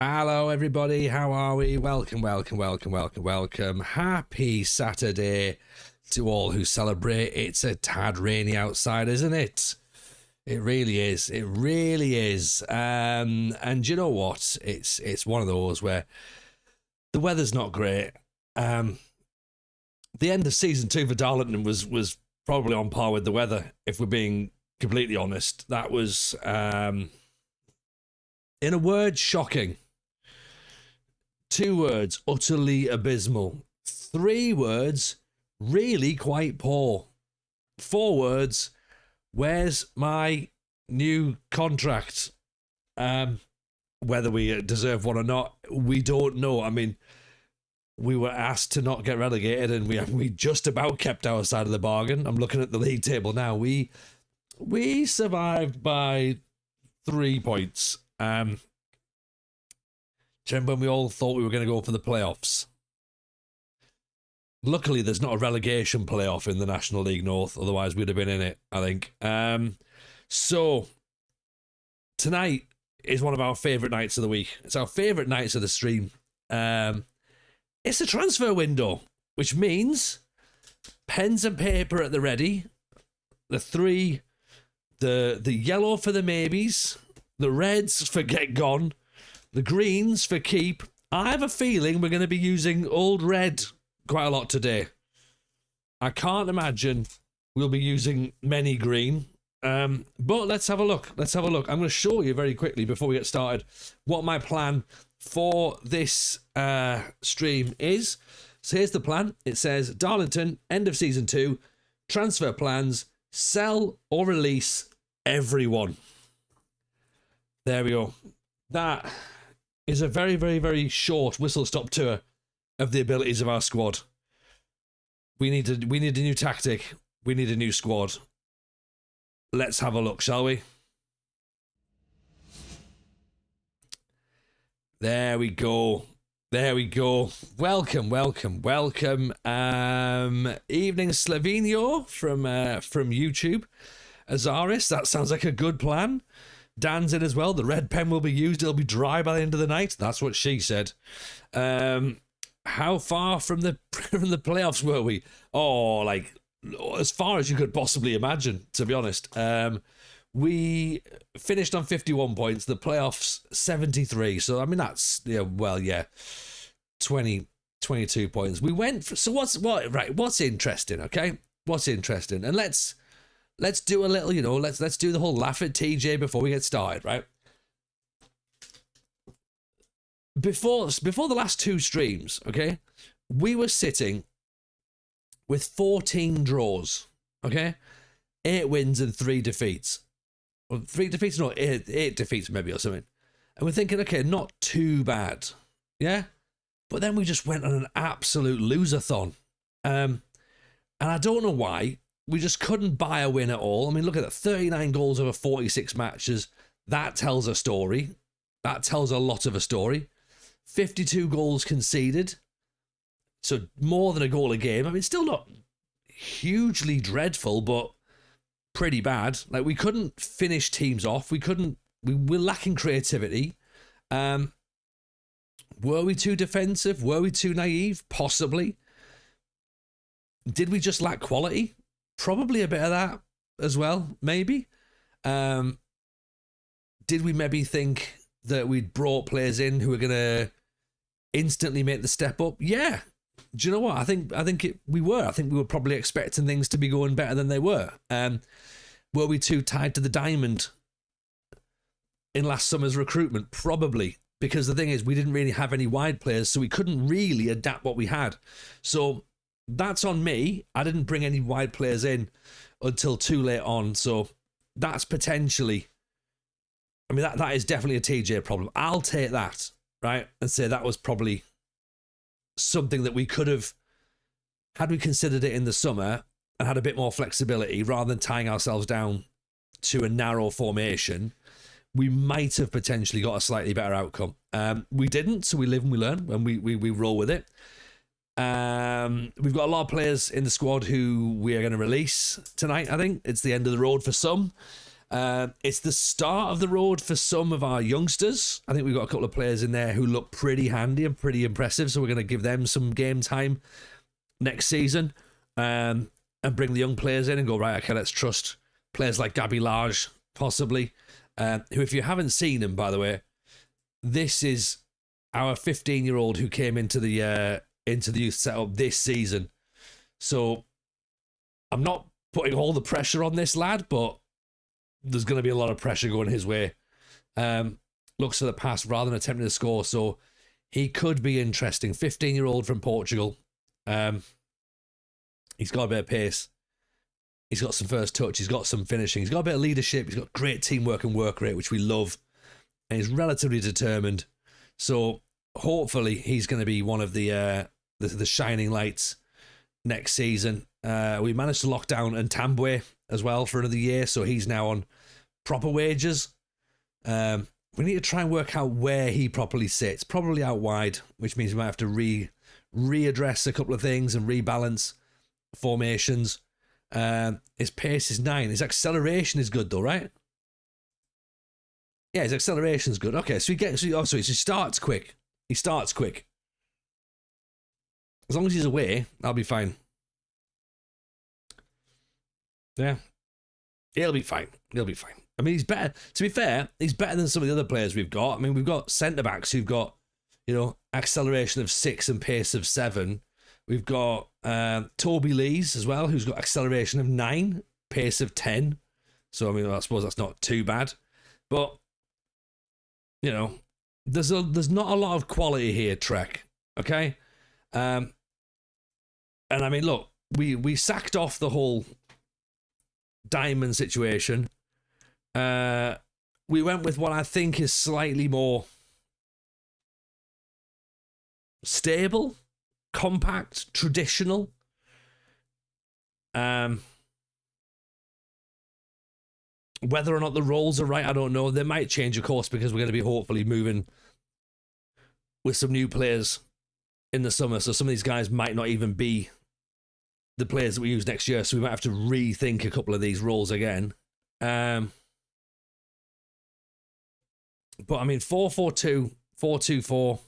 Hello, everybody. How are we? Welcome. Happy Saturday to all who celebrate. It's a tad rainy outside, isn't it? It really is. It really is. And you know what? It's one of those where the weather's not great. The end of season 2 for Darlington was probably on par with the weather, if we're being completely honest. That was, in a word, shocking. 2 words, utterly abysmal. 3 words, really quite poor. 4 words, where's my new contract? Whether we deserve one or not, we don't know. I mean, we were asked to not get relegated, and we just about kept our side of the bargain. I'm looking at the league table now. We survived by 3 points. Remember when we all thought we were going to go for the playoffs? Luckily, there's not a relegation playoff in the National League North. Otherwise, we'd have been in it, I think. So, tonight is one of our favourite nights of the week. It's our favourite nights of the stream. It's a transfer window, which means pens and paper at the ready. The yellow for the maybes, the reds for get gone, the greens for keep. I have a feeling we're going to be using old red quite a lot today. I can't imagine we'll be using many green. But let's have a look. I'm going to show you very quickly before we get started what my plan for this stream is. So here's the plan. It says Darlington, end of season 2, transfer plans, sell or release everyone. There we go. That is a very, very, very short whistle-stop tour of the abilities of our squad. We need a new tactic. We need a new squad. Let's have a look, shall we? There we go. Welcome. Evening Slovenio from YouTube. Azaris, that sounds like a good plan. Dan's in as well. The red pen will be used. It'll be dry by the end of the night. That's what she said. How far from the playoffs were we? Oh, like as far as you could possibly imagine, to be honest. We finished on 51 points. The playoffs 73. So I mean that's 22 points. We went for, so what's interesting, okay? What's interesting? And let's do a little, let's do the whole laugh at TJ before we get started, right? Before the last 2 streams, okay, we were sitting with 14 draws, okay? 8 wins and 3 defeats. Well, 3 defeats, no, 8 defeats maybe or something. And we're thinking, okay, not too bad, yeah? But then we just went on an absolute loser-thon. And I don't know why. We just couldn't buy a win at all. I mean, look at that. 39 goals over 46 matches. That tells a story. That tells a lot of a story. 52 goals conceded. So more than a goal a game. I mean, still not hugely dreadful, but pretty bad. Like, we couldn't finish teams off. We were lacking creativity. Were we too defensive? Were we too naive? Possibly. Did we just lack quality? Probably a bit of that as well, maybe. Did we maybe think that we'd brought players in who were going to instantly make the step up? Yeah. Do you know what? I think we were. I think we were probably expecting things to be going better than they were. Were we too tied to the diamond in last summer's recruitment? Probably. Because the thing is, we didn't really have any wide players, so we couldn't really adapt what we had. So that's on me. I didn't bring any wide players in until too late on. So that's potentially, I mean, that is definitely a TJ problem. I'll take that, right? And say that was probably something that we could have, had we considered it in the summer and had a bit more flexibility rather than tying ourselves down to a narrow formation, we might have potentially got a slightly better outcome. We didn't, so we live and we learn and we roll with it. We've got a lot of players in the squad who we are going to release tonight, I think. It's the end of the road for some. It's the start of the road for some of our youngsters. I think we've got a couple of players in there who look pretty handy and pretty impressive, so we're going to give them some game time next season, and bring the young players in and go, right, okay, let's trust players like Gabby Large, possibly, who, if you haven't seen him, by the way, this is our 15-year-old who came into the youth setup this season. So I'm not putting all the pressure on this lad, but there's going to be a lot of pressure going his way. Looks for the pass rather than attempting to score, so he could be interesting. 15-year-old from Portugal. He's got a bit of pace. He's got some first touch. He's got some finishing. He's got a bit of leadership. He's got great teamwork and work rate, which we love. And he's relatively determined. So hopefully he's going to be one of the shining lights next season. We managed to lock down Ntambwe as well for another year, so he's now on proper wages. We need to try and work out where he properly sits. Probably out wide, which means we might have to readdress a couple of things and rebalance formations. His pace is 9. His acceleration is good though, right? Yeah, his acceleration is good. Okay, so he starts quick. He starts quick. As long as he's away, I'll be fine. Yeah. He'll be fine. He'll be fine. I mean, he's better. To be fair, he's better than some of the other players we've got. I mean, we've got centre-backs who've got, acceleration of 6 and pace of 7. We've got Toby Lees as well, who's got acceleration of 9, pace of 10. So, I mean, I suppose that's not too bad. But, there's not a lot of quality here, Trek. Okay? And I mean, look, we sacked off the whole diamond situation. We went with what I think is slightly more stable, compact, traditional. Whether or not the roles are right, I don't know. They might change, of course, because we're going to be hopefully moving with some new players in the summer. So some of these guys might not even be the players that we use next year. So we might have to rethink a couple of these roles again. But I mean, 4-4-2, 4-2-4.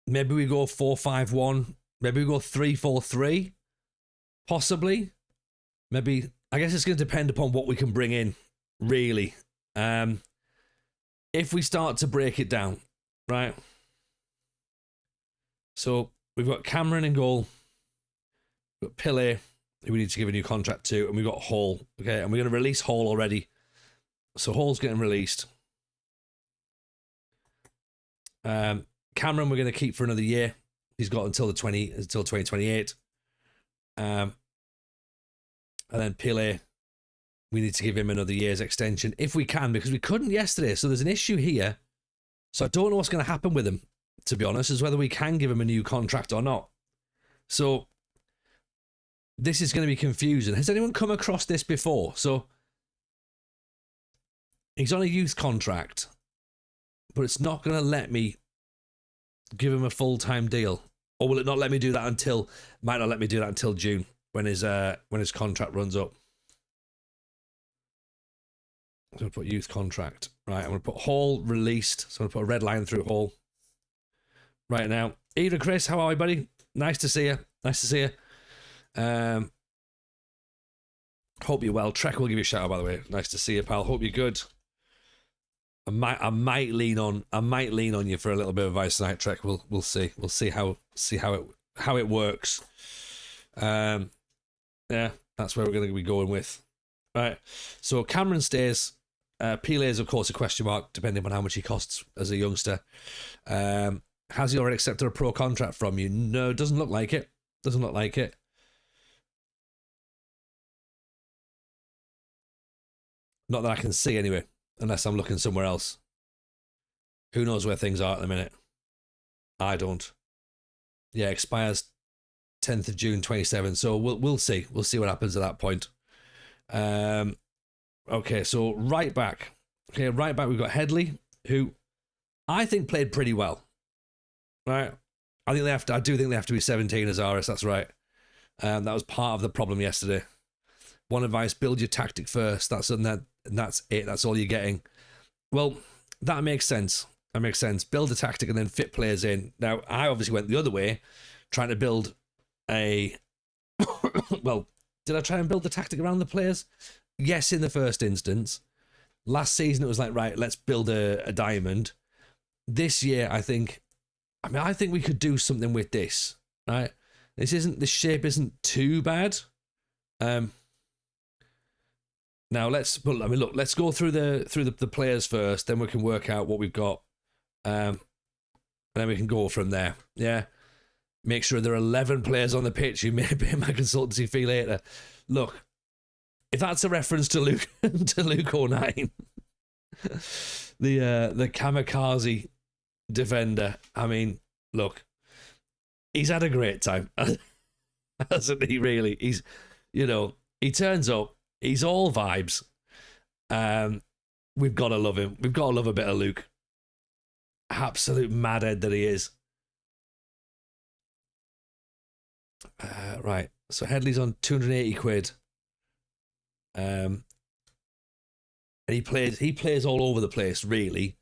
Maybe we go 4-5-1. Maybe we go 3-4-3. Possibly. Maybe. I guess it's going to depend upon what we can bring in, really. If we start to break it down, right? So we've got Cameron in goal. We've got Pillay, who we need to give a new contract to, and we've got Hall. Okay, and we're going to release Hall already. So Hall's getting released. Cameron we're going to keep for another year. He's got until 2028. And then Pillay, we need to give him another year's extension if we can, because we couldn't yesterday. So there's an issue here. So I don't know what's going to happen with him, to be honest, is whether we can give him a new contract or not. So this is going to be confusing. Has anyone come across this before? So he's on a youth contract, but it's not going to let me give him a full-time deal. Or will it not let me do that might not let me do that until June when his contract runs up. I'm going to put youth contract. Right, I'm going to put Hall released. So I'm going to put a red line through Hall right now. Eva, Chris, how are you, buddy? Nice to see you. Nice to see you. Hope you're well. Trek will give you a shout out, by the way. Nice to see you, pal. Hope you're good. I might lean on you for a little bit of advice tonight, Trek. We'll see. We'll see how it works. Yeah, that's where we're going to be going with. Right. So Cameron stays. Pillay is, of course, a question mark, depending on how much he costs as a youngster. Has he already accepted a pro contract from you? No, doesn't look like it. Doesn't look like it. Not that I can see anyway, unless I'm looking somewhere else. Who knows where things are at the minute? I don't. Yeah, expires 10th of June 27. So we'll see. We'll see what happens at that point. Okay, so right back. Okay, right back we've got Headley, who I think played pretty well. Right? I do think they have to be 17 as Aris, that's right. That was part of the problem yesterday. One advice: build your tactic first. That's it. That's all you're getting. Well, that makes sense. That makes sense. Build a tactic and then fit players in. Now, I obviously went the other way, trying to build a. Well, did I try and build the tactic around the players? Yes, in the first instance. Last season, it was like, right, let's build a diamond. This year, I think we could do something with this, right? This shape isn't too bad. Now let's go through the players first, then we can work out what we've got, and then we can go from there. Yeah, make sure there are 11 players on the pitch. You may pay my consultancy fee later. Look, if that's a reference to Luke to Luke 09, the kamikaze defender. I mean, look, he's had a great time, hasn't he? Really, he turns up. He's all vibes. We've got to love him. We've got to love a bit of Luke. Absolute madhead that he is. Right. So Headley's on 280 quid. And he plays all over the place, really.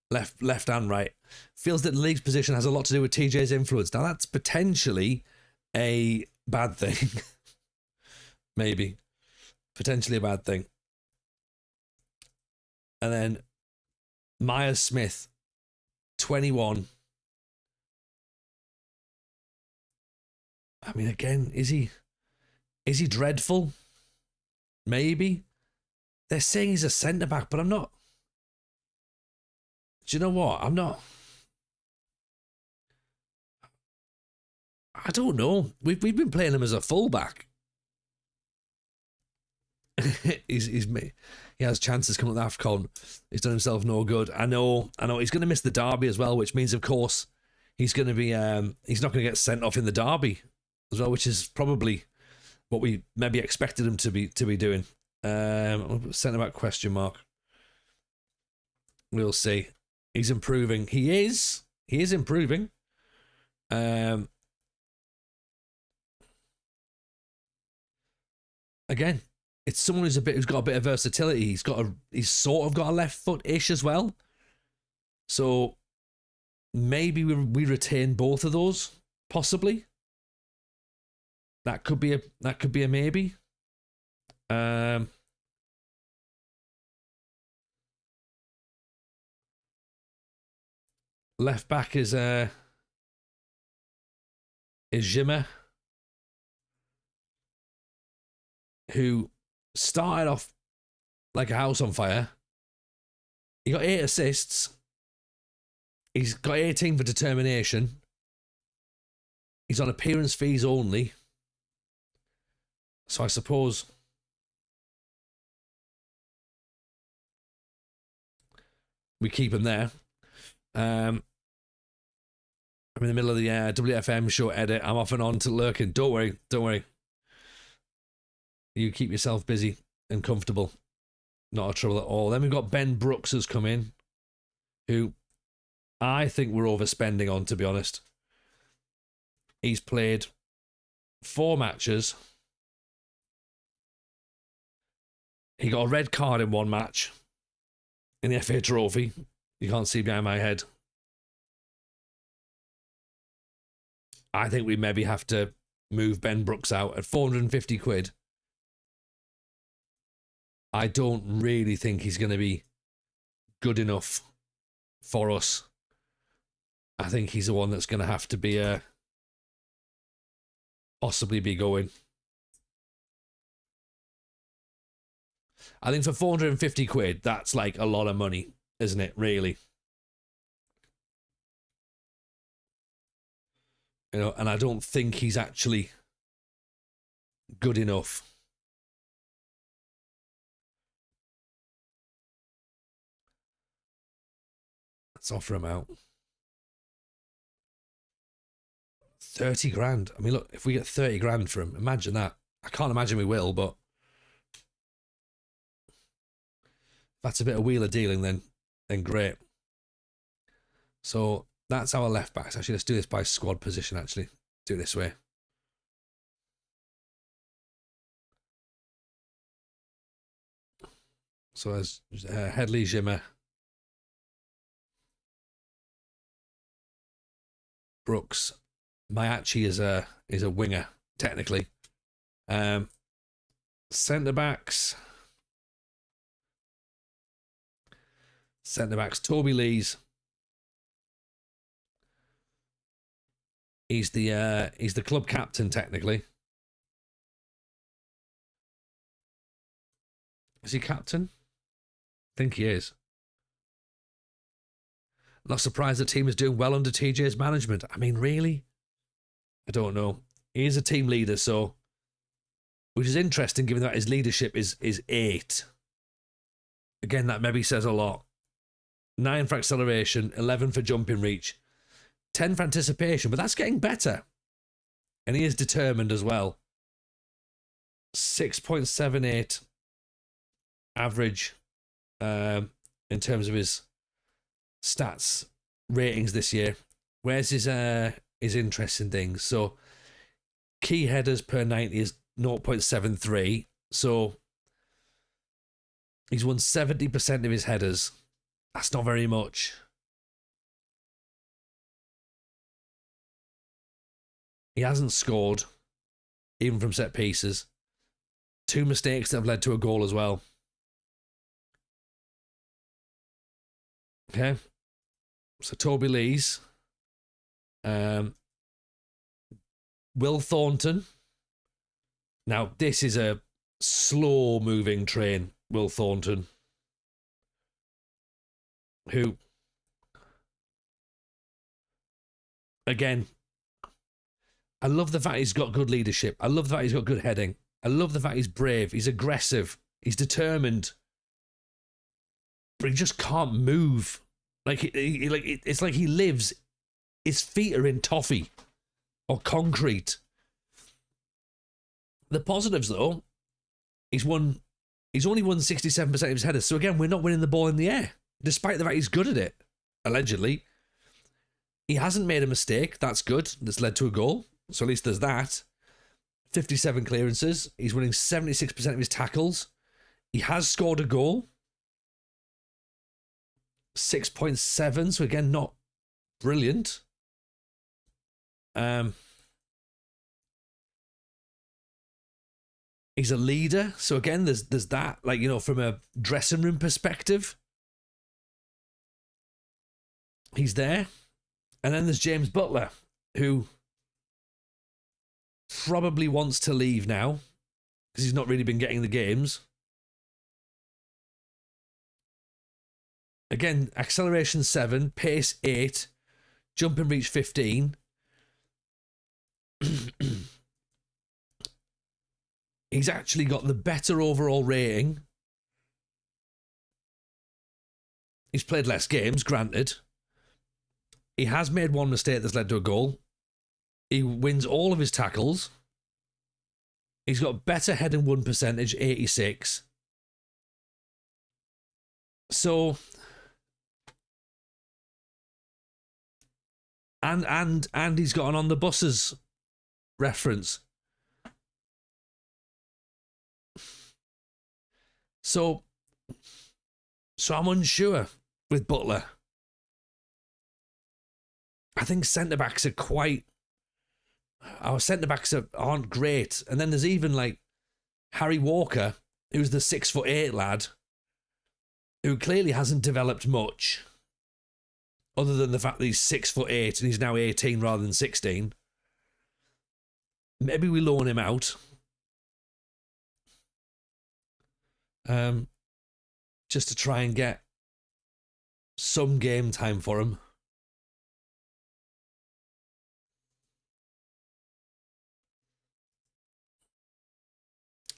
Left and right. Feels that the league's position has a lot to do with TJ's influence. Now that's potentially a bad thing. Maybe. Potentially a bad thing. And then Myers Smith, 21. I mean, again, is he dreadful? Maybe. They're saying he's a centre-back, but I'm not. Do you know what? I'm not. I don't know. We've been playing him as a full-back. He has chances coming at the AFCON. He's done himself no good. I know. He's going to miss the derby as well, which means, of course, he's going to be. He's not going to get sent off in the derby as well, which is probably what we maybe expected him to be doing. Centre back question mark. We'll see. He's improving. He is improving. Again, it's someone who's got a bit of versatility. He's sort of got a left foot-ish as well. So maybe we retain both of those, possibly. That could be a maybe. Left back is Jimmer, who started off like a house on fire. He got 8 assists. He's got 18 for determination. He's on appearance fees only. So I suppose we keep him there. I'm in the middle of the WFM show edit. I'm off and on to lurking. Don't worry. You keep yourself busy and comfortable. Not a trouble at all. Then we've got Ben Brooks has come in, who I think we're overspending on, to be honest. He's played 4 matches. He got a red card in 1 match in the FA Trophy. You can't see behind my head. I think we maybe have to move Ben Brooks out at 450 quid. I don't really think he's going to be good enough for us. I think he's the one that's going to have to be possibly be going. I think for 450 quid, that's like a lot of money, isn't it, really? And I don't think he's actually good enough. Let's offer him out. 30 grand. I mean, look, if we get 30 grand for him, imagine that. I can't imagine we will, but that's a bit of wheeler dealing then great. So that's our left backs. Actually, let's do this by squad position, actually. Do it this way. So there's Headley, Zimmer, Brooks. Mayachi is a winger technically. Centre backs. Toby Lees. He's the club captain technically. Is he captain? I think he is. Not surprised the team is doing well under TJ's management. I mean, really? I don't know. He is a team leader, so, which is interesting given that his leadership is 8. Again, that maybe says a lot. 9 for acceleration, 11 for jumping reach, 10 for anticipation, but that's getting better. And he is determined as well. 6.78 average in terms of his stats ratings this year. Where's his interesting things? So key headers per 90 is 0.73. So he's won 70% of his headers. That's not very much. He hasn't scored, even from set pieces. 2 mistakes that have led to a goal as well. Okay. So Toby Lees. Will Thornton. Now, this is a slow-moving train, Will Thornton. Who, again, I love the fact he's got good leadership. I love the fact he's got good heading. I love the fact he's brave. He's aggressive. He's determined. But he just can't move. It's like he lives. His feet are in toffee or concrete. The positives, though, he's only won 67% of his headers. So again, we're not winning the ball in the air, despite the fact he's good at it, allegedly. He hasn't made a mistake. That's good. That's led to a goal. So at least there's that. 57 clearances. He's winning 76% of his tackles. He has scored a goal. 6.7. So again, not brilliant. He's a leader. So again, there's that, like, you know, from a dressing room perspective. He's there. And then there's James Butler, who probably wants to leave now because he's not really been getting the games. Again, acceleration 7, pace 8, jumping reach 15. He's actually got the better overall rating. He's played less games, granted. He has made one mistake that's led to a goal. He wins all of his tackles. He's got better head and won percentage, 86. So, and he's got an on the buses reference. So I'm unsure with Butler. I think centre-backs are our centre-backs aren't great. And then there's even like Harry Walker, who's the 6'8" lad, who clearly hasn't developed much, other than the fact that he's 6'8" and he's now 18 rather than 16. Maybe we loan him out. Just to try and get some game time for him.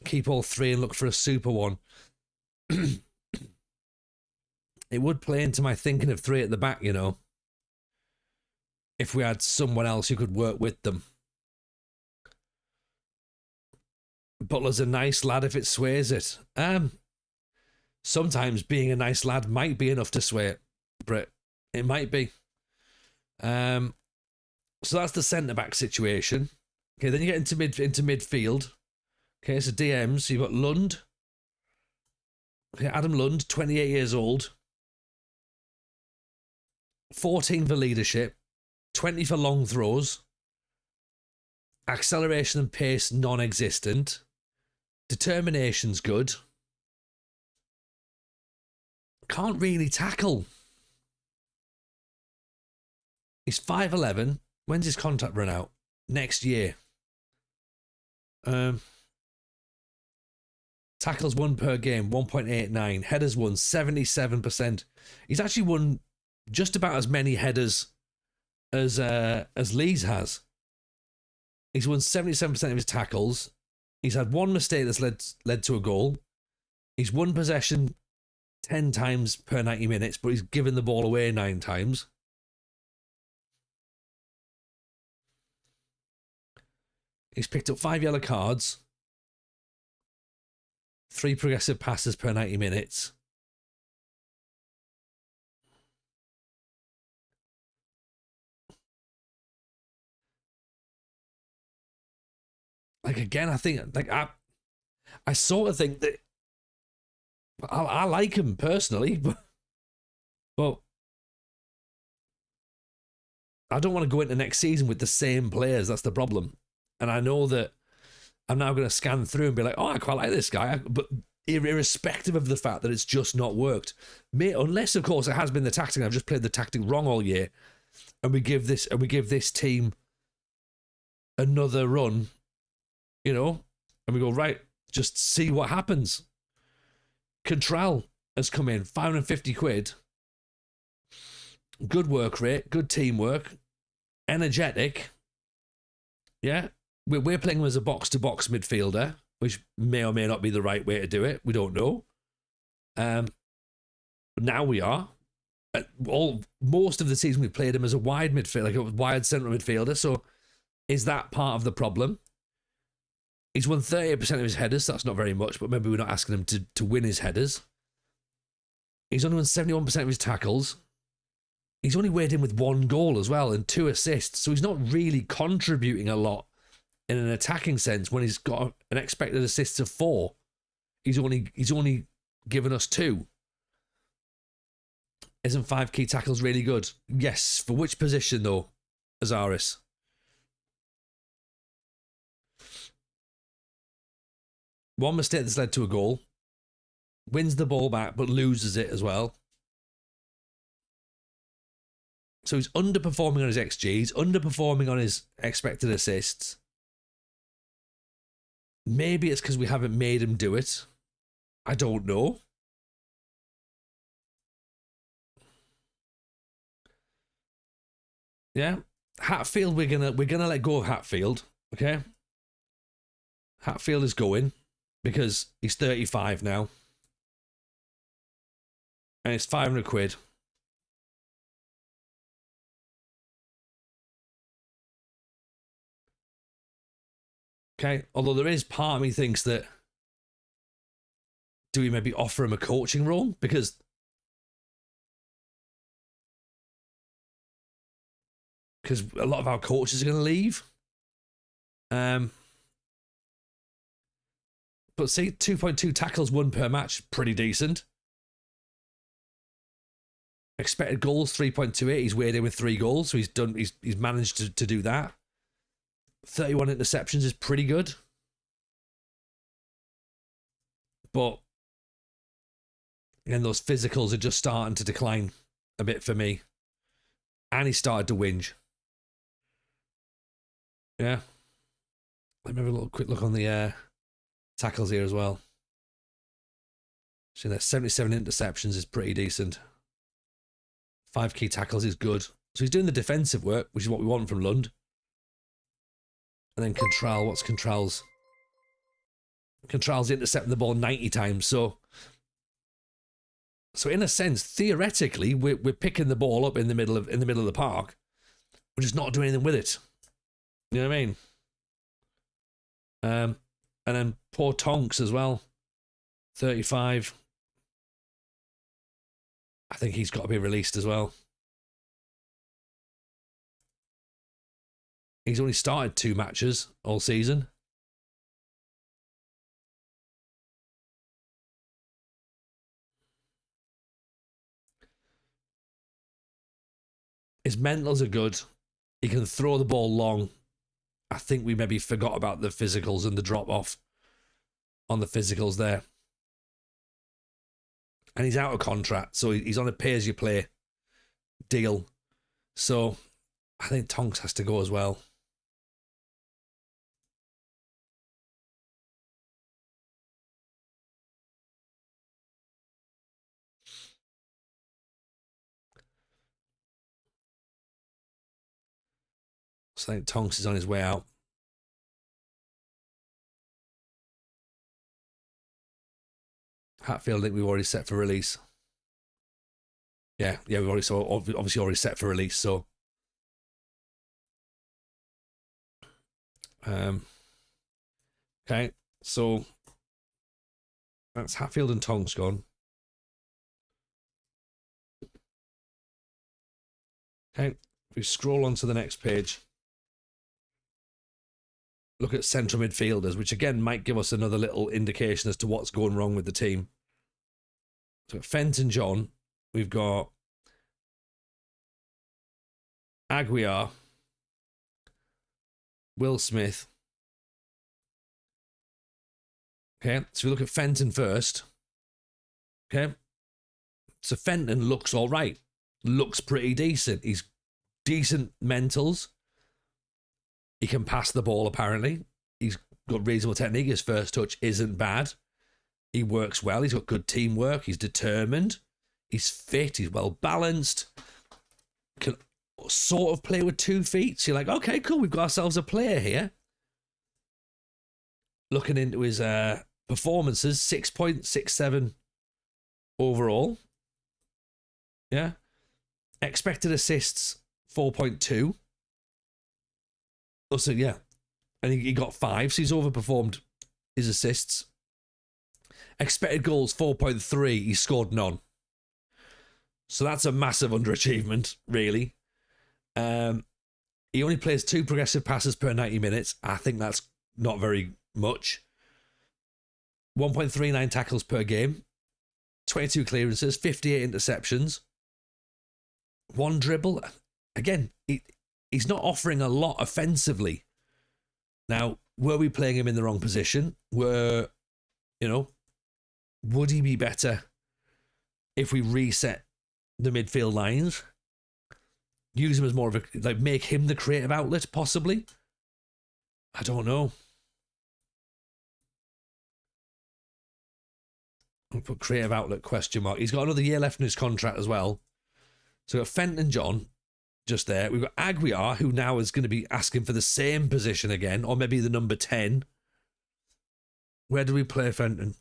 Keep all 3 and look for a super one. It would play into my thinking of 3 at the back, you know, if we had someone else who could work with them. Butler's a nice lad if it sways it. Sometimes being a nice lad might be enough to sway it, Britt. It might be. So that's the centre-back situation. Okay, then you get into midfield. Okay, so DMs, you've got Lund, Okay, Adam Lund, 28 years old. 14 for leadership. 20 for long throws. Acceleration and pace non-existent. Determination's good. Can't really tackle. He's 5'11". When's his contract run out? Next year. Tackles won per game, 1.89. Headers won, 77%. He's actually won just about as many headers as Lees has. He's won 77% of his tackles. He's had one mistake that's led to a goal. He's won possession 10 times per 90 minutes, but he's given the ball away 9 times. He's picked up 5 yellow cards. 3 progressive passes per 90 minutes. Like, again, I think, like, I sort of think that I like him personally, but I don't want to go into next season with the same players. That's the problem. And I know that I'm now going to scan through and be like, oh, I quite like this guy. But irrespective of the fact that it's just not worked, unless, of course, it has been the tactic. I've just played the tactic wrong all year. And we give this team another run, you know, and we go, right, just see what happens. Contral has come in, 550 quid. Good work rate, good teamwork, energetic. Yeah, we're playing him as a box-to-box midfielder, which may or may not be the right way to do it. We don't know. But now we are. Most of the season we played him as a wide midfielder, like a wide central midfielder. So is that part of the problem? He's won 38% of his headers. So that's not very much, but maybe we're not asking him to win his headers. He's only won 71% of his tackles. He's only weighed in with 1 goal as well and 2 assists. So he's not really contributing a lot in an attacking sense when he's got an expected assists of 4. He's only given us 2. Isn't 5 key tackles really good? Yes. For which position though, Azaris? One mistake that's led to a goal. Wins the ball back but loses it as well. So he's underperforming on his XG. He's underperforming on his expected assists. Maybe it's because we haven't made him do it. I don't know. Yeah. Hatfield, we're gonna let go of Hatfield. Okay. Hatfield is going because he's 35 now. And it's 500 quid. Okay, although there is part of me thinks that do we maybe offer him a coaching role? Because a lot of our coaches are going to leave. But see, 2.2 tackles won per match, pretty decent. Expected goals 3.28. He's weighed in with 3 goals, so he's managed to do that. 31 interceptions is pretty good. But again, those physicals are just starting to decline a bit for me. And he started to whinge. Yeah. Let me have a little quick look on the tackles here as well. See that 77 interceptions is pretty decent. 5 key tackles is good. So he's doing the defensive work, which is what we want from Lund. And then Contral, what's Contral's? Contral's intercepting the ball 90 times. So in a sense, theoretically, we're picking the ball up in the middle of the park. We're just not doing anything with it. You know what I mean? And then poor Tonks as well. 35. I think he's got to be released as well. He's only started 2 matches all season. His mentals are good. He can throw the ball long. I think we maybe forgot about the physicals and the drop-off on the physicals there. And he's out of contract, so he's on a pay-as-you-play deal. So I think Tonks has to go as well. So I think Tonks is on his way out. Hatfield, I think we've already set for release. Yeah, we've obviously already set for release. So, okay, so that's Hatfield and Tonks gone. Okay, if we scroll on to the next page, look at central midfielders, which again might give us another little indication as to what's going wrong with the team. So Fenton John, we've got Aguiar, Will Smith. Okay, so we look at Fenton first. Okay, so Fenton looks all right. Looks pretty decent. He's decent mentals. He can pass the ball, apparently. He's got reasonable technique. His first touch isn't bad. He works well. He's got good teamwork. He's determined. He's fit. He's well balanced. Can sort of play with 2 feet. So you're like, okay, cool. We've got ourselves a player here. Looking into his performances, 6.67 overall. Yeah. Expected assists, 4.2. So yeah, and he got 5, so he's overperformed his assists. Expected goals, 4.3. He scored none. So that's a massive underachievement, really. He only plays 2 progressive passes per 90 minutes. I think that's not very much. 1.39 tackles per game. 22 clearances, 58 interceptions. 1 dribble. Again, he's not offering a lot offensively. Now, were we playing him in the wrong position? Would he be better if we reset the midfield lines? Use him as more of a, make him the creative outlet, possibly? I don't know. I'll put creative outlet question mark. He's got another year left in his contract as well. So we've got Fenton John just there. We've got Aguiar, who now is going to be asking for the same position again, or maybe the number 10. Where do we play Fenton?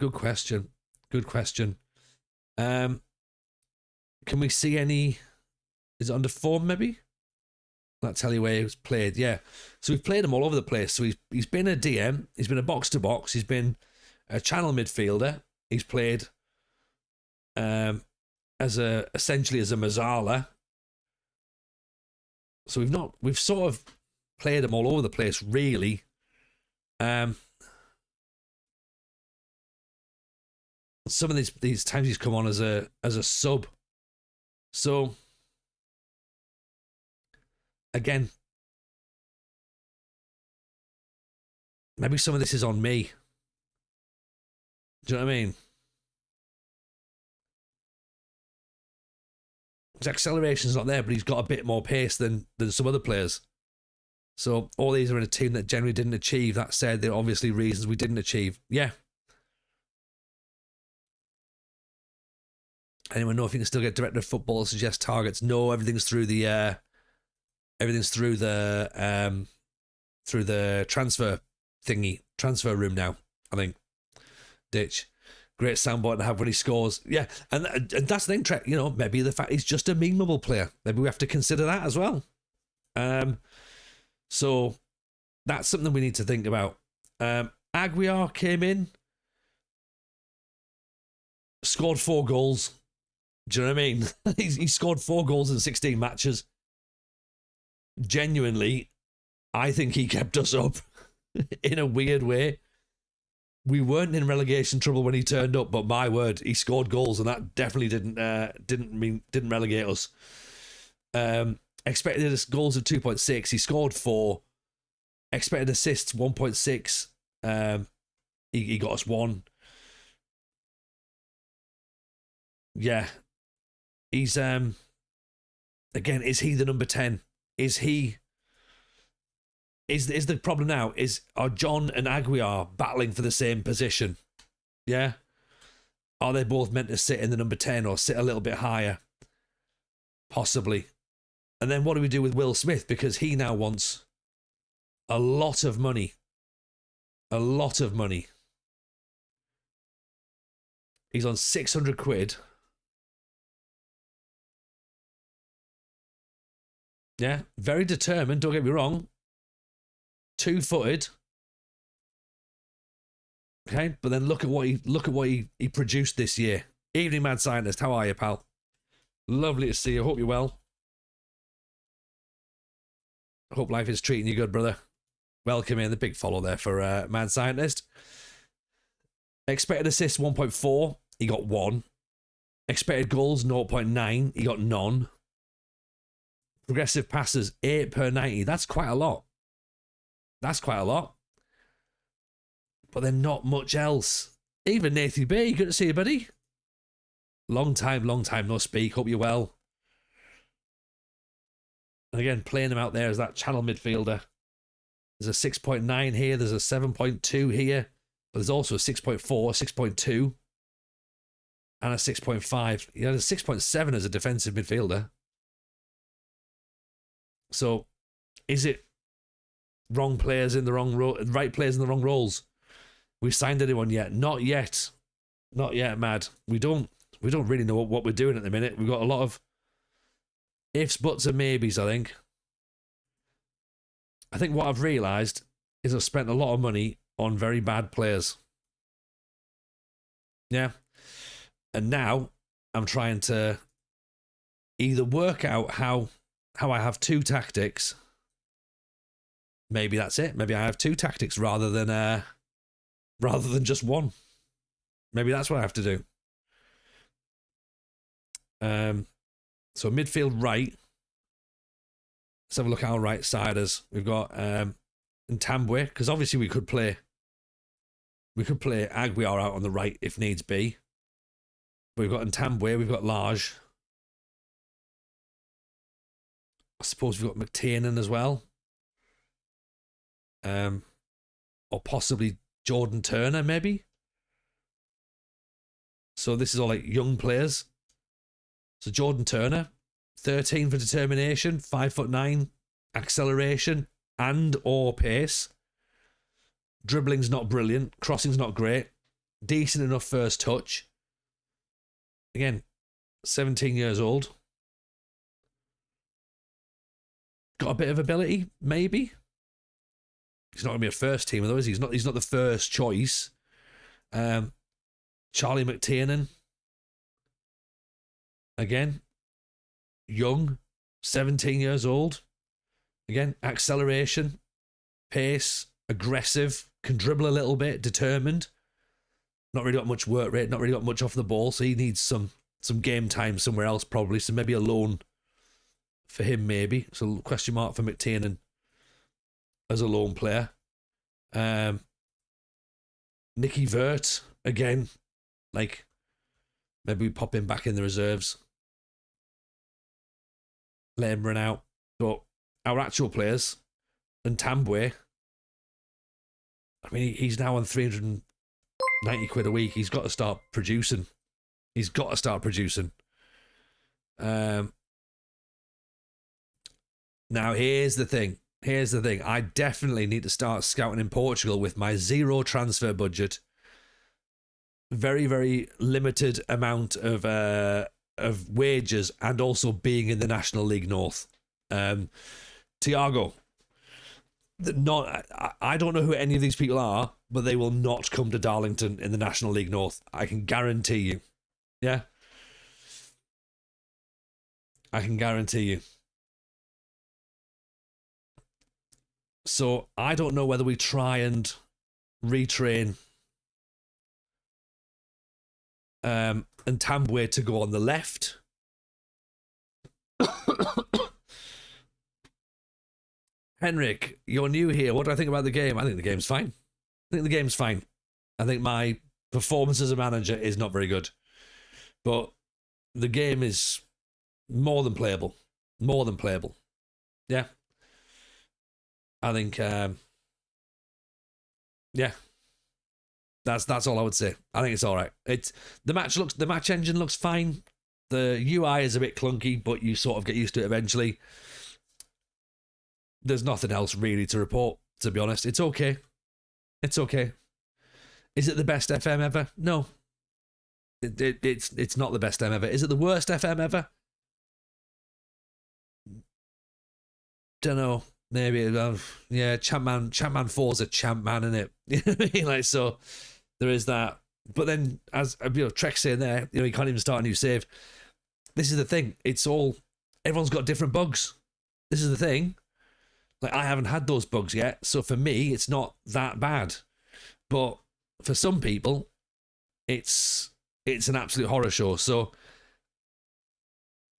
Good question. Can we see any... Is it under form, maybe? I'll tell you where he was played. Yeah. So we've played him all over the place. So he's been a DM. He's been a box-to-box. He's been a channel midfielder. He's played essentially as a Mazzala. So we've sort of played him all over the place, really. Some of these times he's come on as a sub. So again, maybe some of this is on me. Do you know what I mean? His acceleration's not there, but he's got a bit more pace than some other players. So all these are in a team that generally didn't achieve. That said, there are obviously reasons we didn't achieve. Yeah. Anyone know if you can still get director of football to suggest targets? No, everything's through the transfer thingy, transfer room now, I think. Ditch. Great soundboard to have when he scores. Yeah, and that's the thing, Trek. Maybe the fact he's just a memeable player. Maybe we have to consider that as well. So that's something we need to think about. Aguiar came in, scored 4 goals. Do you know what I mean? He scored 4 goals in 16 matches. Genuinely, I think he kept us up in a weird way. We weren't in relegation trouble when he turned up, but my word, he scored goals, and that definitely didn't relegate us. Expected goals of 2.6. He scored 4. Expected assists 1.6. He got us 1. Yeah. He's again, is he the number 10? Is he is the problem now? Are John and Aguiar battling for the same position? Yeah. Are they both meant to sit in the number 10 or sit a little bit higher? Possibly. And then what do we do with Will Smith? Because he now wants a lot of money. A lot of money. He's on 600 quid. Yeah, very determined, don't get me wrong. 2-footed. Okay, but then look at what he produced this year. Evening Mad Scientist, how are you, pal? Lovely to see you. Hope you're well. Hope life is treating you good, brother. Welcome in, the big follow there for Mad Scientist. Expected assists 1.4, he got 1. Expected goals 0.9, he got none. Progressive passes 8 per 90. That's quite a lot. That's quite a lot. But then not much else. Even Nathan Bay, good to see you, buddy. Long time no speak. Hope you're well. And again, playing him out there as that channel midfielder. There's a 6.9 here. There's a 7.2 here. But there's also a 6.4, 6.2, and a 6.5. Yeah, there's 6.7 as a defensive midfielder. So, is it wrong players in the wrong right players in the wrong roles? We signed anyone yet? Not yet. Not yet, Mad. We don't really know what we're doing at the minute. We've got a lot of ifs, buts, and maybes, I think. I think what I've realised is I've spent a lot of money on very bad players. Yeah. And now I'm trying to either work out how I have 2 tactics. Maybe that's it. Maybe I have 2 tactics rather than just one. Maybe that's what I have to do. So midfield right. Let's have a look at our right siders. We've got Ntambwe, because obviously we could play Aguiar out on the right if needs be. But we've got Ntambwe, we've got Large. I suppose we've got McTiernan as well. Or possibly Jordan Turner, maybe. So this is all like young players. So Jordan Turner, 13 for determination, 5'9", acceleration and or pace. Dribbling's not brilliant, crossing's not great. Decent enough first touch. Again, 17 years old. Got a bit of ability, maybe. He's not going to be a first teamer though, is he? He's not the first choice. Charlie McTiernan. Again, young, 17 years old. Again, acceleration, pace, aggressive, can dribble a little bit, determined. Not really got much work rate, not really got much off the ball, so he needs some game time somewhere else probably. So maybe a loan for him, maybe. So question mark for McTiernan as a loan player. Nicky Vert, again, like maybe we pop him back in the reserves. Let him run out. But our actual players, Ntambwe, I mean, he's now on 390 quid a week. He's got to start producing. Now, here's the thing. I definitely need to start scouting in Portugal with my 0 transfer budget. Very, very limited amount of wages, and also being in the National League North. Tiago, I don't know who any of these people are, but they will not come to Darlington in the National League North. I can guarantee you. Yeah. I can guarantee you. So I don't know whether we try and retrain Ntambwe to go on the left. Henrik, you're new here. What do I think about the game? I think the game's fine. I think the game's fine. I think my performance as a manager is not very good. But the game is more than playable. More than playable. Yeah. I think, yeah. That's all I would say. I think it's all right. The match engine looks fine. The UI is a bit clunky, but you sort of get used to it eventually. There's nothing else really to report, to be honest. It's okay. It's okay. Is it the best FM ever? No. It's not the best FM ever. Is it the worst FM ever? Don't know. Maybe. Yeah, Champman 4's a Champman, isn't it? You know what I mean? Like, so there is that. But then, as Trek's saying there, you can't even start a new save. This is the thing. Everyone's got different bugs. This is the thing. Like, I haven't had those bugs yet, so for me, it's not that bad. But for some people, it's an absolute horror show. So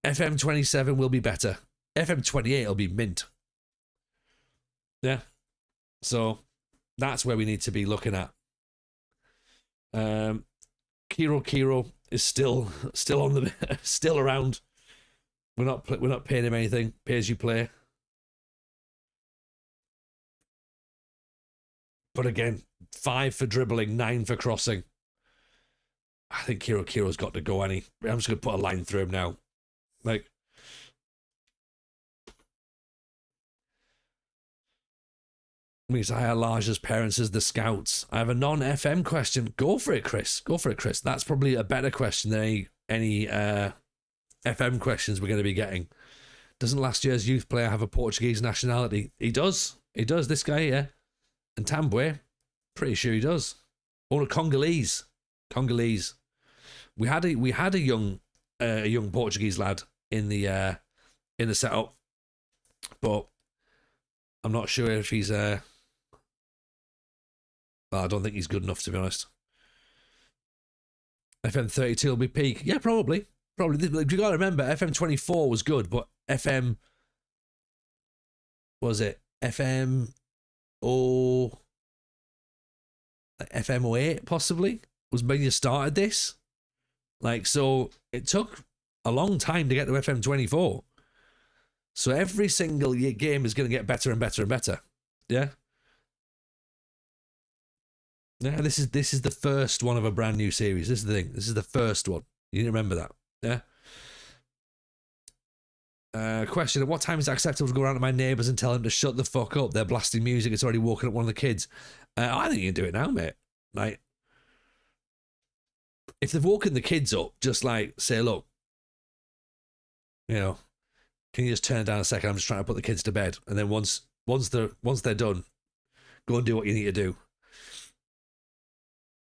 FM27 will be better. FM28 will be mint. Yeah. So that's where we need to be looking at. Kiro is still on the still around. We're not paying him anything. Pay as you play. But again, 5 for dribbling, 9 for crossing. I think Kiro's got to go, I'm just going to put a line through him now. Like, Messiah Large's parents as the scouts. I have a non-FM question. Go for it, Chris. Go for it, Chris. That's probably a better question than any FM questions we're going to be getting. Doesn't last year's youth player have a Portuguese nationality? He does. He does. This guy, yeah. And Tambwe, pretty sure he does. Or a Congolese. We had a young Portuguese lad in the setup, but I'm not sure if he's well, I don't think he's good enough, to be honest. FM32 will be peak. Yeah, probably. You got to remember, FM24 was good, but FM was it FM08 possibly was when you started this. Like, so it took a long time to get to FM24. So every single game is going to get better and better and better. Yeah. Yeah, this is the first one of a brand new series. This is the thing. This is the first one. You need to remember that. Yeah. Question: at what time is it acceptable to go around to my neighbours and tell them to shut the fuck up? They're blasting music. It's already woken up one of the kids. I think you can do it now, mate. Like, if they've woken the kids up, just like say, look, can you just turn it down a second? I'm just trying to put the kids to bed, and then once they're done, go and do what you need to do.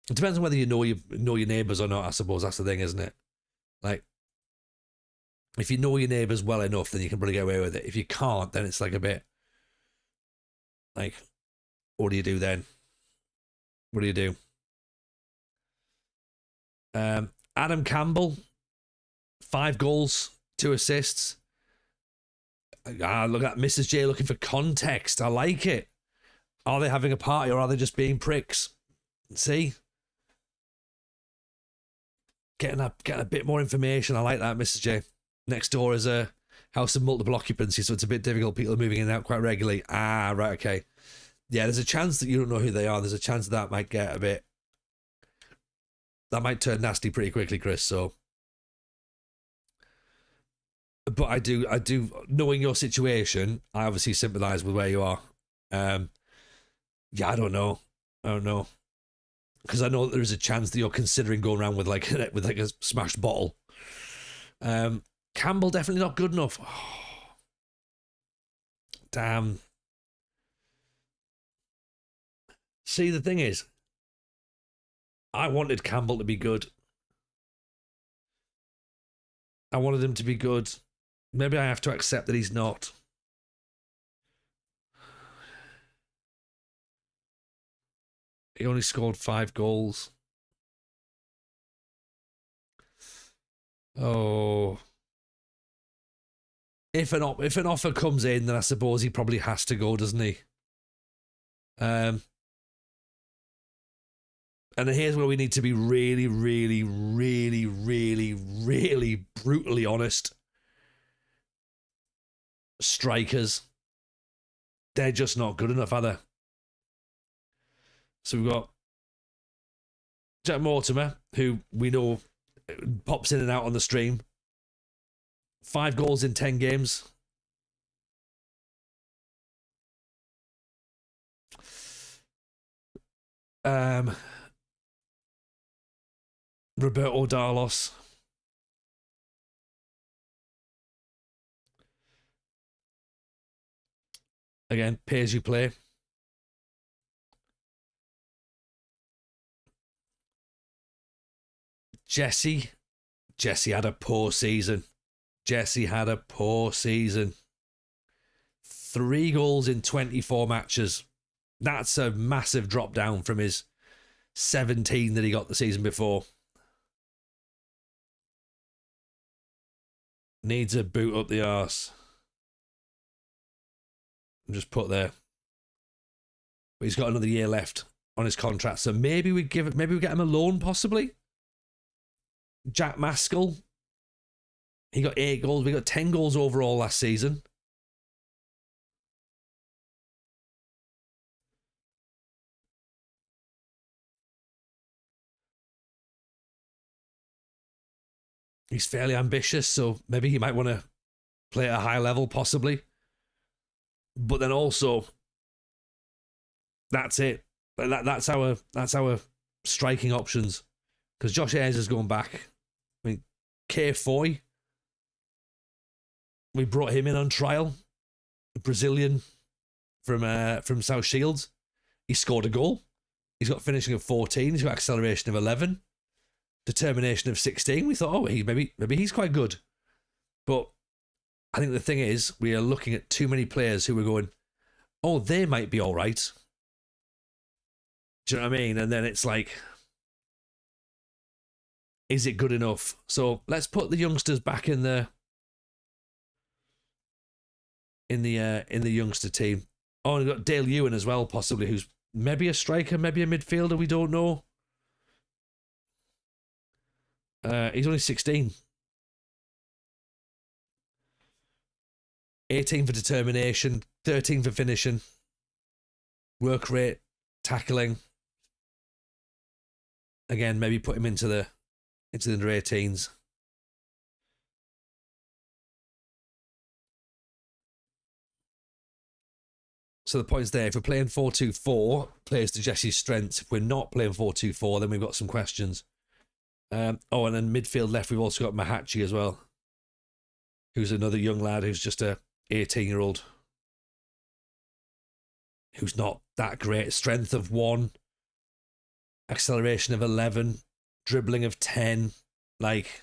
It depends on whether you know your neighbours or not. I suppose that's the thing, isn't it? Like, if you know your neighbours well enough, then you can probably get away with it. If you can't, then it's like a bit like, what do you do then? What do you do? Adam Campbell, 5 goals, 2 assists. Look at Mrs. J looking for context. I like it. Are they having a party or are they just being pricks? See? Getting a bit more information. I like that, Mrs. J. Next door is a house of multiple occupancy, so it's a bit difficult. People are moving in and out quite regularly. Ah, right, okay. Yeah, there's a chance that you don't know who they are. There's a chance that might get a bit... That might turn nasty pretty quickly, Chris, so... But I do, knowing your situation, I obviously sympathise with where you are. Yeah, I don't know. Because I know that there's a chance that you're considering going around with like a smashed bottle. Campbell definitely not good enough. Oh, damn. See, the thing is, I wanted Campbell to be good. I wanted him to be good. Maybe I have to accept that he's not. He only scored 5 goals. Oh. if an offer comes in, then I suppose he probably has to go, doesn't he? And then here's where we need to be really, really, really, really, really brutally honest. Strikers, they're just not good enough, are they? So we've got Jack Mortimer, who we know pops in and out on the stream. 5 goals in 10 games. Roberto Darlos. Again, pay as you play. Jesse had a poor season. 3 goals in 24 matches. That's a massive drop down from his 17 that he got the season before. Needs a boot up the arse. Just put there. But he's got another year left on his contract, so maybe we get him a loan, possibly. Jack Maskell, he got 8 goals. We got 10 goals overall last season. He's fairly ambitious, so maybe he might want to play at a high level, possibly. But then also, that's it. That's our striking options. Because Josh Ayres is going back. I mean, Kay Foy, we brought him in on trial. A Brazilian from South Shields. He scored a goal. He's got finishing of 14. He's got acceleration of 11. Determination of 16. We thought, oh, maybe he's quite good. But I think the thing is, we are looking at too many players who are going, oh, they might be all right. Do you know what I mean? And then it's like, is it good enough? So let's put the youngsters back in the youngster team. Oh, and we've got Dale Ewan as well, possibly, who's maybe a striker, maybe a midfielder. We don't know. He's only 16. 18 for determination, 13 for finishing, work rate, tackling. Again, maybe put him into the under 18s. So the point's there. If we're playing 4-2-4, plays to Jesse's strengths. If we're not playing 4-2-4, then we've got some questions. And then midfield left, we've also got Mahachi as well, who's another young lad who's just a 18-year-old who's not that great. Strength of 1, acceleration of 11, dribbling of 10. Like,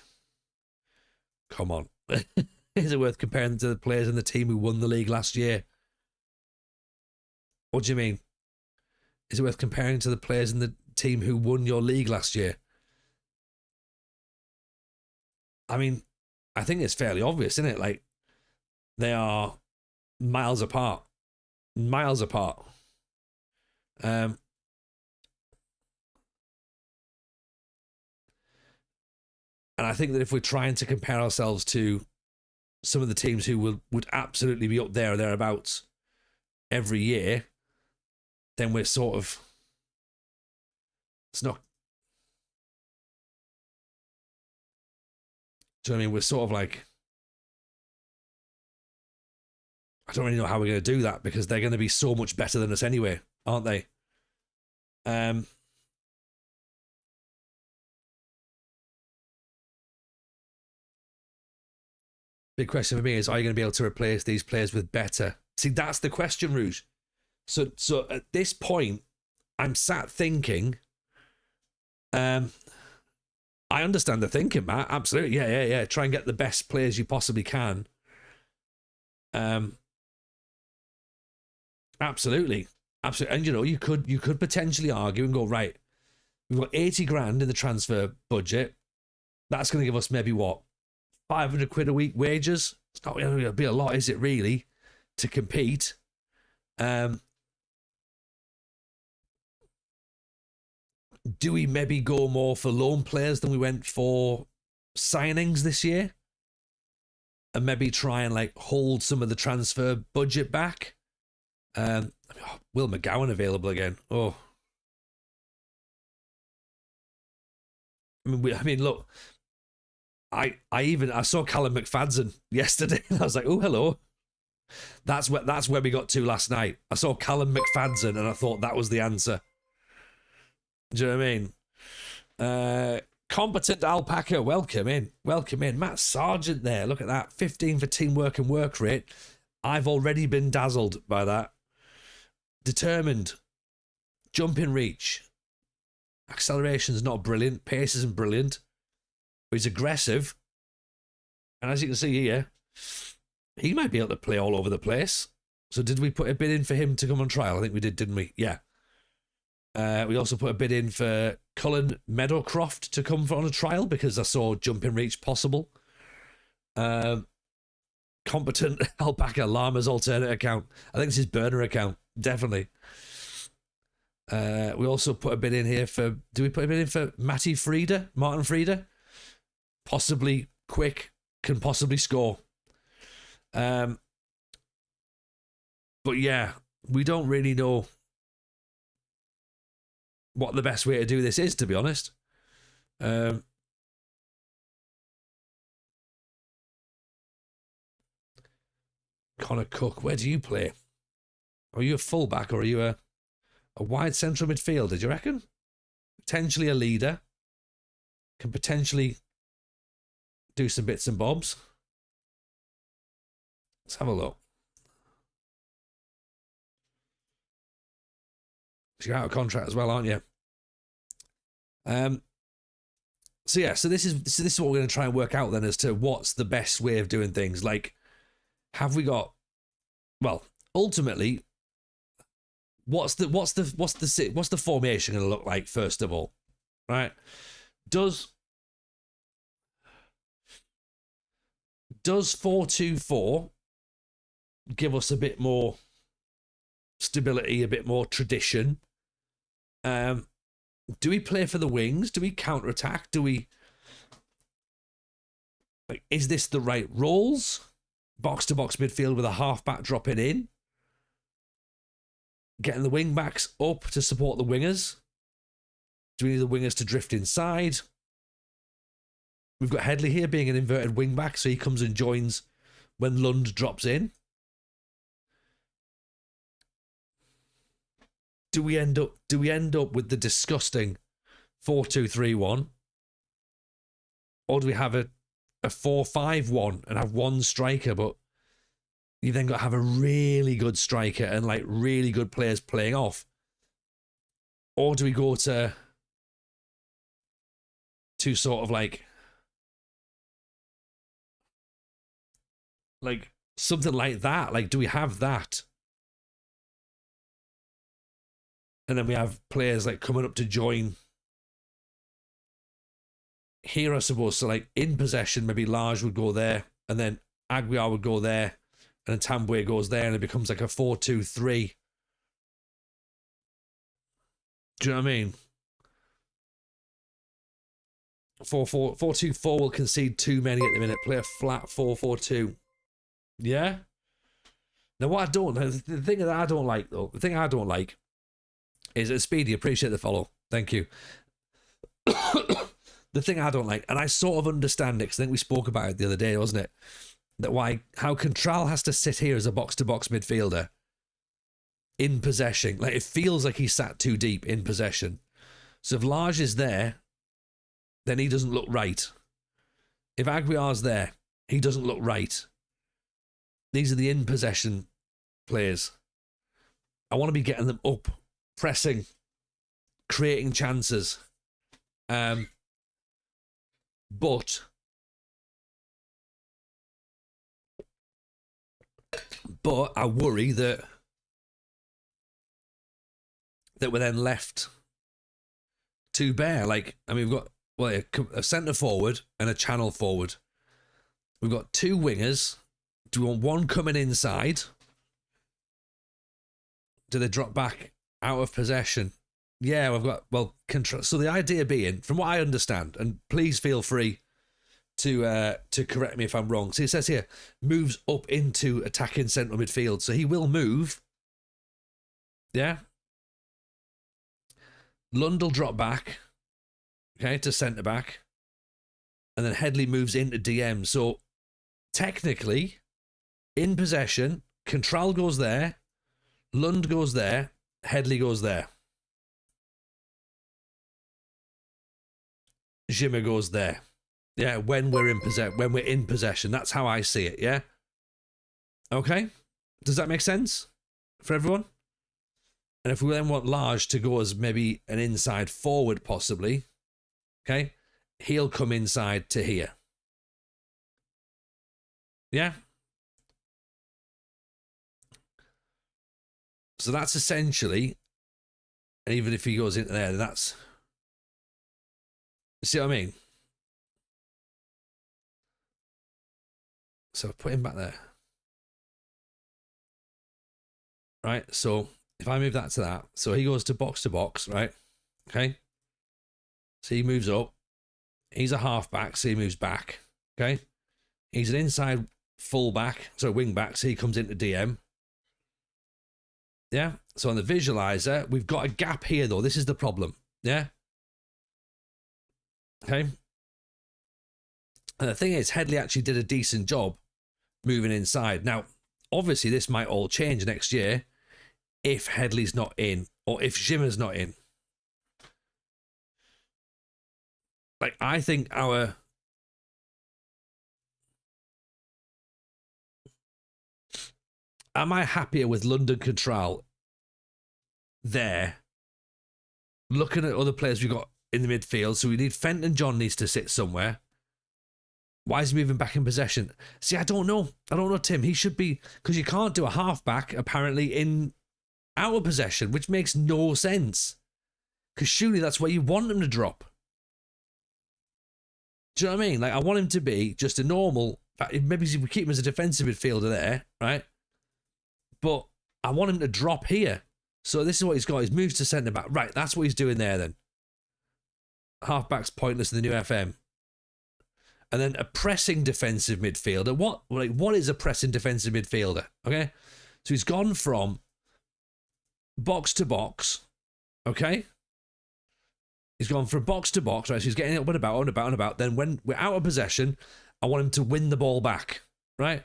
come on. Is it worth comparing to the players in the team who won the league last year? What do you mean? Is it worth comparing to the players in the team who won your league last year? I mean, I think it's fairly obvious, isn't it? Like, they are miles apart. Miles apart. And I think that if we're trying to compare ourselves to some of the teams who would absolutely be up there or thereabouts every year, then we're sort of... It's not... Do you know what I mean? We're sort of like... I don't really know how we're going to do that because they're going to be so much better than us anyway, aren't they? Big question for me is, are you going to be able to replace these players with better? See, that's the question, Rouge. So at this point, I'm sat thinking, I understand the thinking, Matt. Absolutely. Yeah. Try and get the best players you possibly can. Absolutely. And, you could potentially argue and go, right, we've got 80 grand in the transfer budget. That's going to give us maybe what? £500 a week wages. It's not going to be a lot, is it really, to compete? Do we maybe go more for loan players than we went for signings this year? And maybe try and like hold some of the transfer budget back? Will McGowan available again? Oh. I mean, look, I saw Callum McFadden yesterday, and I was like, oh, hello. That's where we got to last night. I saw Callum McFadden, and I thought that was the answer. Do you know what I mean? Competent Alpaca, welcome in. Matt Sargent there, look at that. 15 for teamwork and work rate. I've already been dazzled by that. Determined. Jumping reach. Acceleration's not brilliant. Pace isn't brilliant. But he's aggressive. And as you can see here, he might be able to play all over the place. So did we put a bid in for him to come on trial? I think we did, didn't we? Yeah. We also put a bid in for Cullen Meadowcroft to come on a trial because I saw jumping reach possible. Competent Alpaca Llama's alternate account. I think it's his burner account. Definitely. We also put a bid in here for... Do we put a bid in for Martin Frieda? Possibly quick. Can possibly score. But yeah, we don't really know what the best way to do this is, to be honest. Connor Cook, where do you play? Are you a fullback or are you a wide central midfielder, do you reckon? Potentially a leader. Can potentially do some bits and bobs. Let's have a look. You're out of contract as well, aren't you? So this is what we're going to try and work out then as to what's the best way of doing things. Like, have we got? Well, ultimately, what's the formation going to look like first of all, right? Does 4-2-4 give us a bit more stability, a bit more tradition? Do we play for the wings? Do we counter-attack? Is this the right roles? Box-to-box midfield with a half-back dropping in? Getting the wing-backs up to support the wingers? Do we need the wingers to drift inside? We've got Headley here being an inverted wing-back, so he comes and joins when Lund drops in. Do we end up with the disgusting 4-2-3-1? Or do we have a 4-5-1 and have one striker, but you then got to have a really good striker and like really good players playing off? Or do we go to sort of like something like that? Like, do we have that? And then we have players like coming up to join here, I suppose. So like in possession, maybe Lage would go there, and then Aguiar would go there, and then Tambwe goes there, and it becomes like a 4-2-3. Do you know what I mean? 4-2-4 will concede too many at the minute. Play a flat 4-4-2. Yeah? Now what I don't... The thing that I don't like, though, is Speedy, appreciate the follow. Thank you. The thing I don't like, and I sort of understand it, because I think we spoke about it the other day, wasn't it? How Contral has to sit here as a box-to-box midfielder in possession. Like, it feels like he's sat too deep in possession. So if Lage is there, then he doesn't look right. If Aguiar's there, he doesn't look right. These are the in-possession players. I want to be getting them up, pressing, creating chances. But I worry that we're then left too bare. Like, I mean, we've got a centre forward and a channel forward. We've got two wingers. Do we want one coming inside? Do they drop back out of possession? Yeah, we've got, well, control. So the idea being, from what I understand, and please feel free to correct me if I'm wrong. See, it says here, moves up into attacking central midfield. So he will move. Yeah. Lund will drop back, okay, to centre back. And then Headley moves into DM. So technically, in possession, Contral goes there, Lund goes there, Headley goes there. Zimmer goes there. Yeah, when we're in possession. That's how I see it, yeah? Okay? Does that make sense for everyone? And if we then want Large to go as maybe an inside forward, possibly, okay, he'll come inside to here. Yeah? So that's essentially, and even if he goes into there, then that's, see what I mean? So put him back there. Right, so if I move that to that, so he goes to box, right? Okay. So he moves up. He's a halfback, so he moves back. Okay. He's an inside fullback, so wing back, so he comes into DM. Yeah. So on the visualizer, we've got a gap here, though. This is the problem. Yeah. Okay. And the thing is, Headley actually did a decent job moving inside. Now, obviously, this might all change next year if Headley's not in or if Zimmer's not in. Like, I think am I happier with London Contral there, looking at other players we've got in the midfield? So we need Fenton John needs to sit somewhere. Why is he moving back in possession? See, I don't know, Tim. He should be, because you can't do a halfback apparently in out of possession, which makes no sense. Because surely that's where you want him to drop. Do you know what I mean? Like, I want him to be just a normal, maybe we keep him as a defensive midfielder there, right? But I want him to drop here. So this is what he's got. He's moved to centre back. Right, that's what he's doing there then. Halfback's pointless in the new FM. And then a pressing defensive midfielder. What is a pressing defensive midfielder? Okay? So he's gone from box to box. Okay? He's gone from box to box, right? So he's getting up and about. Then when we're out of possession, I want him to win the ball back. Right?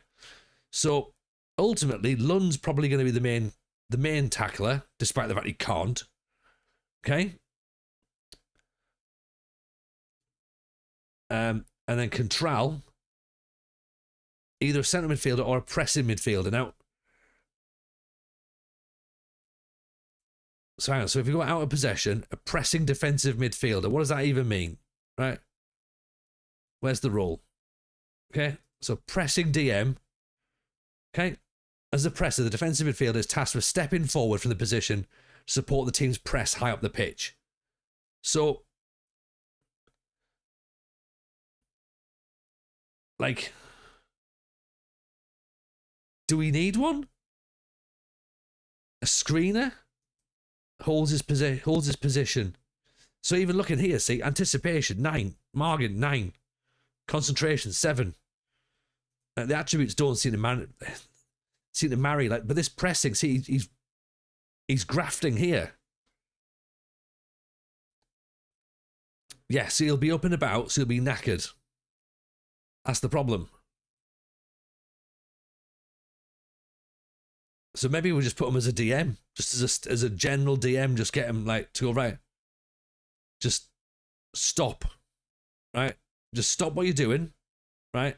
So ultimately, Lund's probably going to be the main tackler, despite the fact he can't. Okay? And then Contral, either a centre midfielder or a pressing midfielder. Now, so hang on. So if you go out of possession, a pressing defensive midfielder, what does that even mean? Right? Where's the role? Okay? So pressing DM. Okay? As a presser, the defensive midfielder is tasked with stepping forward from the position to support the team's press high up the pitch. So, like, do we need one? A screener holds his position. So even looking here, see, anticipation 9, margin 9, concentration 7. The attributes don't seem to marry, like, but this pressing, see, he's grafting here. Yeah, so he'll be up and about, so he'll be knackered. That's the problem. So maybe we'll just put him as a DM, just as a general DM, just get him like to go, right, just stop, right? Just stop what you're doing, right?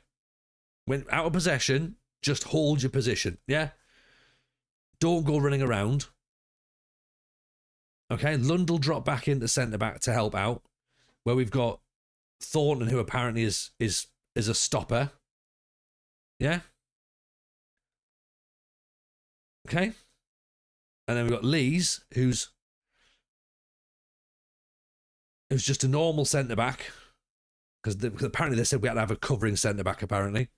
When out of possession, just hold your position, yeah? Don't go running around. Okay, Lund will drop back into centre-back to help out, where we've got Thornton, who apparently is a stopper. Yeah? Okay? And then we've got Lees, who's just a normal centre-back, because apparently they said we had to have a covering centre-back, apparently.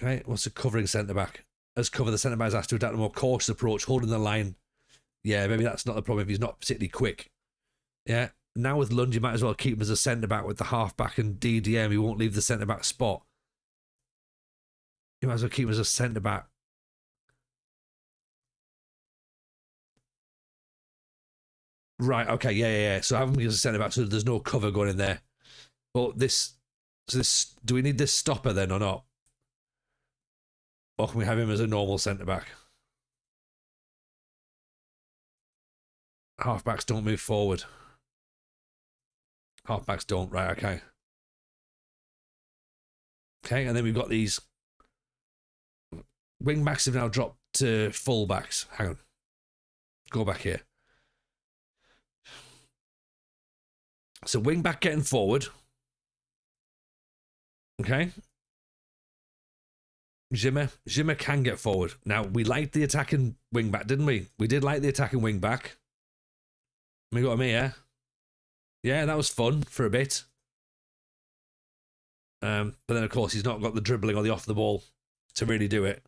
Okay, what's a covering centre-back? As cover, the centre-back has to adapt a more cautious approach, holding the line. Yeah, maybe that's not the problem if he's not particularly quick. Yeah, now with Lund, you might as well keep him as a centre-back with the half-back and DDM. He won't leave the centre-back spot. You might as well keep him as a centre-back. Right, okay, yeah. So have him as a centre-back so there's no cover going in there. But this, do we need this stopper then or not? Or can we have him as a normal centre-back? Half-backs don't move forward. Half-backs don't, right, okay. Okay, and then we've got these wing-backs have now dropped to full-backs. Hang on. Go back here. So wing-back getting forward. Okay. Zimmer can get forward. Now, we liked the attacking wing-back, didn't we? We did like the attacking wing-back. We got him here. Yeah, that was fun for a bit. But then, of course, he's not got the dribbling or the off the ball to really do it.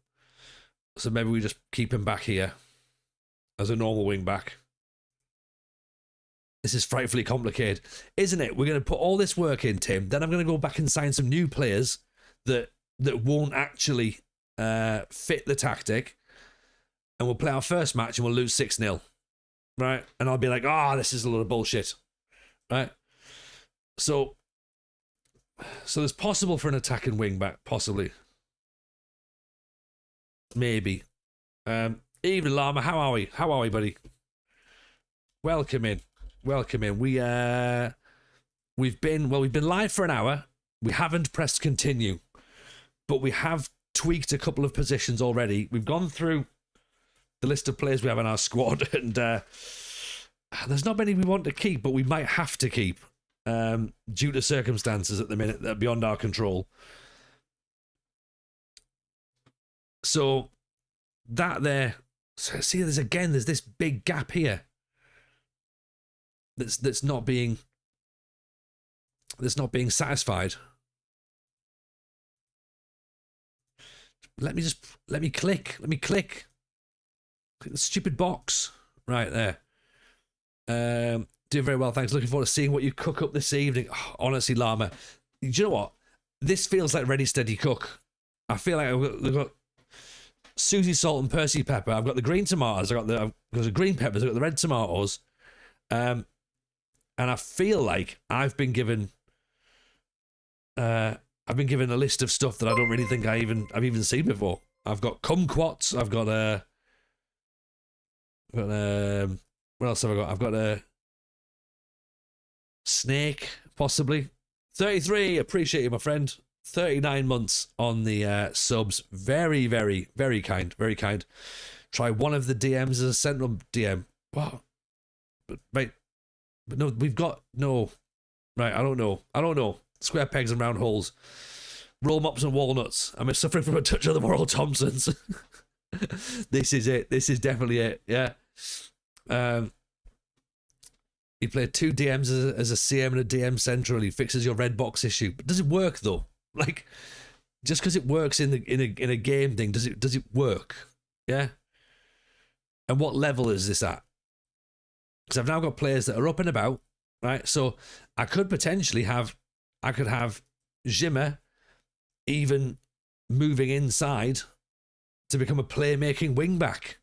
So maybe we just keep him back here as a normal wing back. This is frightfully complicated, isn't it? We're going to put all this work in, Tim. Then I'm going to go back and sign some new players that won't actually fit the tactic. And we'll play our first match and we'll lose 6-0. Right? And I'll be like, this is a lot of bullshit. Right? So there's possible for an attacking wing back, possibly. Maybe. Evening, Llama. How are we? How are we, buddy? Welcome in. We've been live for an hour. We haven't pressed continue, but we have tweaked a couple of positions already. We've gone through the list of players we have in our squad, and there's not many we want to keep, but we might have to keep due to circumstances at the minute that are beyond our control. So that there, see, there's this big gap here that's not being satisfied. Let me click the stupid box right there. Doing very well, thanks. Looking forward to seeing what you cook up this evening. Oh, honestly, Llama, do you know what? This feels like Ready Steady Cook. I feel like I've got Susie salt and Percy pepper. I've got the green tomatoes. I've got the green peppers. I've got the red tomatoes. And I feel like I've been given a list of stuff that I don't really think I've even seen before. I've got kumquats. I've got what else have I got? I've got a snake, possibly. 33, appreciate you, my friend. 39 months on the subs. Very, very, very kind. Very kind. Try one of the DMs as a central DM. What? But no, we've got no. Right, I don't know. Square pegs and round holes. Roll mops and walnuts. I'm suffering from a touch of the moral Thompsons. This is it. This is definitely it. Yeah. He played 2 DMs as a CM and a DM central. He fixes your red box issue. But does it work though? Like, just because it works in a game thing, does it work? Yeah. And what level is this at? Because I've now got players that are up and about, right? So I could potentially have Zimmer even moving inside to become a playmaking wing-back.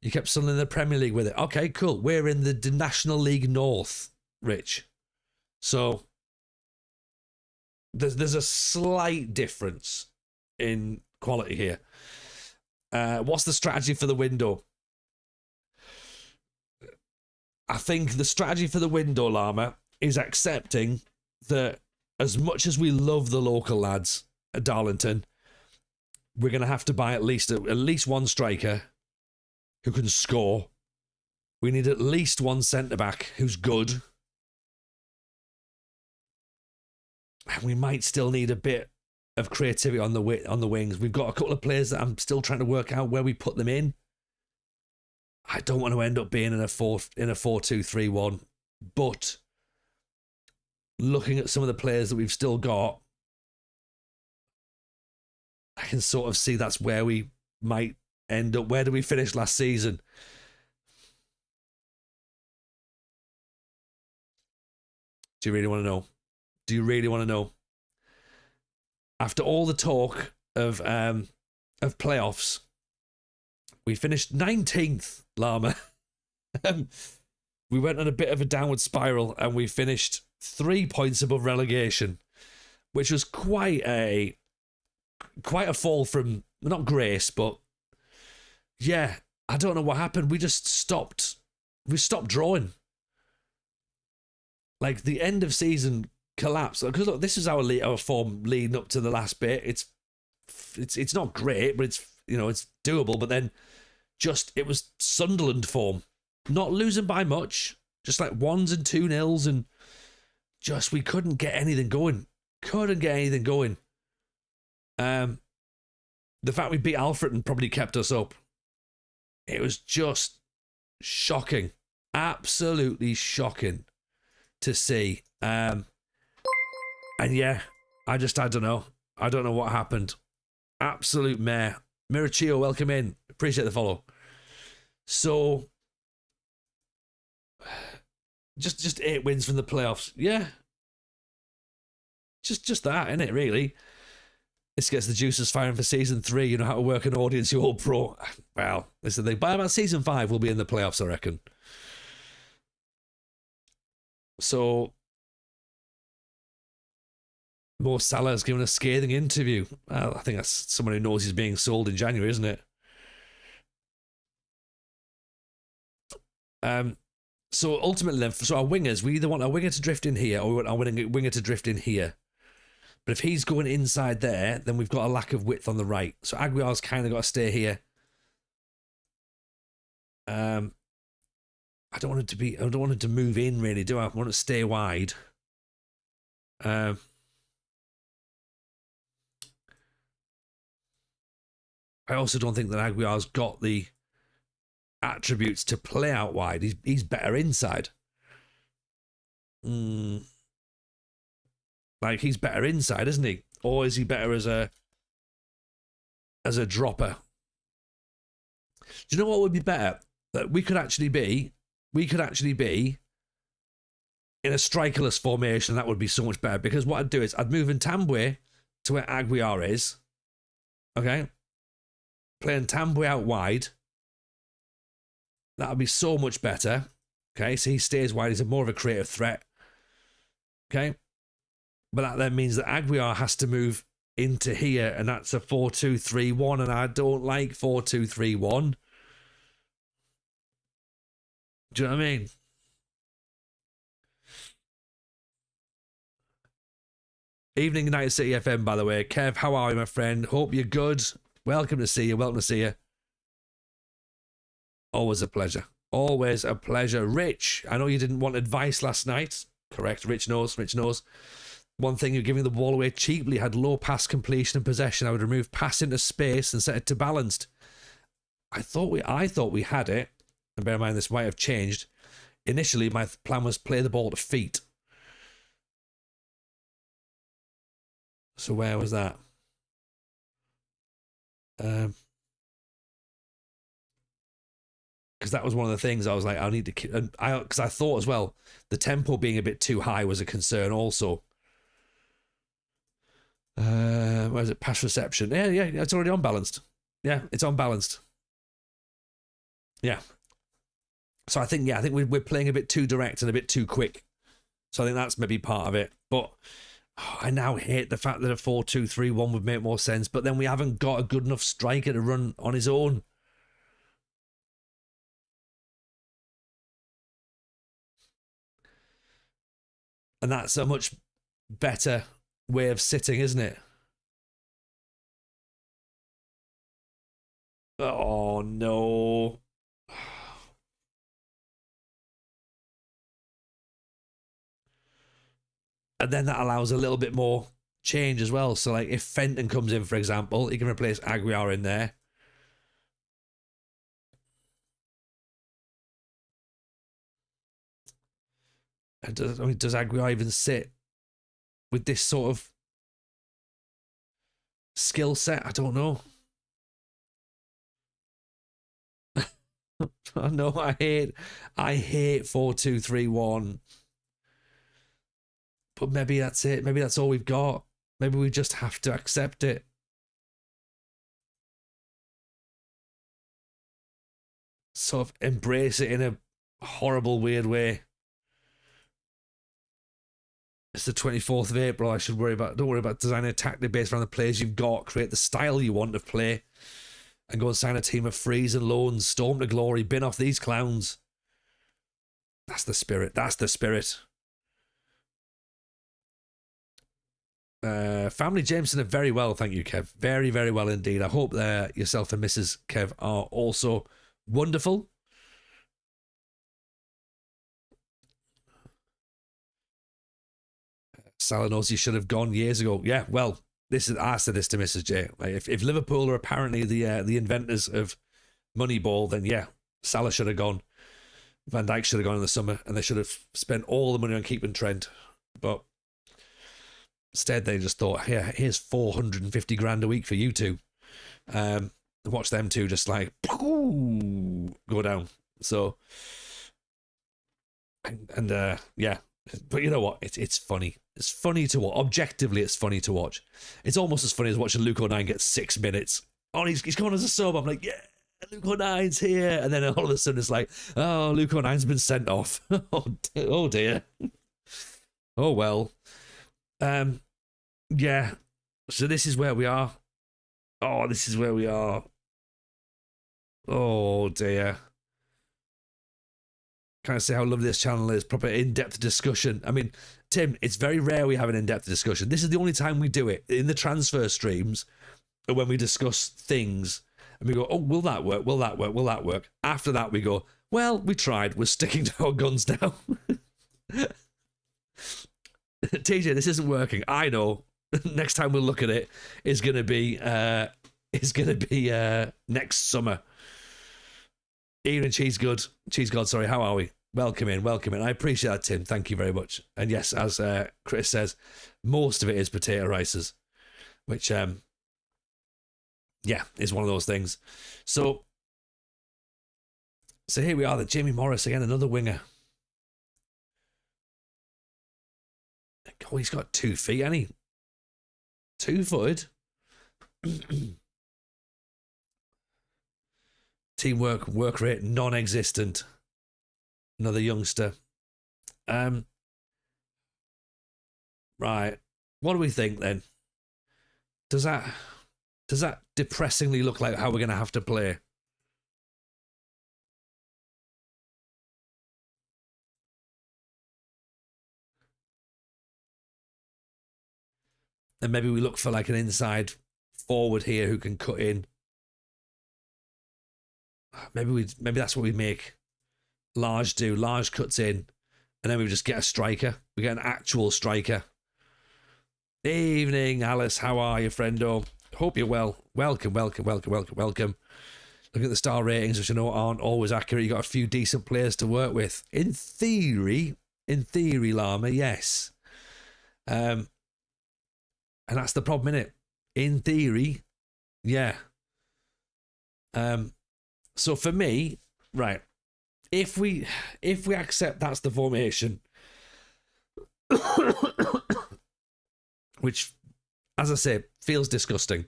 You kept someone in the Premier League with it. Okay, cool. We're in the National League North, Rich. So there's a slight difference in quality here. What's the strategy for the window? I think the strategy for the window, Llama, is accepting that as much as we love the local lads at Darlington, we're going to have to buy at least one striker who can score. We need at least one centre-back who's good. And we might still need a bit of creativity on the wings. We've got a couple of players that I'm still trying to work out where we put them in. I don't want to end up being in a 4-2-3-1, but looking at some of the players that we've still got, I can sort of see that's where we might end up. Where did we finish last season? Do you really want to know? Do you really want to know? After all the talk of playoffs, we finished 19th, Llama. We went on a bit of a downward spiral and we finished 3 points above relegation, which was quite a fall from, not grace, but yeah, I don't know what happened. We just stopped. We stopped drawing. Like the end of season collapse, because look, this is our form leading up to the last bit. It's not great, but it's, you know, it's doable. But then it was Sunderland form, not losing by much, just like 1s and 2-0s, and just we couldn't get anything going. The fact we beat Alfred and probably kept us up. It was just shocking, absolutely shocking to see. And yeah, I don't know. I don't know what happened. Absolute mare. Mirachio, welcome in. Appreciate the follow. So, just 8 wins from the playoffs. Yeah. Just that, innit, really? This gets the juices firing for season 3. You know how to work an audience, you all pro. Well, this is the thing. By about season 5, we'll be in the playoffs, I reckon. So, Mo Salah has given a scathing interview. Well, I think that's someone who knows he's being sold in January, isn't it? So ultimately then, so our wingers, we either want our winger to drift in here or we want our winger to drift in here. But if he's going inside there, then we've got a lack of width on the right. So Aguiar's kind of got to stay here. I don't want it to move in, really, do I? I want it to stay wide. I also don't think that Aguiar's got the attributes to play out wide. He's better inside. Like, he's better inside, isn't he? Or is he better as a dropper? Do you know what would be better? That we could actually be in a strikerless formation. That would be so much better, because what I'd do is I'd move Ntambwe to where Aguiar is. Okay? Playing Ntambwe out wide. That would be so much better. Okay, so he stays wide. He's more of a creative threat. Okay? But that then means that Aguiar has to move into here, and that's a 4-2-3-1, and I don't like 4-2-3-1. Do you know what I mean? Evening United City FM, by the way. Kev, how are you, my friend? Hope you're good. Welcome to see you. Always a pleasure. Always a pleasure. Rich, I know you didn't want advice last night. Correct. Rich knows. One thing, you're giving the ball away cheaply, had low pass completion and possession. I would remove pass into space and set it to balanced. I thought we had it. And bear in mind, this might have changed. Initially, my plan was play the ball to feet. So where was that? Because that was one of the things I was like, I need to, because I thought as well, the tempo being a bit too high was a concern also. Where is it? Pass reception. Yeah, it's already unbalanced. Yeah, it's unbalanced. Yeah. So I think we're playing a bit too direct and a bit too quick. So I think that's maybe part of it. But I now hate the fact that a 4-2-3-1 would make more sense, but then we haven't got a good enough striker to run on his own. And that's a much better way of sitting, isn't it? Oh, no. And then that allows a little bit more change as well. So, like, if Fenton comes in, for example, he can replace Aguiar in there. And does Aguiar even sit with this sort of... skill set, I don't know. I know I hate 4-2-3-1. But maybe that's it. Maybe that's all we've got. Maybe we just have to accept it. Sort of embrace it in a horrible, weird way. It's the 24th of April. Don't worry about designing a tactic based around the players you've got. Create the style you want to play. And go and sign a team of frees and loans. Storm to glory. Bin off these clowns. That's the spirit. That's the spirit. Family Jameson are very well, thank you, Kev. Very, very well indeed. I hope yourself and Mrs. Kev are also wonderful. Salinosi should have gone years ago. Yeah, well, I said this to Mrs. J. If Liverpool are apparently the inventors of Moneyball, then yeah, Salah should have gone. Van Dijk should have gone in the summer, and they should have spent all the money on keeping Trent. But instead, they just thought, yeah, here's 450 grand a week for you two. Watch them two just like go down. So, and yeah, but you know what? It's funny. It's funny to watch. Objectively, it's funny to watch. It's almost as funny as watching Luke O'Nien get 6 minutes. Oh, he's gone as a sub. I'm like, yeah, Luke O'Nien's here. And then all of a sudden it's like, oh, Luke O'Nien's been sent off. Oh dear. Oh well. Yeah. So this is where we are. Oh, this is where we are. Oh dear. Can't say how lovely this channel is. Proper in-depth discussion. I mean, Tim, it's very rare we have an in-depth discussion. This is the only time we do it in the transfer streams, when we discuss things and we go, oh, will that work? Will that work? Will that work? After that, we go, well, we tried. We're sticking to our guns now. TJ, this isn't working. I know. Next time we'll look at it is going to be next summer. Ian and Cheese God, sorry, how are we? Welcome in. I appreciate that, Tim. Thank you very much. And yes, as Chris says, most of it is potato rices, which, yeah, is one of those things. So here we are, the Jamie Morris again, another winger. Oh, he's got 2 feet, hasn't he? 2-footed. Teamwork, work rate, non-existent. Another youngster. Right. What do we think then? Does that depressingly look like how we're going to have to play? And maybe we look for like an inside forward here who can cut in. Maybe that's what we make Large do. Large cuts in, and then we just get a striker. We get an actual striker. Evening, Alice. How are you, friendo? Hope you're well. Welcome. Look at the star ratings, which I know aren't always accurate. You got a few decent players to work with. In theory, Llama, yes. And that's the problem, innit? In theory, yeah. So for me, right, if we accept that's the formation, which, as I say, feels disgusting.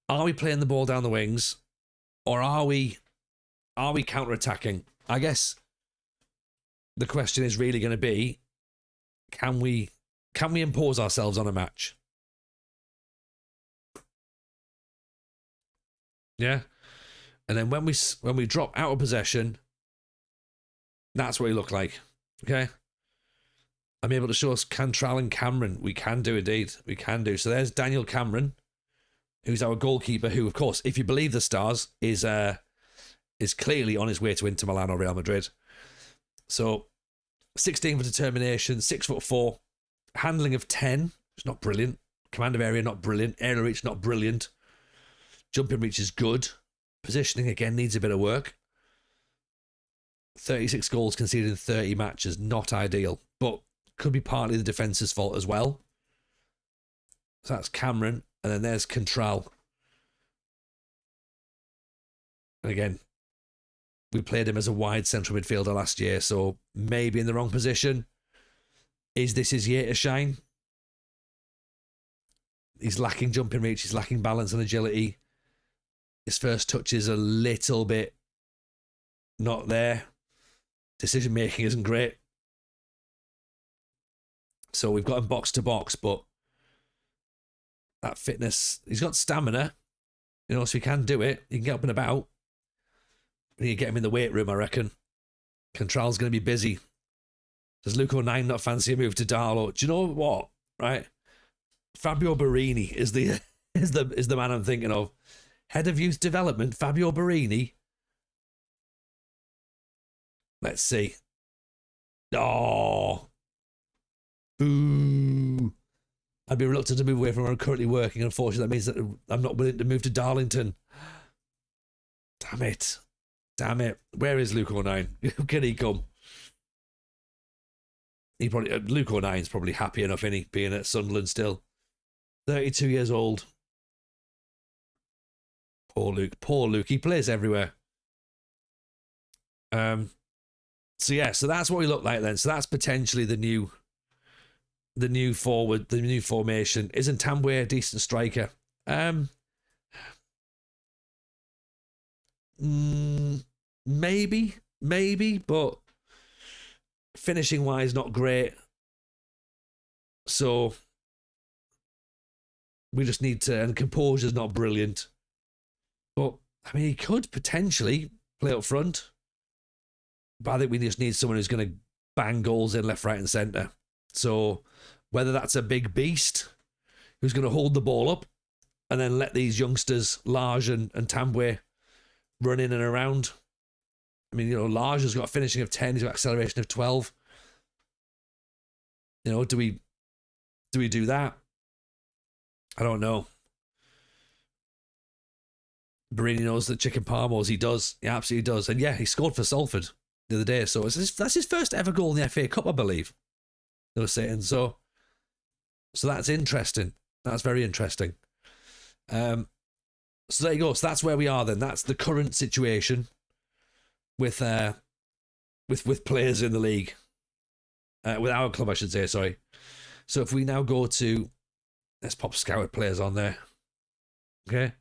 Are we playing the ball down the wings, or are we counter-attacking? I guess the question is really going to be, can we impose ourselves on a match? Yeah. And then when we drop out of possession, that's what we look like. Okay. I'm able to show us Cantrell and Cameron. We can do, indeed. We can do. So there's Daniel Cameron, who's our goalkeeper, who, of course, if you believe the stars, is clearly on his way to Inter Milan or Real Madrid. So 16 for determination, 6'4", handling of 10, it's not brilliant. Command of area, not brilliant. Area reach, not brilliant. Jumping reach is good. Positioning, again, needs a bit of work. 36 goals conceded in 30 matches, not ideal, but could be partly the defence's fault as well. So that's Cameron. And then there's Contral. And again, we played him as a wide central midfielder last year, so maybe in the wrong position. Is this his year to shine? He's lacking jumping reach, he's lacking balance and agility. His first touch is a little bit not there. Decision making isn't great. So we've got him box to box, but that fitness, he's got stamina, so he can do it. He can get up and about. We need to get him in the weight room, I reckon. Contral's going to be busy. Does Luke O'Nien not fancy a move to Darlow? Do you know what? Right, Fabio Barini is the man I'm thinking of. Head of Youth Development, Fabio Barini. Let's see. Oh, boo! I'd be reluctant to move away from where I'm currently working. Unfortunately, that means that I'm not willing to move to Darlington. Damn it. Where is Luke O'Nien? Can he come? Luke O'Nien's probably happy enough, isn't he, being at Sunderland still. 32 years old. Poor Luke. He plays everywhere. So that's what we look like then. So that's potentially the new forward, the new formation. Isn't Tambwe a decent striker? Maybe, but finishing wise, not great. So we just need to, and composure's not brilliant. But I mean, he could potentially play up front. But I think we just need someone who's going to bang goals in left, right, and centre. So whether that's a big beast who's going to hold the ball up and then let these youngsters, Lage and Tambwe, run in and around. I mean, Lage has got a finishing of 10, he's got acceleration of 12. Do we do that? I don't know. Barini knows that chicken parmos. He does. He absolutely does. And yeah, he scored for Salford the other day. So that's his first ever goal in the FA Cup, I believe. They were saying. So that's interesting. That's very interesting. So there you go. So that's where we are then. That's the current situation with players in the league. With our club, I should say, sorry. So if we now go to, let's pop scouted players on there. Okay.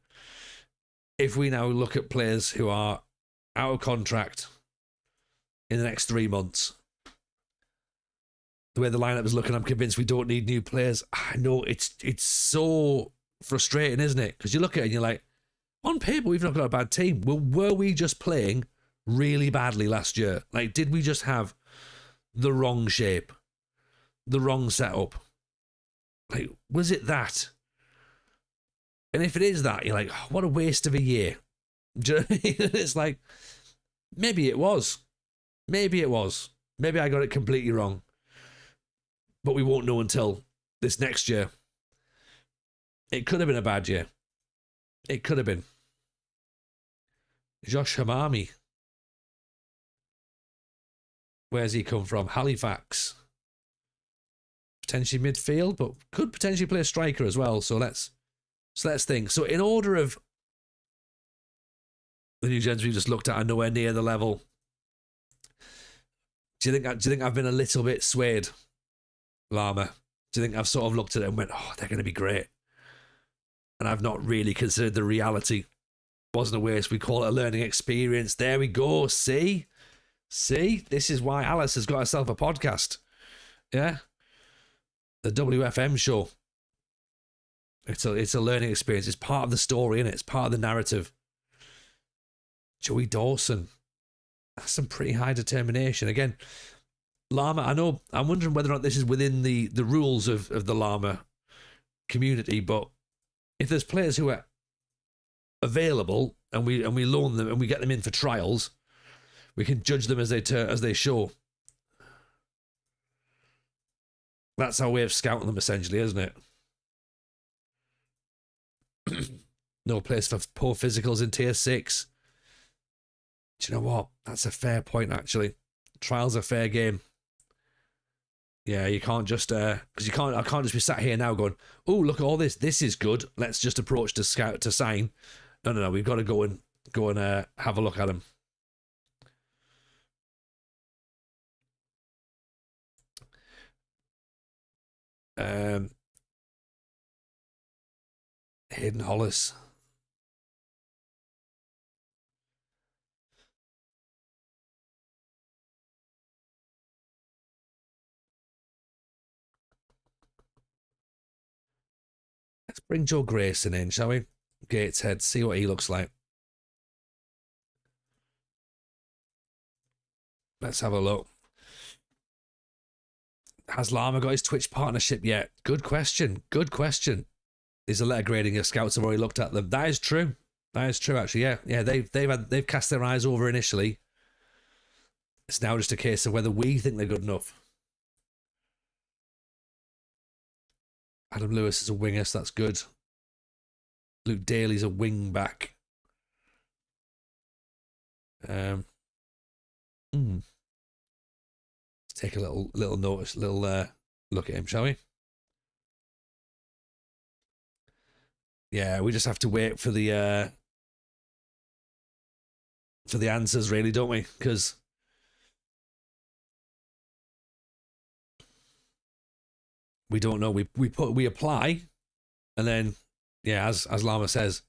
If we now look at players who are out of contract in the next 3 months, the way the lineup is looking, I'm convinced we don't need new players. I know it's so frustrating, isn't it? Because you look at it and you're like, on paper, we've not got a bad team. Well, were we just playing really badly last year? Like, did we just have the wrong shape, the wrong setup? Like, was it that? And if it is that, you're like, oh, what a waste of a year. Do you know what I mean? It's like, maybe it was. Maybe I got it completely wrong. But we won't know until this next year. It could have been a bad year. It could have been. Josh Hamami. Where's he come from? Halifax. Potentially midfield, but could potentially play a striker as well. So let's think. So in order of the new gens we just looked at are nowhere near the level. Do you think I've been a little bit swayed, Lama? Do you think I've sort of looked at it and went, oh, they're going to be great? And I've not really considered the reality. Wasn't a waste. We call it a learning experience. There we go. See? This is why Alice has got herself a podcast. Yeah? The WFM show. It's a learning experience. It's part of the story, innit? It's part of the narrative. Joey Dawson. That's some pretty high determination. Again, Llama, I'm wondering whether or not this is within the rules of the Llama community, but if there's players who are available and we loan them and we get them in for trials, we can judge them as they show. That's our way of scouting them, essentially, isn't it? No place for poor physicals in tier 6. Do you know what? That's a fair point, actually. Trial's a fair game. Yeah, you can't just because I can't just be sat here now going, oh, look at all this. This is good. Let's just approach the scout to sign. No. We've got to go and have a look at him. Hayden Hollis. Let's bring Joe Grayson in, shall we? Gateshead, see what he looks like. Let's have a look. Has Lama got his Twitch partnership yet? Good question. Good question. Is a letter grading your scouts have already looked at them? That is true. That is true, actually. Yeah. They've cast their eyes over initially. It's now just a case of whether we think they're good enough. Adam Lewis is a winger, so that's good. Luke Daly's a wing back. Let's take a little notice, look at him, shall we? Yeah, we just have to wait for the answers, really, don't we? Because we don't know. We apply, and then yeah, as Lama says,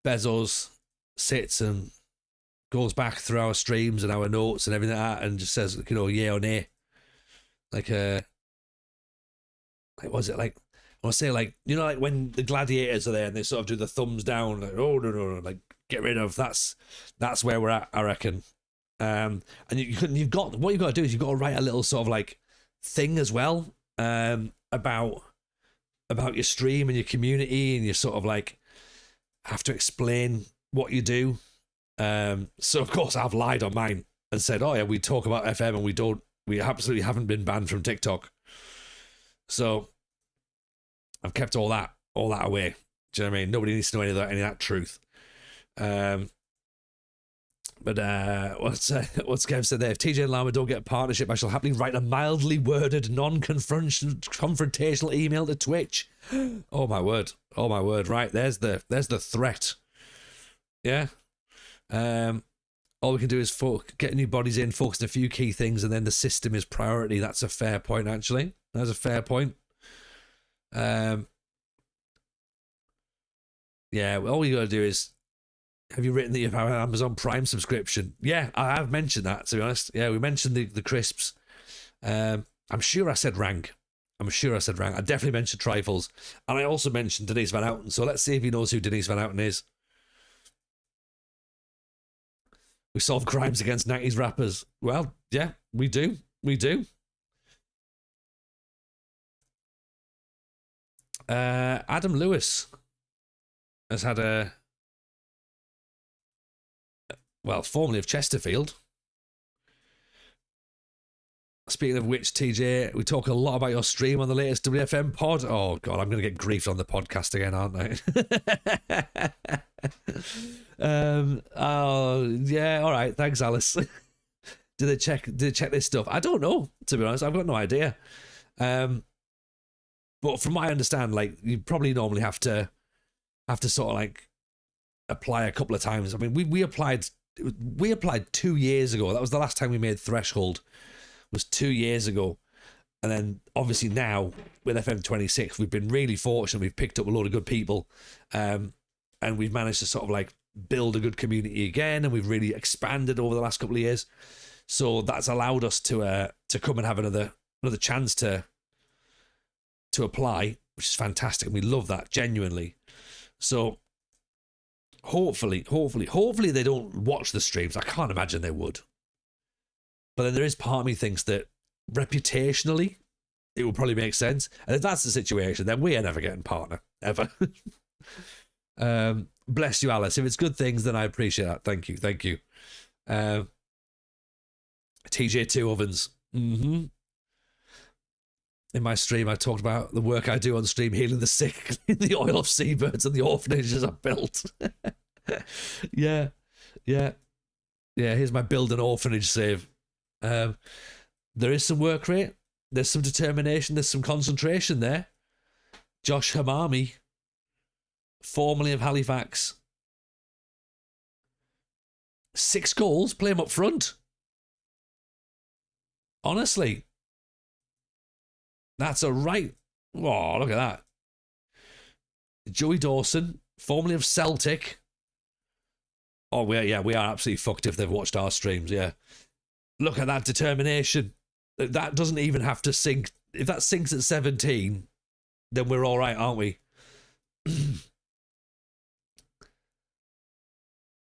Bezos sits and goes back through our streams and our notes and everything like that, and just says, yay or nay. Like was it like? I want to say like when the gladiators are there and they sort of do the thumbs down, like oh no, like get rid of. That's where we're at, I reckon. And you've got what you've got to do is you've got to write a little sort of like thing as well. About your stream and your community, and you sort of like have to explain what you do. So of course I've lied on mine and said, oh yeah, we talk about FM and we absolutely haven't been banned from TikTok. So I've kept all that away. Do you know what I mean? Nobody needs to know any of that truth. But what's Kev said there? If TJ and Lama don't get a partnership, I shall happily write a mildly worded, non-confrontational email to Twitch. Oh my word! Right, there's the threat. Yeah. All we can do is get new bodies in, focus on a few key things, and then the system is priority. That's a fair point, actually. That's a fair point. Yeah. Well, all you got to do is. Have you written that you have an Amazon Prime subscription? Yeah, I have mentioned that, to be honest. Yeah, we mentioned the crisps. I'm sure I said rank. I definitely mentioned trifles. And I also mentioned Denise Van Outen. So let's see if he knows who Denise Van Outen is. We solve crimes against 90s rappers. Well, yeah, we do. Adam Lewis has had a... Well, formerly of Chesterfield. Speaking of which, TJ, we talk a lot about your stream on the latest WFM pod. Oh, God, I'm going to get griefed on the podcast again, aren't I? Oh, yeah, all right. Thanks, Alice. Did they check this stuff? I don't know, to be honest. I've got no idea. But from what I understand, like, you probably normally have to sort of, like, apply a couple of times. I mean, we applied 2 years ago. That was the last time we made Threshold, was 2 years ago. And then obviously now with FM26, we've been really fortunate. We've picked up a load of good people, and we've managed to sort of like build a good community again, and we've really expanded over the last couple of years. So that's allowed us to come and have another chance to apply, which is fantastic. And we love that, genuinely. So hopefully they don't watch the streams. I can't imagine they would. But then there is part of me thinks that reputationally it will probably make sense. And if that's the situation, then we are never getting partner, ever. Bless you, Alice. If it's good things, then I appreciate that. Thank you. TJ2 ovens. In my stream, I talked about the work I do on stream, healing the sick, the oil of seabirds, and the orphanages I built. Yeah. Here's my build an orphanage save. There is some work rate. There's some determination. There's some concentration there. Josh Hamami, formerly of Halifax. 6 goals, play him up front. Honestly. That's a right... Oh, look at that. Joey Dawson, formerly of Celtic. Oh, we are absolutely fucked if they've watched our streams, yeah. Look at that determination. That doesn't even have to sink. If that sinks at 17, then we're all right, aren't we?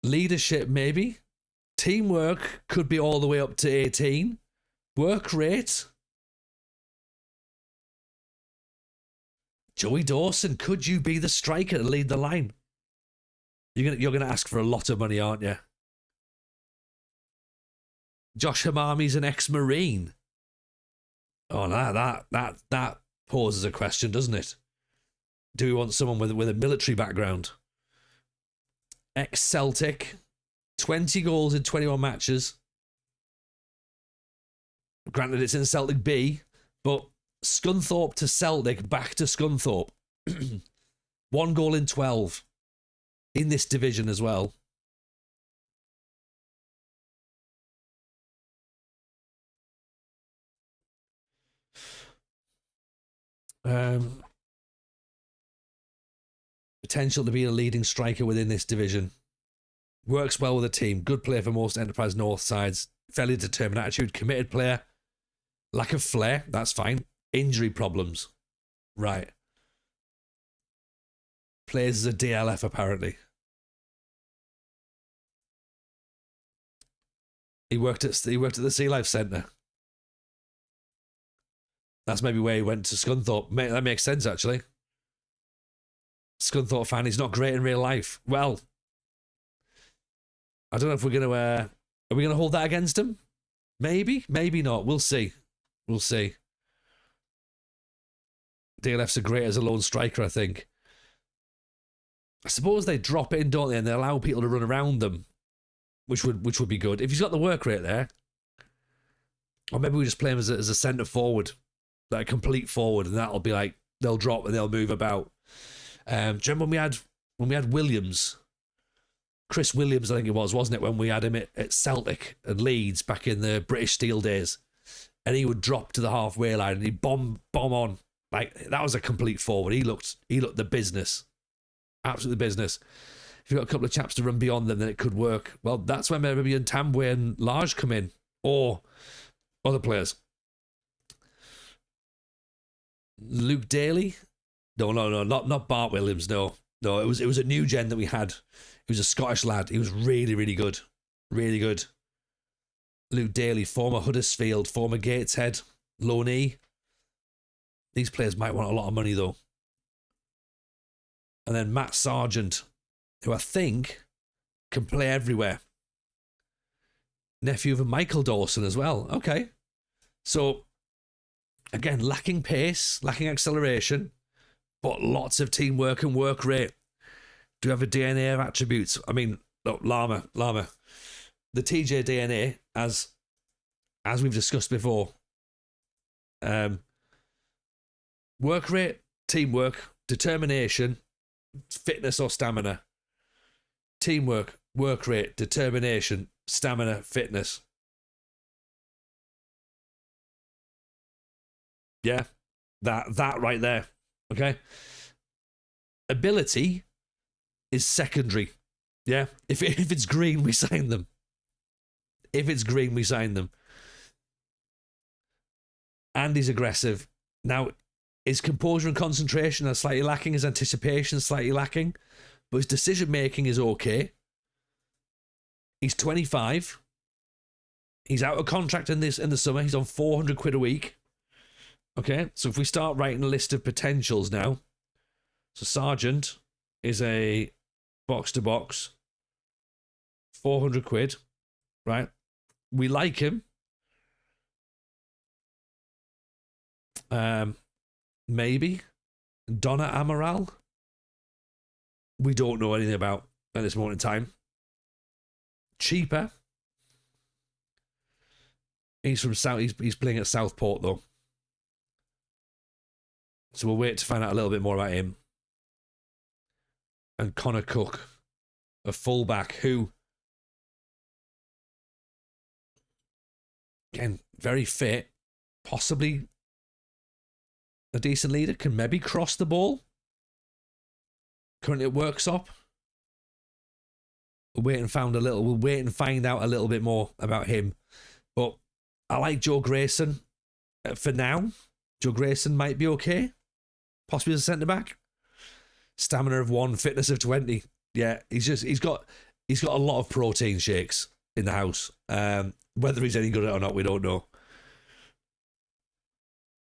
Leadership, maybe. Teamwork could be all the way up to 18. Work rate. Joey Dawson, could you be the striker to lead the line? You're gonna ask for a lot of money, aren't you? Josh Hamami's an ex-Marine. Oh, that poses a question, doesn't it? Do we want someone with a military background? Ex-Celtic, 20 goals in 21 matches. Granted, it's in Celtic B, but Scunthorpe to Celtic, back to Scunthorpe. 1 goal in 12 in this division as well. Potential to be a leading striker within this division. Works well with a team. Good player for most Enterprise North sides. Fairly determined attitude. Committed player. Lack of flair. That's fine. Injury problems. Right. Plays as a DLF apparently. He worked at the Sea Life Centre. That's maybe where he went to Scunthorpe. That makes sense, actually. Scunthorpe fan, he's not great in real life. Well, I don't know if we're going to... are we going to hold that against him? Maybe. Maybe not. We'll see. We'll see. DLF's are great as a lone striker, I think. I suppose they drop in, don't they? And they allow people to run around them, which would be good. If he's got the work rate there. Or maybe we just play him as a centre forward. Like a complete forward, and that'll be like they'll drop and they'll move about. Do you remember when we had Williams, Chris Williams, I think it was, wasn't it? When we had him at Celtic and Leeds back in the British Steel days, and he would drop to the halfway line and he'd bomb on. Like that was a complete forward. He looked the business, absolutely business. If you've got a couple of chaps to run beyond them, then it could work. Well, that's when maybe Ntambwe and Large come in, or other players. Luke Daly? No, not Bart Williams. No, it was a new gen that we had. He was a Scottish lad. He was really, really good, really good. Luke Daly, former Huddersfield, former Gateshead, loanee. These players might want a lot of money though. And then Matt Sargent, who I think can play everywhere. Nephew of Michael Dawson as well. Okay, so. Again, lacking pace, lacking acceleration, but lots of teamwork and work rate. Do you have a DNA of attributes? I mean, look, Llama. The TJ DNA, as we've discussed before, work rate, teamwork, determination, fitness or stamina. Teamwork, work rate, determination, stamina, fitness. Yeah, that right there. Okay. Ability is secondary. Yeah. If it's green, we sign them. If it's green, we sign them. Andy's aggressive. Now, his composure and concentration are slightly lacking. His anticipation is slightly lacking. But his decision making is okay. He's 25. He's out of contract in the summer. He's on 400 quid a week. Okay, so if we start writing a list of potentials now, so Sargent is a box-to-box, 400 quid, right? We like him. Maybe. Donna Amaral, we don't know anything about at this moment in time. Cheaper. He's from South. He's playing at Southport though. So we'll wait to find out a little bit more about him. And Connor Cook, a fullback who, again, very fit, possibly a decent leader, can maybe cross the ball. Currently at Worksop. We'll wait and find out a little bit more about him. But I like Joe Grayson for now. Joe Grayson might be okay. Possibly as a centre-back. Stamina of 1, fitness of 20. Yeah, he's got a lot of protein shakes in the house. Whether he's any good at it or not, we don't know.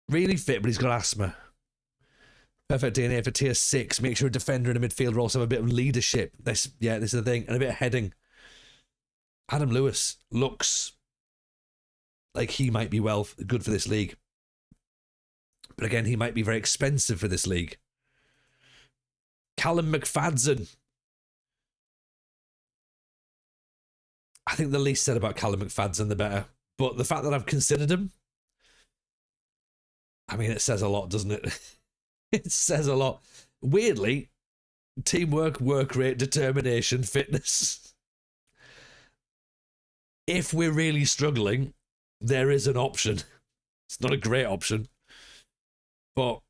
Really fit, but he's got asthma. Perfect DNA for tier 6. Make sure a defender and a midfielder also have a bit of leadership. This is the thing. And a bit of heading. Adam Lewis looks like he might be good for this league. But again, he might be very expensive for this league. Callum McFadden. I think the least said about Callum McFadden, the better. But the fact that I've considered him, I mean, it says a lot, doesn't it? It says a lot. Weirdly, teamwork, work rate, determination, fitness. If we're really struggling, there is an option. It's not a great option, but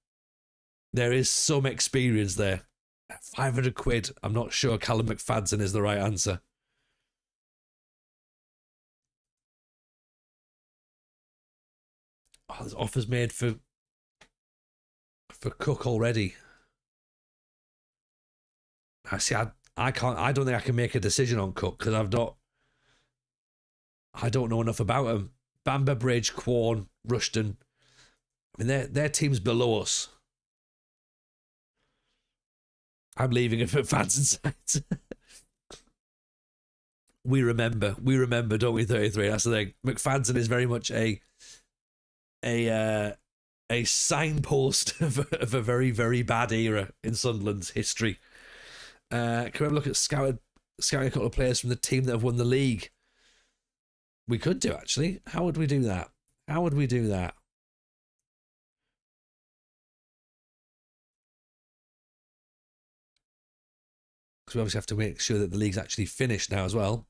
there is some experience there. 500 quid. I'm not sure Callum McFadden is the right answer. Oh, there's offers made for Cook already. I see. I can't. I don't think I can make a decision on Cook because I don't know enough about him. Bamber Bridge, Quorn, Rushton. I mean, their teams below us. I'm leaving it for fans inside. We remember, don't we? 33. That's the thing. McFadden is very much a signpost of a very, very bad era in Sunderland's history. Can we have a look at scouting a couple of players from the team that have won the league? We could do, actually. How would we do that? Because we obviously have to make sure that the league's actually finished now as well.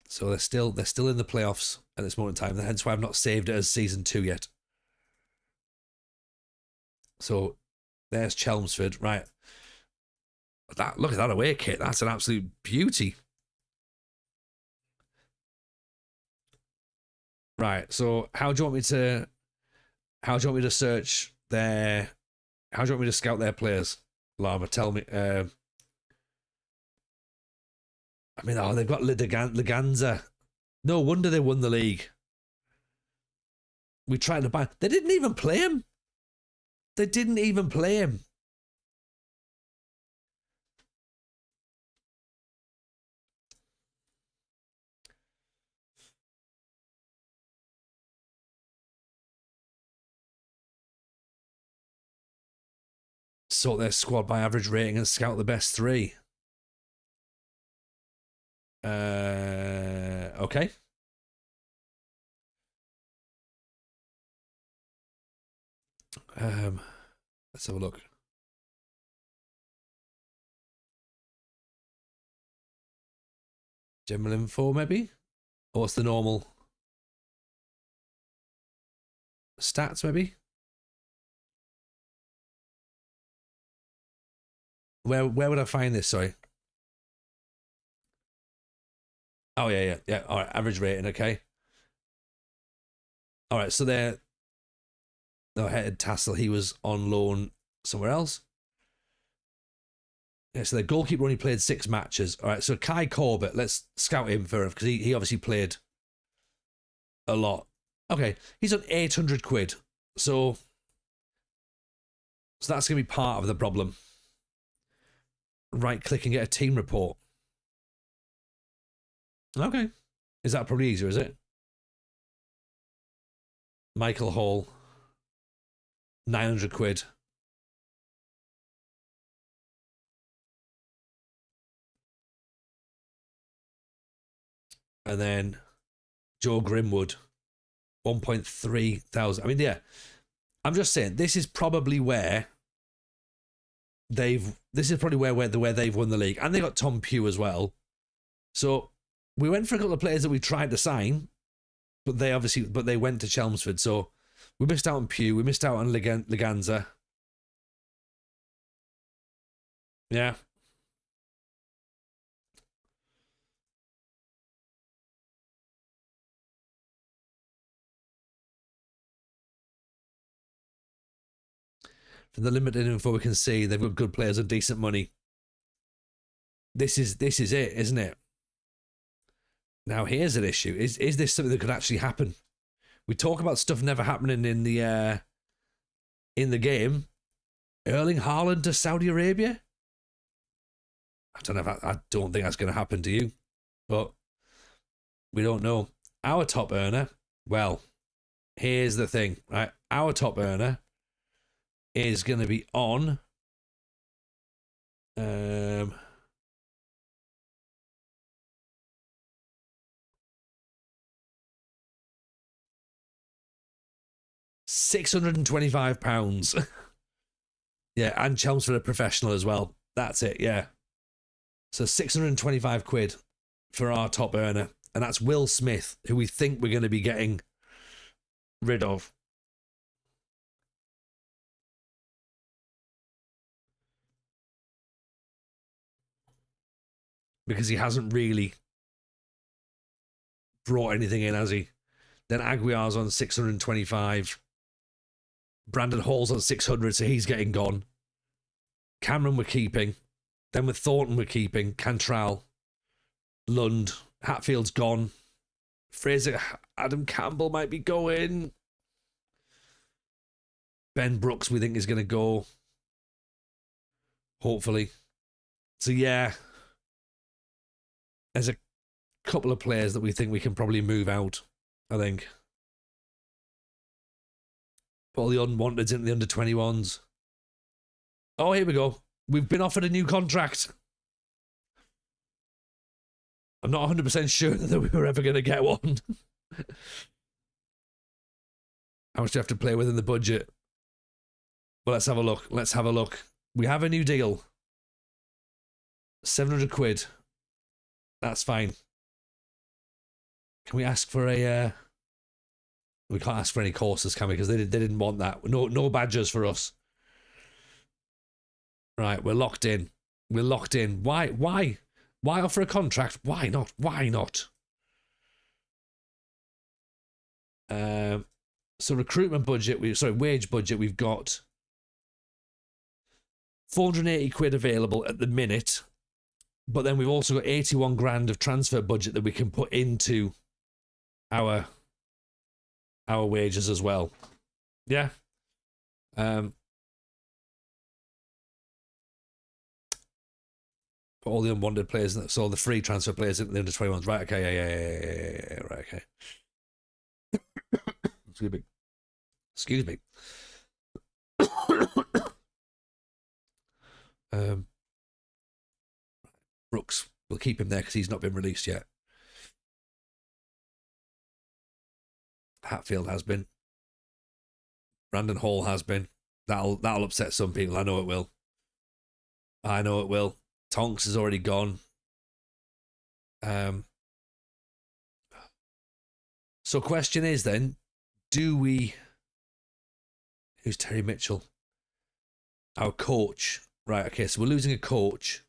So they're still in the playoffs at this moment in time. Hence why I've not saved it as season 2 yet. So there's Chelmsford, right? Look at that away kit. That's an absolute beauty. Right. So how do you want me to search their? How do you want me to scout their players? Lama, tell me. I mean, they've got Leganza. No wonder they won the league. We tried to buy. They didn't even play him. Sort their squad by average rating and scout the best 3. Okay. Let's have a look. General info, maybe? Or what's the normal? Stats, maybe? Where would I find this? Sorry. Oh, yeah. All right, average rating, okay. All right, so they're... No, Headed Tassel, he was on loan somewhere else. Yeah, so the goalkeeper only played 6 matches. All right, so Kai Corbett, let's scout him for him because he obviously played a lot. Okay, he's on 800 quid. So that's going to be part of the problem. Right-click and get a team report. Okay. Is that probably easier, is it? Michael Hall. 900 quid. And then Joe Grimwood. 1.3 thousand. I mean, yeah. I'm just saying, this is probably where they've won the league, and they got Tom Pugh as well. So we went for a couple of players that we tried to sign, but they went to Chelmsford. So we missed out on Pugh, we missed out on Leganza. Yeah. From the limited info we can see, they've got good players and decent money. This is it, isn't it? Now here's an issue. Is this something that could actually happen? We talk about stuff never happening in the game. Erling Haaland to Saudi Arabia? I don't know I don't think that's going to happen to you, but we don't know. Our top earner, well, here's the thing, right? Our top earner is going to be on £625. Yeah, and Chelmsford are professional as well. That's it, yeah. So 625 quid for our top earner. And that's Will Smith, who we think we're going to be getting rid of. Because he hasn't really brought anything in, has he? Then Aguiar's on 625. Brandon Hall's on 600, so he's getting gone. Cameron we're keeping. Then with Thornton we're keeping. Cantrell. Lund. Hatfield's gone. Fraser, Adam Campbell might be going. Ben Brooks we think is going to go. Hopefully. So yeah. There's a couple of players that we think we can probably move out, I think. Put all the unwanteds into the under-21s. Oh, here we go. We've been offered a new contract. I'm not 100% sure that we were ever going to get one. How much do you have to play within the budget? Well, let's have a look. Let's have a look. We have a new deal. 700 quid. That's fine. Can we ask for a... We can't ask for any courses, can we? Because they didn't want that. No badges for us. Right, we're locked in. We're locked in. Why offer a contract? Why not? Why not? So recruitment budget, wage budget, we've got 480 quid available at the minute. But then we've also got 81 grand of transfer budget that we can put into our wages as well. Yeah. Put all the unwanted players, so the free transfer players into the under 21s. Right, okay, yeah, right, okay. Excuse me. Brooks, we'll keep him there because he's not been released yet. Hatfield has been. Brandon Hall has been. That'll upset some people. I know it will. I know it will. Tonks is already gone. So question is then, do we... Who's Terry Mitchell? Our coach. Right, okay, so we're losing a coach.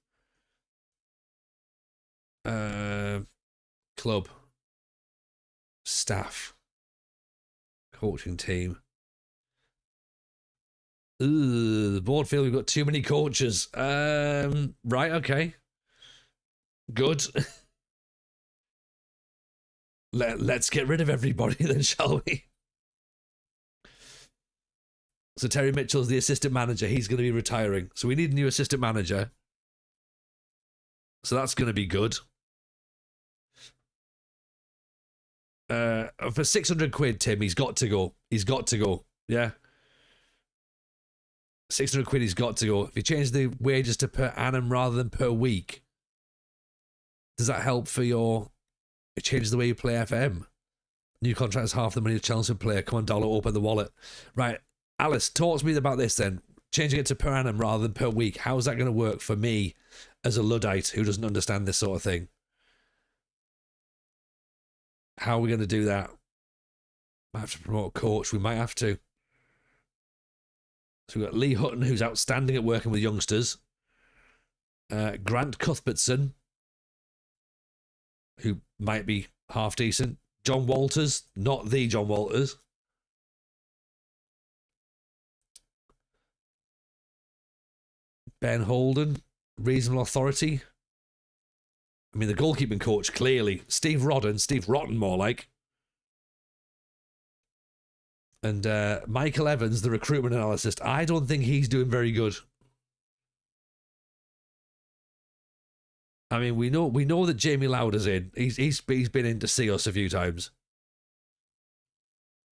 Club. Staff. Coaching team. The board feel we've got too many coaches. Right, okay. Good. Let's get rid of everybody then, shall we? So Terry Mitchell's the assistant manager. He's going to be retiring. So we need a new assistant manager. So that's going to be good. For 600 quid, Tim, he's got to go. He's got to go. Yeah. 600 quid, he's got to go. If you change the wages to per annum rather than per week, does that help for your... It changes the way you play FM. New contract is half the money of Chelmsford player. Come on, Dollar, open the wallet. Right. Alice, talk to me about this then. Changing it to per annum rather than per week. How's that going to work for me as a Luddite who doesn't understand this sort of thing? How are we going to do that? Might have to promote a coach. We might have to. So we've got Lee Hutton, who's outstanding at working with youngsters. Grant Cuthbertson, who might be half decent. John Walters, not the John Walters. Ben Holden, reasonable authority. I mean, the goalkeeping coach, clearly. Steve Rotten more like. And Michael Evans, the recruitment analyst, I don't think he's doing very good. I mean, we know that Jamie Lauder's in. He's been in to see us a few times.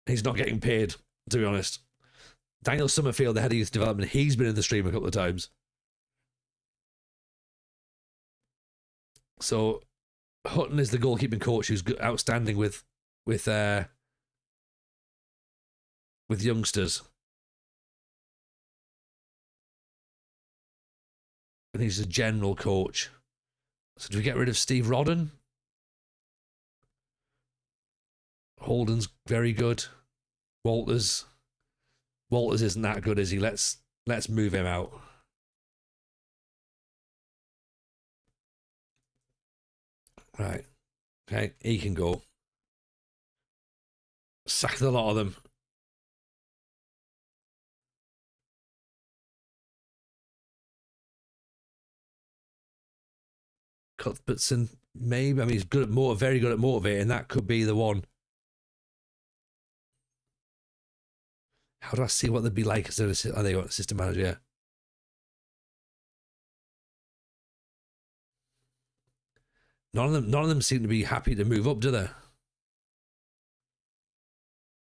He's not getting paid, to be honest. Daniel Summerfield, the head of youth development, he's been in the stream a couple of times. So Hutton is the goalkeeping coach who's outstanding with youngsters. And he's a general coach. So do we get rid of Steve Rodden? Holden's very good. Walters isn't that good, is he? Let's move him out. Right. Okay, he can go. Sack the lot of them. Cuthbertson, maybe. I mean, he's good at very good at motivating. That could be the one. How do I see what they'd be like as an assistant manager? Yeah. None of them seem to be happy to move up, do they?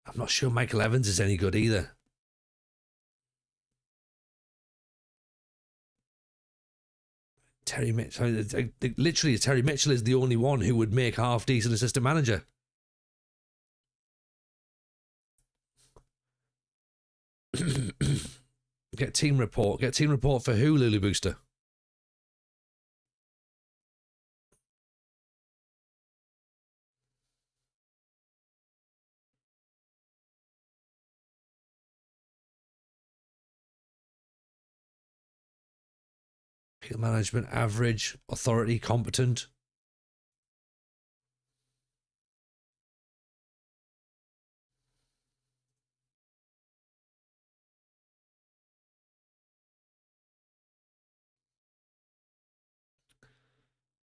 I'm not sure Michael Evans is any good either. Terry Mitchell. Literally, Terry Mitchell is the only one who would make half decent assistant manager. Get team report. Get team report for who, Lulu Booster? Field management, average, authority, competent.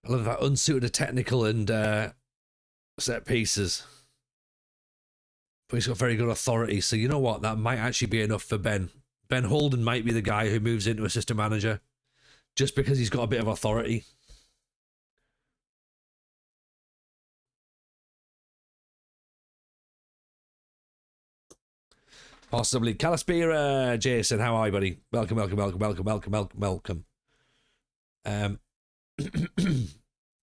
I love that unsuited to technical and set pieces. But he's got very good authority. So you know what? That might actually be enough for Ben. Ben Holden might be the guy who moves into assistant manager just because he's got a bit of authority. Possibly. Calispira, Jason, how are you, buddy? Welcome.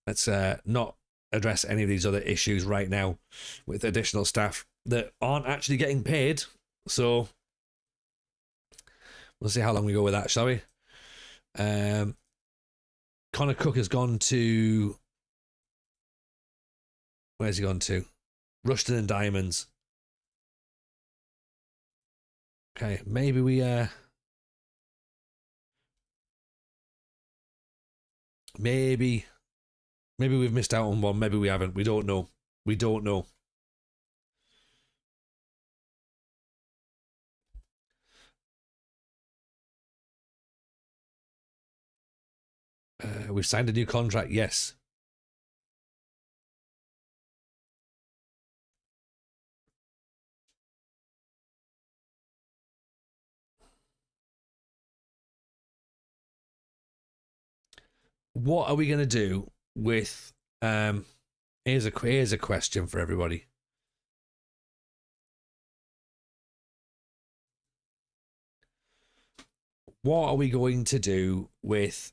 Let's not address any of these other issues right now with additional staff that aren't actually getting paid. So we'll see how long we go with that, shall we? Connor Cook has gone to... Where's he gone to? Rushton and Diamonds. Okay, maybe we... Maybe we've missed out on one. Maybe we haven't. We don't know. We've signed a new contract. Yes. What are we going to do with... here's a question for everybody. What are we going to do with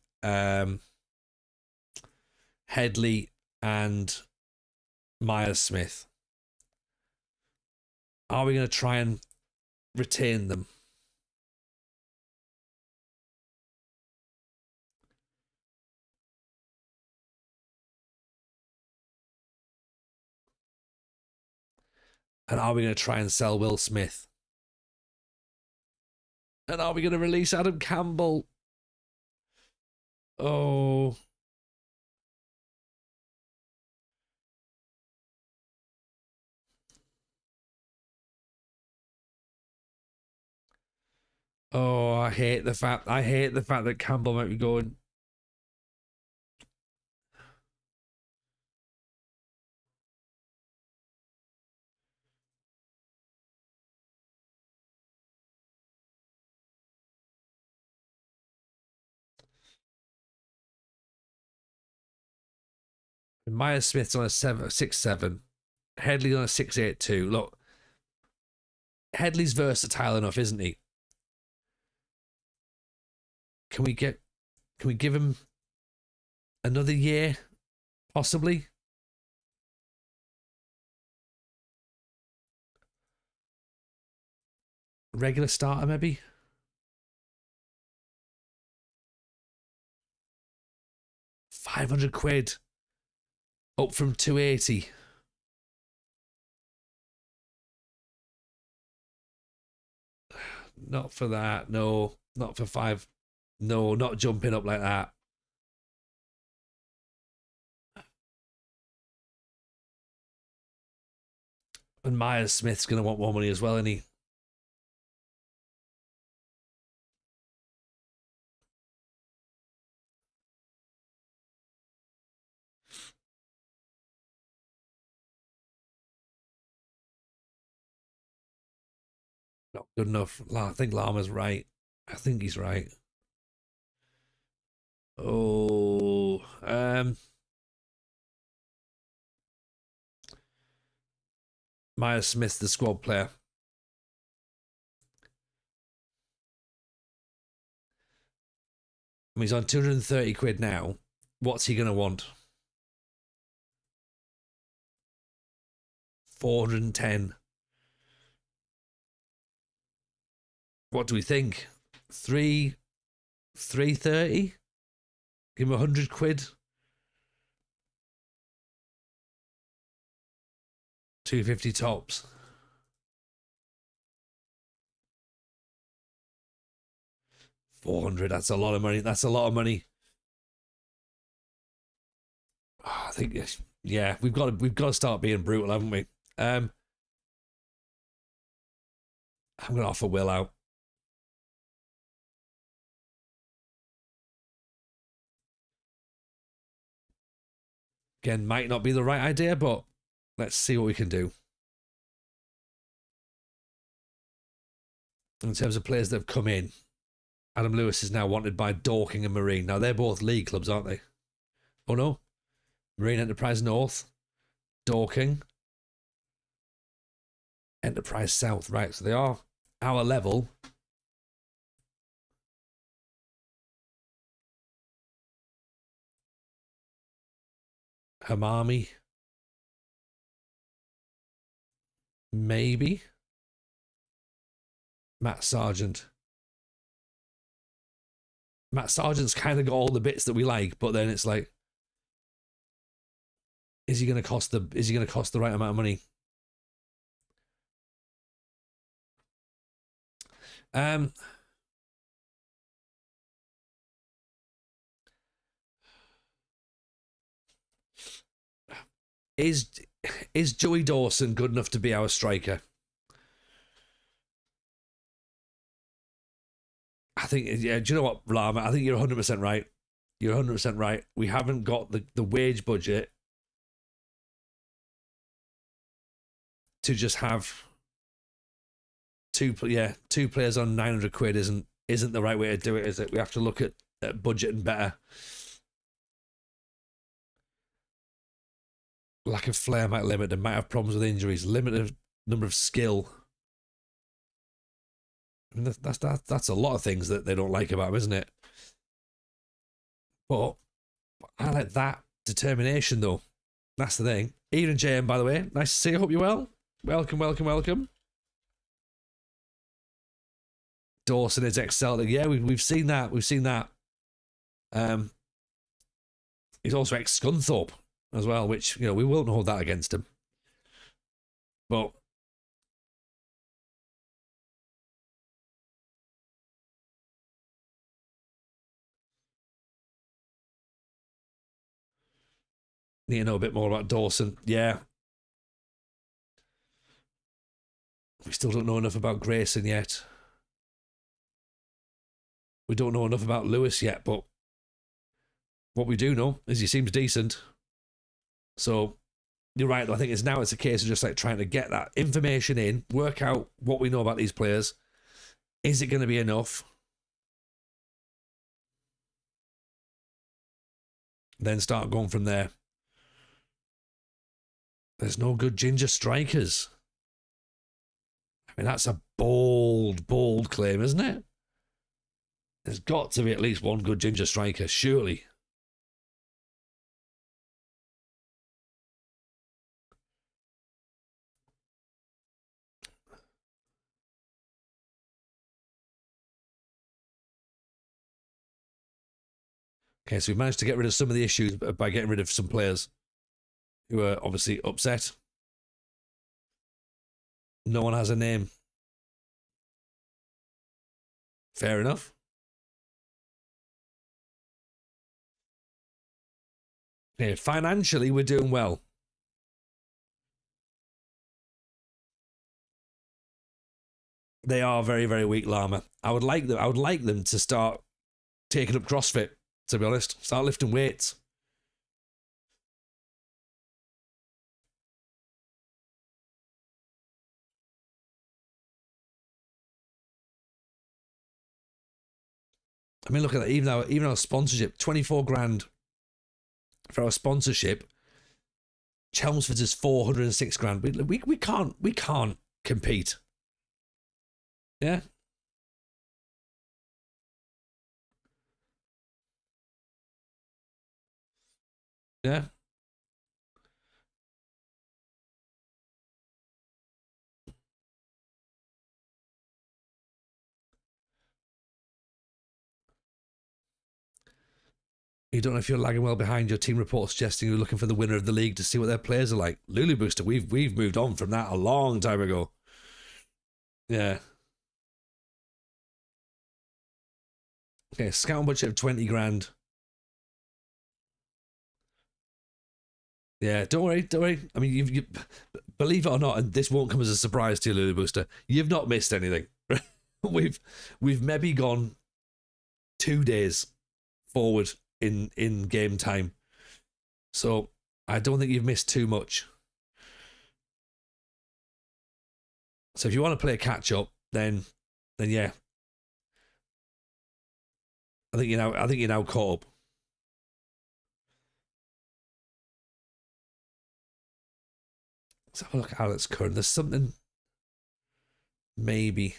Headley and Myers Smith? Are we going to try and retain them. And are we going to try and sell Will Smith? And are we going to release Adam Campbell? Oh. Oh, I hate the fact that Campbell might be going. Myers Smith's on a 6'7". Headley's on a 6'8" Look, Headley's versatile enough, isn't he? Can we give him another year, possibly? Regular starter, maybe? £500 up from 280. Not for that. No, not for 5. No, not jumping up like that. And Myers Smith's going to want more money as well, isn't he? Not good enough. I think Lama's right. I think he's right. Oh, Myers Smith's the squad player. He's on £230 now. What's he going to want? 410. What do we think? 330? Give him £100. 250 tops. $400. That's a lot of money. That's a lot of money. Oh, I think, yeah, we've got to start being brutal, haven't we? I'm going to offer Will out. Again, might not be the right idea, but let's see what we can do. In terms of players that have come in, Adam Lewis is now wanted by Dorking and Marine. Now, they're both league clubs, aren't they? Oh, no. Marine Enterprise North. Dorking. Enterprise South. Right, so they are our level. Hamami. Maybe. Matt Sargent. Matt Sargent's kind of got all the bits that we like, but then it's like, is he going to cost the right amount of money? Is Joey Dawson good enough to be our striker? I think, yeah, do you know what, Rama? I think you're 100% right. You're 100% right. We haven't got the wage budget to just have two players on £900 isn't the right way to do it, is it? We have to look at budgeting better. Lack of flair might limit them, might have problems with injuries, limited number of skill. I mean, that's a lot of things that they don't like about him, isn't it? But I like that determination, though. That's the thing. Ian and JM, by the way, nice to see you. Hope you're well. Welcome, welcome, welcome. Dawson is ex-Celtic. Yeah, we've seen that. We've seen that. He's also ex-Scunthorpe as well, which, we won't hold that against him. But need to know a bit more about Dawson. Yeah. We still don't know enough about Grayson yet. We don't know enough about Lewis yet, but what we do know is he seems decent. So you're right. I think it's a case of just like trying to get that information in, work out what we know about these players. Is it going to be enough? Then start going from there. There's no good ginger strikers. I mean, that's a bold claim, isn't it? There's got to be at least one good ginger striker, surely. Okay, so we've managed to get rid of some of the issues by getting rid of some players who are obviously upset. No one has a name. Fair enough. Okay, financially, we're doing well. They are very, very weak, Llama. I would like them to start taking up CrossFit, to be honest. Start lifting weights. I mean, look at that. Even our sponsorship, 24 grand for our sponsorship. Chelmsford's is 406 grand. We can't compete. Yeah. Yeah. You don't know if you're lagging well behind. Your team report suggesting you're looking for the winner of the league to see what their players are like. Lulu Booster, we've moved on from that a long time ago. Yeah. Okay, scouting budget of 20 grand. Yeah, don't worry. I mean, you believe it or not, and this won't come as a surprise to you, Lulu Booster. You've not missed anything. we've maybe gone 2 days forward in game time, so I don't think you've missed too much. So if you want to play catch up, then yeah, I think you're now caught up. Let's have a look at Alex Curran. There's something maybe.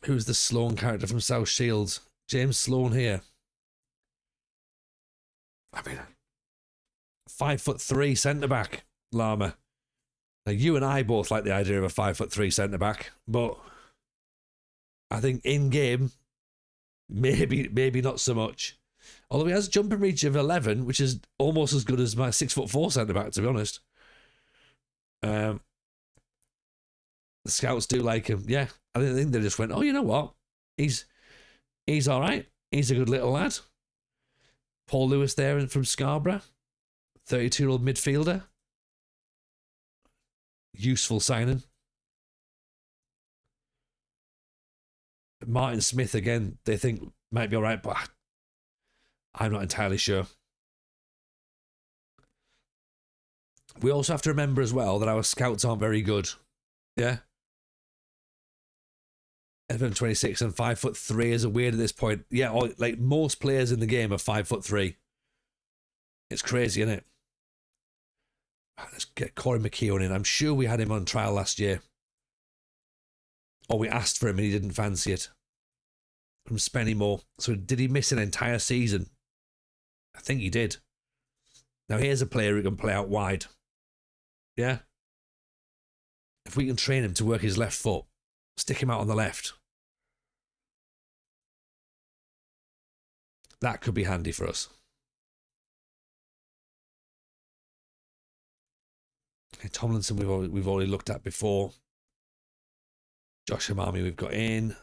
Who's the Sloan character from South Shields? James Sloan here. I mean, 5'3" centre back, Llama. Now you and I both like the idea of a 5'3" centre back, but I think in game, maybe not so much. Although he has a jumping reach of 11, which is almost as good as my 6'4" centre back, to be honest. The scouts do like him. Yeah, I think they just went, oh, you know what? He's all right. He's a good little lad. Paul Lewis there from Scarborough, 32-year-old midfielder. Useful signing. Martin Smith again, they think might be all right, but I'm not entirely sure. We also have to remember as well that our scouts aren't very good. Yeah. FM26 and 5'3" is a weird at this point. Yeah, like most players in the game are 5'3". It's crazy, isn't it? Let's get Corey McKeown in. I'm sure we had him on trial last year. Or we asked for him and he didn't fancy it. From Spennymoor. So did he miss an entire season? I think he did. Now here's a player who can play out wide. Yeah? If we can train him to work his left foot, stick him out on the left, that could be handy for us. Okay, Tomlinson we've already looked at before. Josh Hamami we've got in.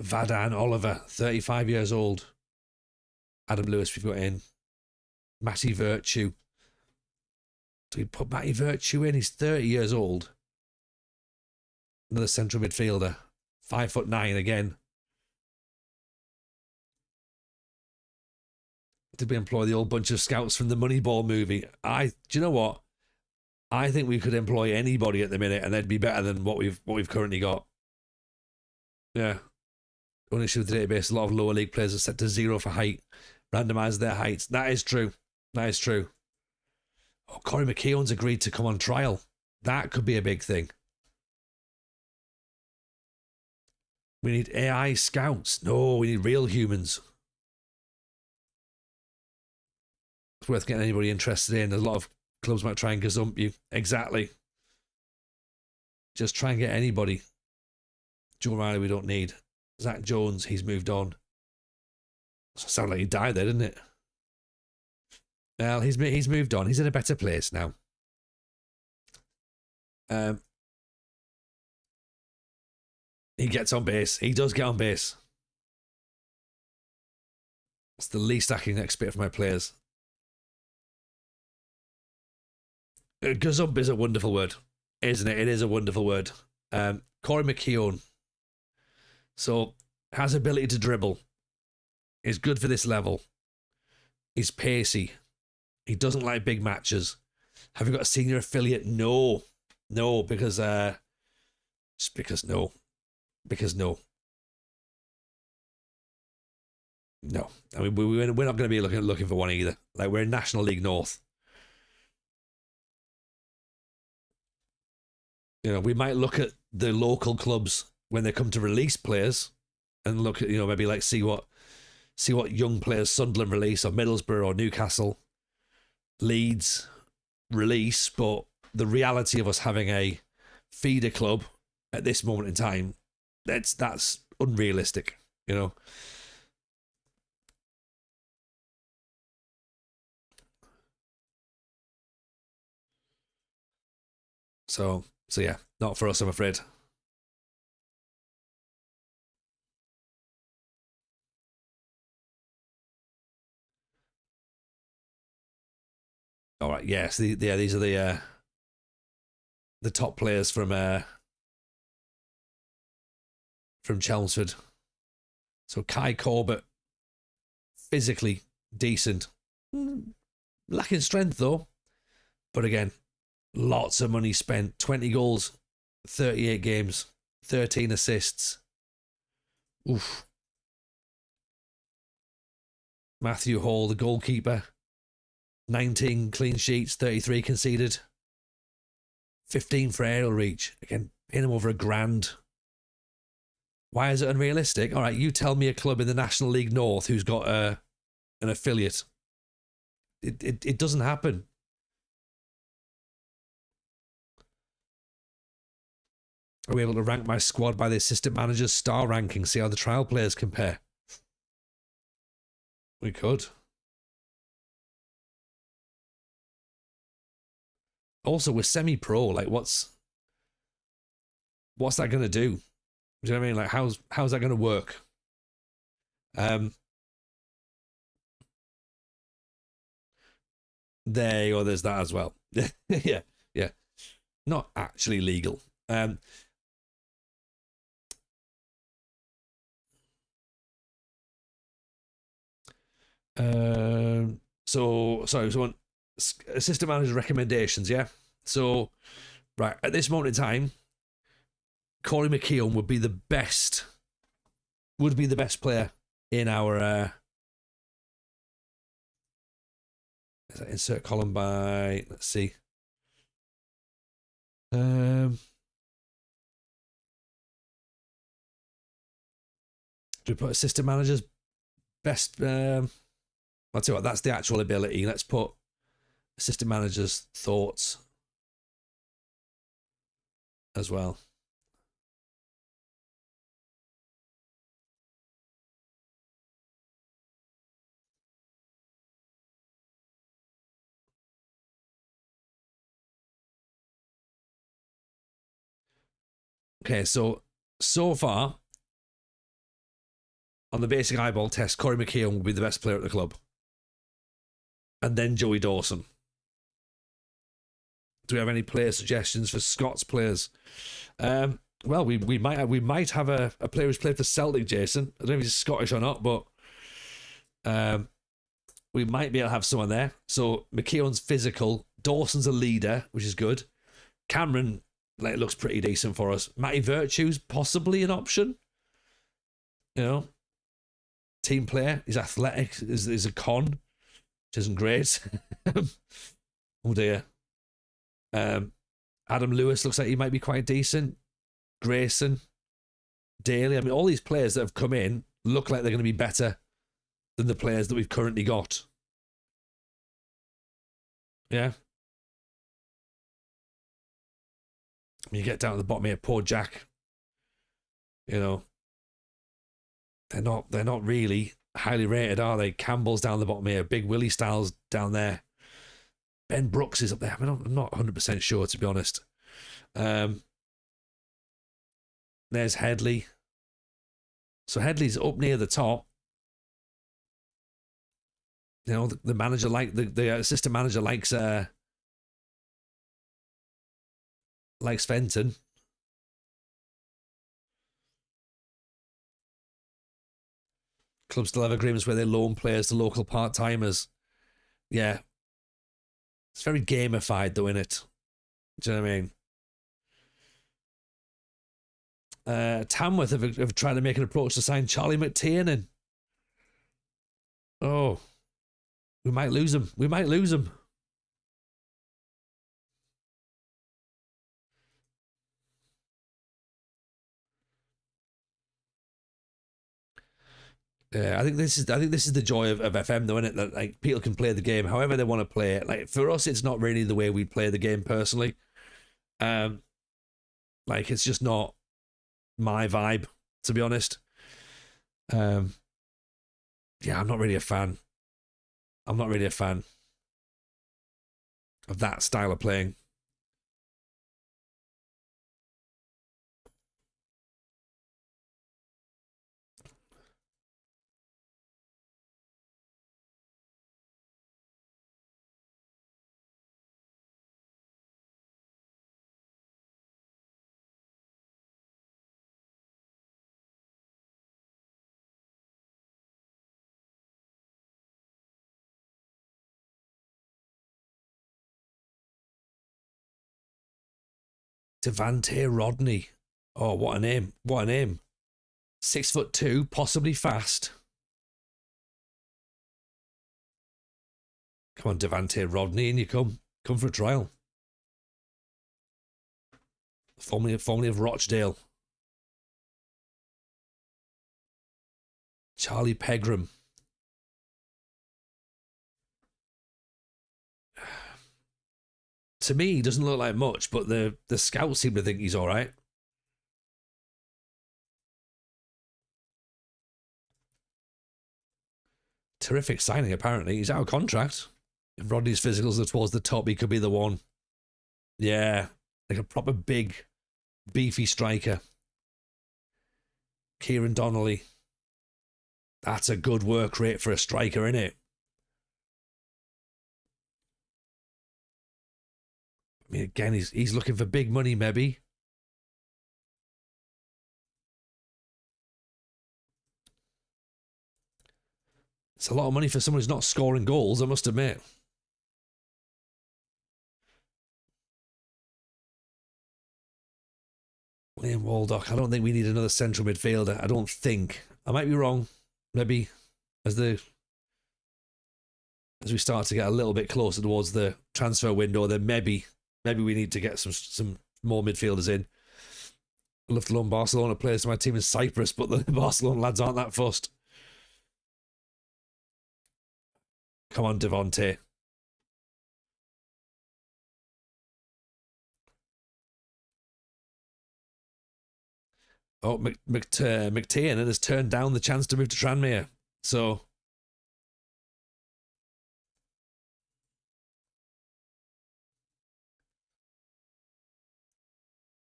Vadan Oliver, 35 years old. Adam Lewis we've got in. Matty Virtue. So we put Matty Virtue in. He's 30 years old. Another central midfielder. 5'9" again. Did we employ the old bunch of scouts from the Moneyball movie? Do you know what? I think we could employ anybody at the minute and they'd be better than what we've currently got. Yeah. Only issue with the database, a lot of lower league players are set to 0 for height. Randomise their heights. That is true. That is true. Oh, Corey McKeown's agreed to come on trial. That could be a big thing. We need AI scouts. No, we need real humans. It's worth getting anybody interested in. A lot of clubs might try and gazump you. Exactly. Just try and get anybody. Joe Riley we don't need. Zach Jones, he's moved on. Sounded like he died there, didn't it? Well, he's moved on. He's in a better place now. He gets on base. He does get on base. It's the least I can expect from my players. Gazump is a wonderful word, isn't it? It is a wonderful word. Corey McKeown. So, has ability to dribble. Is good for this level. He's pacey. He doesn't like big matches. Have you got a senior affiliate? No. No, because just because no. Because no. No. I mean, we're not going to be looking for one either. Like, we're in National League North. You know, we might look at the local clubs when they come to release players and look at, you know, maybe like see what young players Sunderland release or Middlesbrough or Newcastle, Leeds release. But the reality of us having a feeder club at this moment in time, that's unrealistic, you know. So yeah, not for us, I'm afraid. All right, yes, these are the top players from Chelmsford. So Kai Corbett, physically decent, lacking strength though, but again, lots of money spent. 20 goals, 38 games, 13 assists. Oof. Matthew Hall, the goalkeeper, 19 clean sheets, 33 conceded, 15 for aerial reach. Again, paying him over £1,000. Why is it unrealistic? All right, you tell me a club in the National League North who's got an affiliate. It doesn't happen. Are we able to rank my squad by the assistant manager's star ranking? See how the trial players compare? We could. Also, we're semi-pro. Like, what's that going to do? Do you know what I mean? Like, how's that going to work? There's that as well. yeah. Not actually legal. So assistant manager recommendations, yeah. So, right, at this moment in time, Corey McKeown would be the best player in our insert column by, let's see. Do we put assistant managers best? I'll tell you what, that's the actual ability. Let's put assistant managers' thoughts as well. Okay, so far, on the basic eyeball test, Corey McKeown will be the best player at the club. And then Joey Dawson. Do we have any player suggestions for Scots players? Well, we might have a player who's played for Celtic, Jason. I don't know if he's Scottish or not, but we might be able to have someone there. So McKeown's physical. Dawson's a leader, which is good. Cameron looks pretty decent for us. Matty Virtue's possibly an option. You know, team player. He's athletic. Is a con, which isn't great. Oh dear. Adam Lewis looks like he might be quite decent. Grayson, Daly. I mean, all these players that have come in look like they're going to be better than the players that we've currently got. Yeah. I mean, you get down to the bottom here, poor Jack. You know, they're not really highly rated, are they? Campbell's down the bottom here. Big Willie Styles down there. Ben Brooks is up there. I mean, I'm not 100% sure, to be honest. There's Headley. So Headley's up near the top. You know, the manager the assistant manager likes Fenton. Clubs still have agreements where they loan players to local part-timers. Yeah. It's very gamified, though, innit? Do you know what I mean? Tamworth have tried to make an approach to sign Charlie McTiernan. Oh. We might lose him. I think this is the joy of FM, though, isn't it? That like people can play the game however they want to play it. Like for us, it's not really the way we play the game personally. Like it's just not my vibe, to be honest. Yeah, I'm not really a fan. I'm not really a fan of that style of playing. Devante Rodney. Oh, what a name. What a name. 6'2", possibly fast. Come on, Devante Rodney, and you come for a trial. Formerly of Rochdale. Charlie Pegram. To me, he doesn't look like much, but the scouts seem to think he's all right. Terrific signing, apparently. He's out of contract. If Rodney's physicals are towards the top, he could be the one. Yeah, like a proper big, beefy striker. Kieran Donnelly. That's a good work rate for a striker, isn't it? I mean, again, he's looking for big money, maybe. It's a lot of money for someone who's not scoring goals, I must admit. Liam Waldock. I don't think we need another central midfielder. I don't think. I might be wrong. Maybe as we start to get a little bit closer towards the transfer window, then maybe we need to get some more midfielders in. I'd love to loan Barcelona players to my team in Cyprus, but the Barcelona lads aren't that fussed. Come on, Devante. Oh, McTiernan has turned down the chance to move to Tranmere. So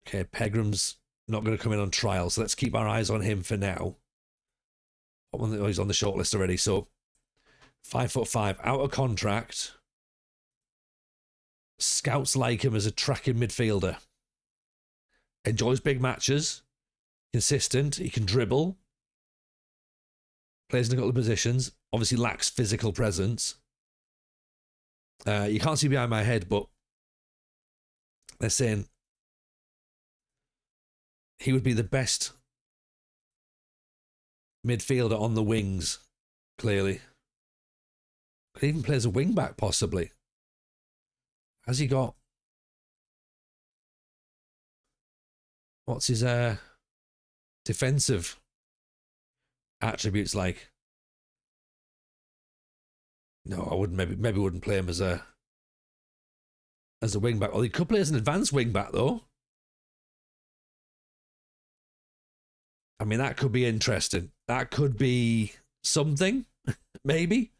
okay, Pegram's not going to come in on trial, so let's keep our eyes on him for now. Oh, he's on the shortlist already. So 5'5", out of contract. Scouts like him as a tracking midfielder. Enjoys big matches. Consistent. He can dribble. Plays in a couple of positions. Obviously lacks physical presence. You can't see behind my head, but they're saying he would be the best midfielder on the wings, clearly. Could even play as a wing back, possibly. Has he got... What's his defensive attributes like? No, I wouldn't. Maybe wouldn't play him as a wing back. Well, he could play as an advanced wing back though. I mean, that could be interesting. That could be something, maybe.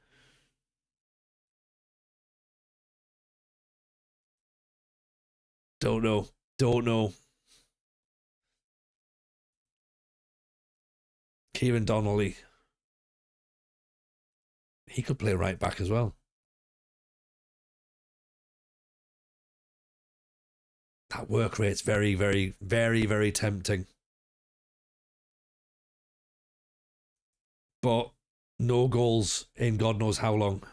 Don't know. Kieran Donnelly. He could play right back as well. That work rate's very, very, very, very tempting. But no goals in God knows how long.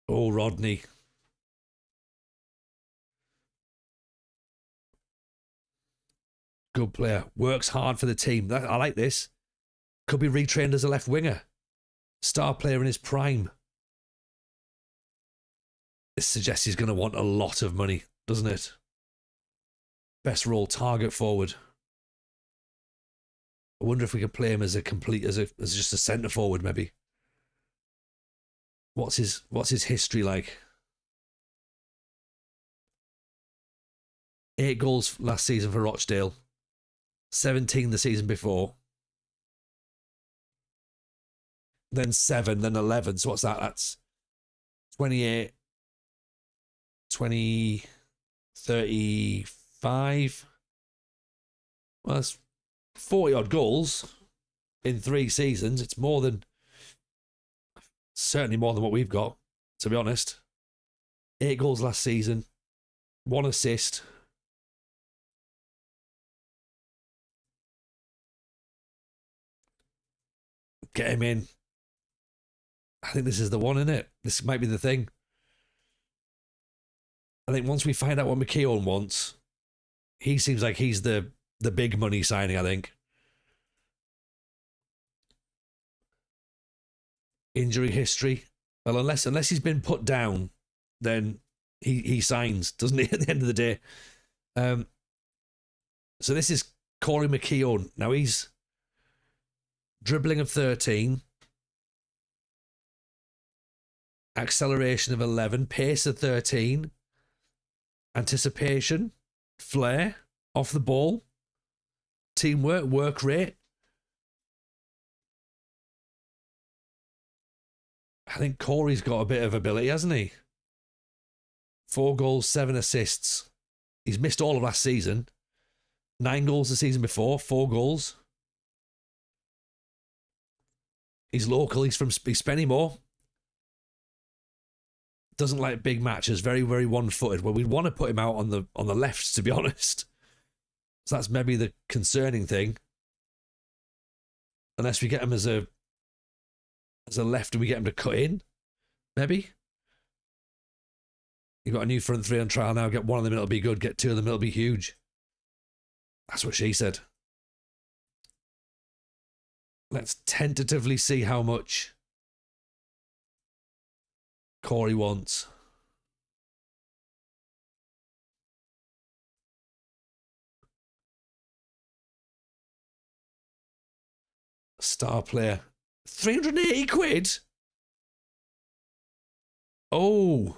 Oh, Rodney. Good player. Works hard for the team. I like this. Could be retrained as a left winger. Star player in his prime. This suggests he's going to want a lot of money, doesn't it? Best role, target forward. I wonder if we could play him as just a centre forward, maybe. What's his history like? 8 goals last season for Rochdale. 17 the season before. Then 7, then 11. So what's that? That's 28, 20, 35. Well, that's 40 odd goals in 3 seasons. It's certainly more than what we've got, to be honest. 8 goals last season, 1 assist. Get him in. I think this is the one, isn't it? This might be the thing. I think once we find out what McKeown wants, he seems like he's the big money signing, I think. Injury history. Well, unless he's been put down, then he signs, doesn't he, at the end of the day? So this is Corey McKeown. Now he's dribbling of 13. Acceleration of 11. Pace of 13. Anticipation. Flair. Off the ball. Teamwork. Work rate. I think Corey's got a bit of ability, hasn't he? 4 goals, 7 assists. He's missed all of last season. 9 goals the season before, 4 goals. He's local, he's Spennymoor. Doesn't like big matches, very, very one-footed. Well, we'd want to put him out on the left, to be honest. So that's maybe the concerning thing. Unless we get him as a left and we get him to cut in, maybe. You've got a new front 3 on trial now. Get 1 of them, it'll be good. Get 2 of them, it'll be huge. That's what she said. Let's tentatively see how much Corey wants. Star player. 380 quid? Oh.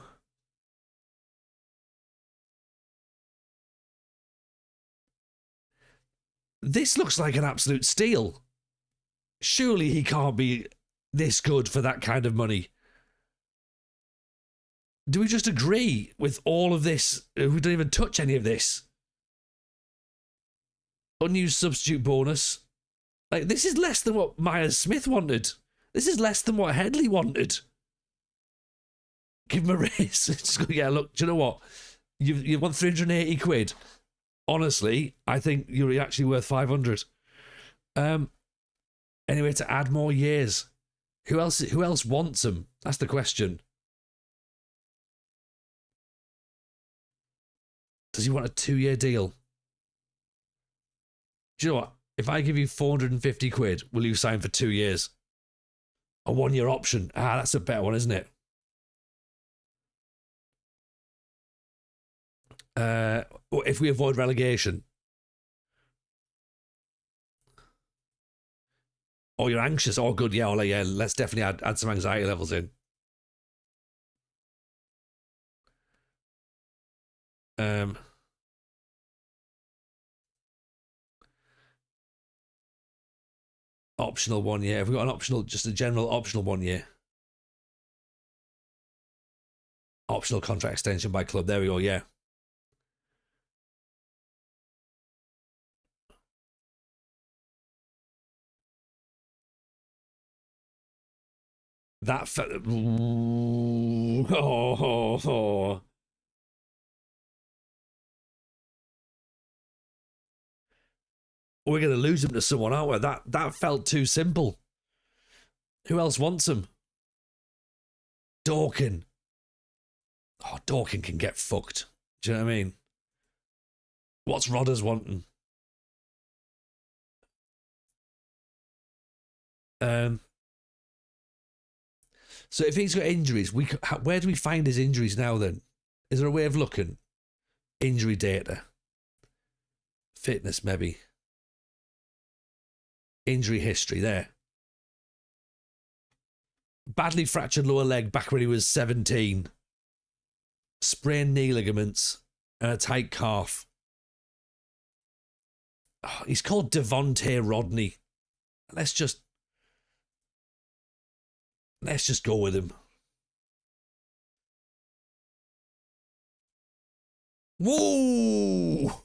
This looks like an absolute steal. Surely he can't be this good for that kind of money. Do we just agree with all of this? We don't even touch any of this. Unused substitute bonus. Like, this is less than what Myers-Smith wanted. This is less than what Headley wanted. Give him a raise. Just go, yeah, look, do you know what? You want 380 quid. Honestly, I think you're actually worth 500. Anyway, to add more years. Who else wants them? That's the question. Does he want a 2-year deal? Do you know what? If I give you 450 quid, will you sign for 2 years? A 1-year option. That's a better one, isn't it? If we avoid relegation. Oh, you're anxious. Oh, good. Yeah, yeah. Let's definitely add some anxiety levels in. Optional 1 year. Have we got an optional, just a general optional 1 year? Optional contract extension by club. There we go. Yeah. That We're going to lose him to someone, aren't we? That felt too simple. Who else wants him? Dorkin. Oh, Dorkin can get fucked. Do you know what I mean? What's Rodders wanting? So if he's got injuries, where do we find his injuries now then? Is there a way of looking? Injury data. Fitness, maybe. Injury history, there. Badly fractured lower leg back when he was 17. Sprained knee ligaments and a tight calf. Oh, he's called Devontae Rodney. Let's just go with him. Whoa!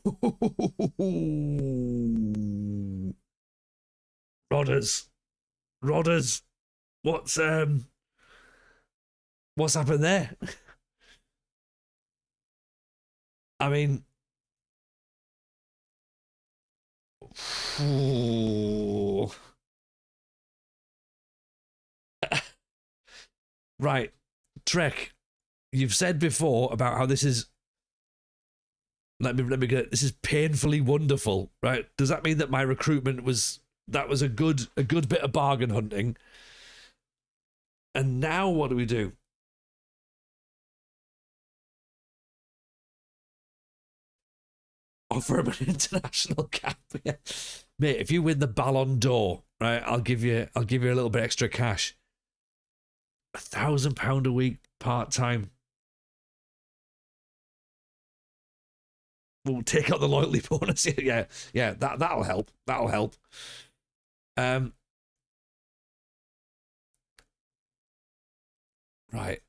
Rodders. What's happened there? I mean, right, Trek. You've said before about how this is. Let me get. This is painfully wonderful, right? Does that mean that my recruitment was a good bit of bargain hunting? And now what do we do? Offer him an international cap. Yeah. Mate, if you win the Ballon d'Or, right, I'll give you a little bit extra cash. £1,000 a week part-time. We'll take out the loyalty bonus. Yeah, that'll help. That'll help. Right.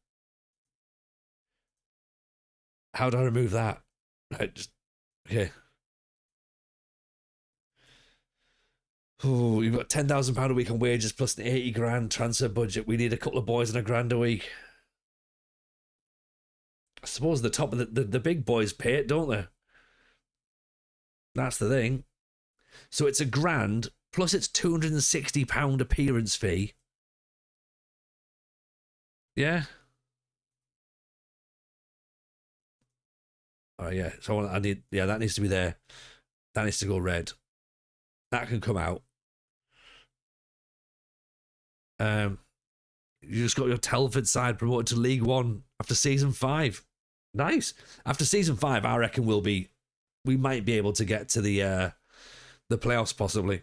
How do I remove that? Right, just okay. Oh, you've got £10,000 a week on wages plus an 80 grand transfer budget. We need a couple of boys and £1,000 a week. I suppose the top of the big boys pay it, don't they? That's the thing. So it's £1,000 plus it's £260 appearance fee. Yeah. Oh yeah. So I need. Yeah, that needs to be there. That needs to go red. That can come out. You just got your Telford side promoted to League One after season 5. Nice. After season 5, I reckon we might be able to get to the playoffs possibly.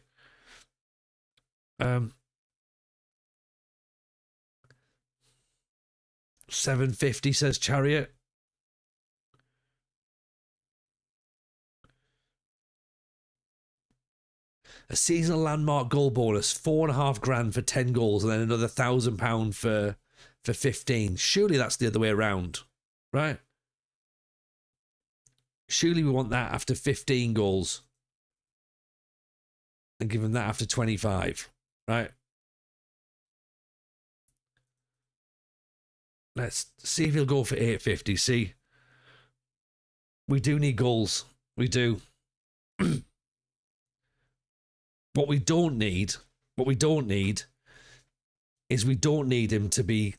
750 says Chariot. A seasonal landmark goal bonus, £4,500 for 10 goals, and then another £1,000 for 15. Surely that's the other way around, right? Surely we want that after 15 goals and give him that after 25, right? Let's see if he'll go for 850. See, we do need goals. We do. What we don't need is we don't need him to break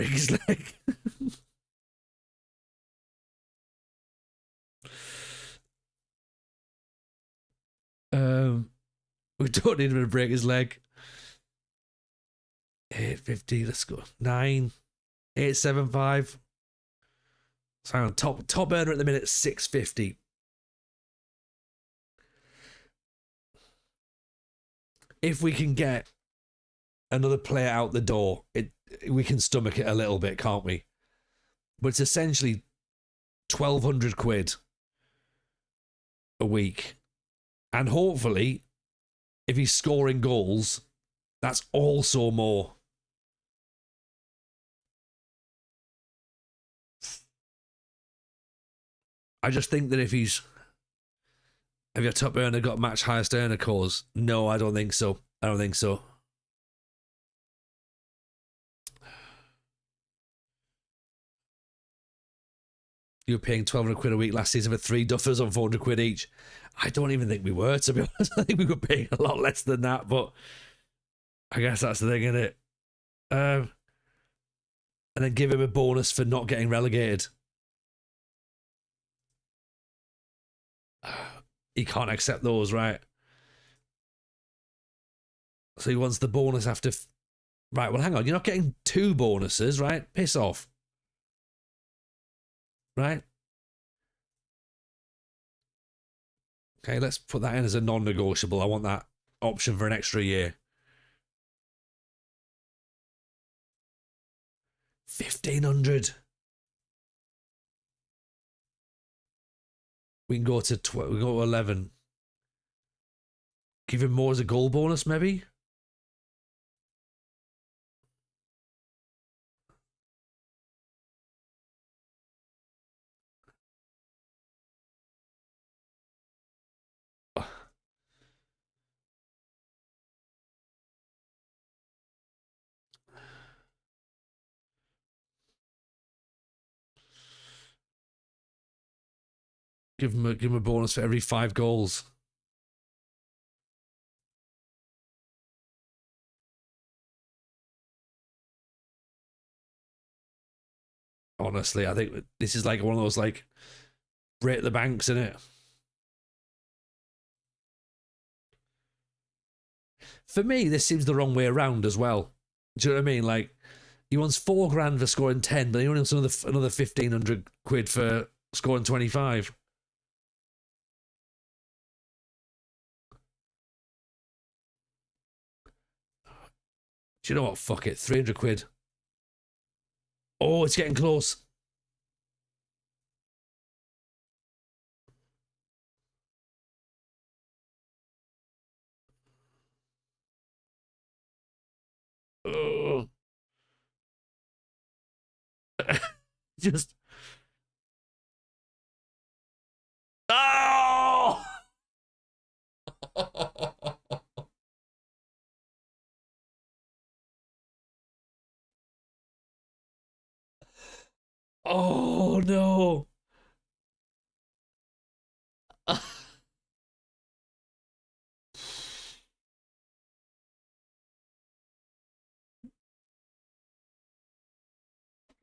his leg. We don't need him to break his leg. 850, let's go. 875. So hang on, top earner at the minute, 650. If we can get another player out the door, we can stomach it a little bit, can't we? But it's essentially 1,200 quid a week. And hopefully, if he's scoring goals, that's also more. I just think that if have your top earner got match highest earner cause? No, I don't think so. You were paying 1,200 quid a week last season for 3 duffers on 400 quid each. I don't even think we were, to be honest. I think we were paying a lot less than that, but I guess that's the thing, isn't it? And then give him a bonus for not getting relegated. He can't accept those, right? So he wants the bonus after... Right, well, hang on. You're not getting 2 bonuses, right? Piss off. Right? Okay, let's put that in as a non-negotiable. I want that option for an extra year. 1,500. We can go to 12. We go to 11. Give him more as a goal bonus, maybe. Give him a bonus for every 5 goals. Honestly, I think this is like one of those like break the banks, isn't it? For me, this seems the wrong way around as well. Do you know what I mean? Like, he wants $4,000 for scoring 10, but he only wants another 1,500 quid for scoring 25. Do you know what? Fuck it. 300 quid. Oh, it's getting close. Oh. Just. Oh! Oh no.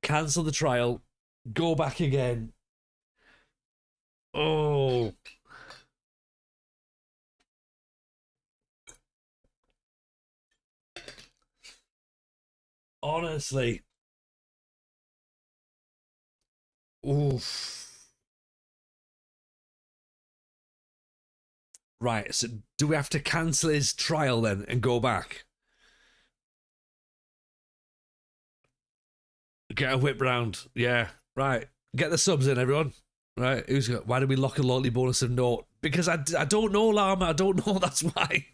Cancel the trial. Go back again. Oh. Honestly. Oof. Right, so do we have to cancel his trial then and go back? Get a whip round. Yeah, right. Get the subs in, everyone. Right, why did we lock a loyalty bonus of naught? Because I don't know, Llama. I don't know. That's why.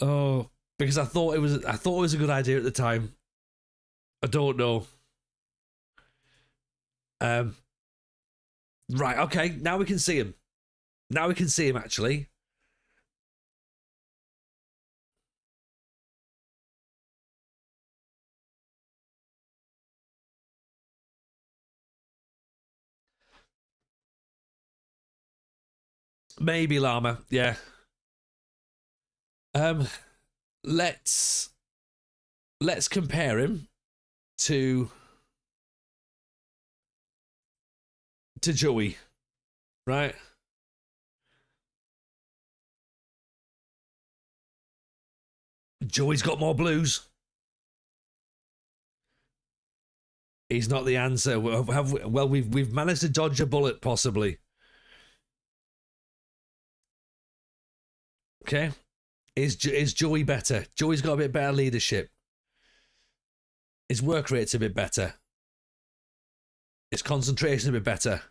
Oh, because I thought it was a good idea at the time. I don't know. Right. Okay. Now we can see him. Now we can see him actually. Maybe Llama. Yeah. Let's compare him to Joey, right? Joey's got more blues. He's not the answer. We've managed to dodge a bullet, possibly. Okay. Is Joey better? Joey's got a bit better leadership. His work rate's a bit better. His concentration a bit better.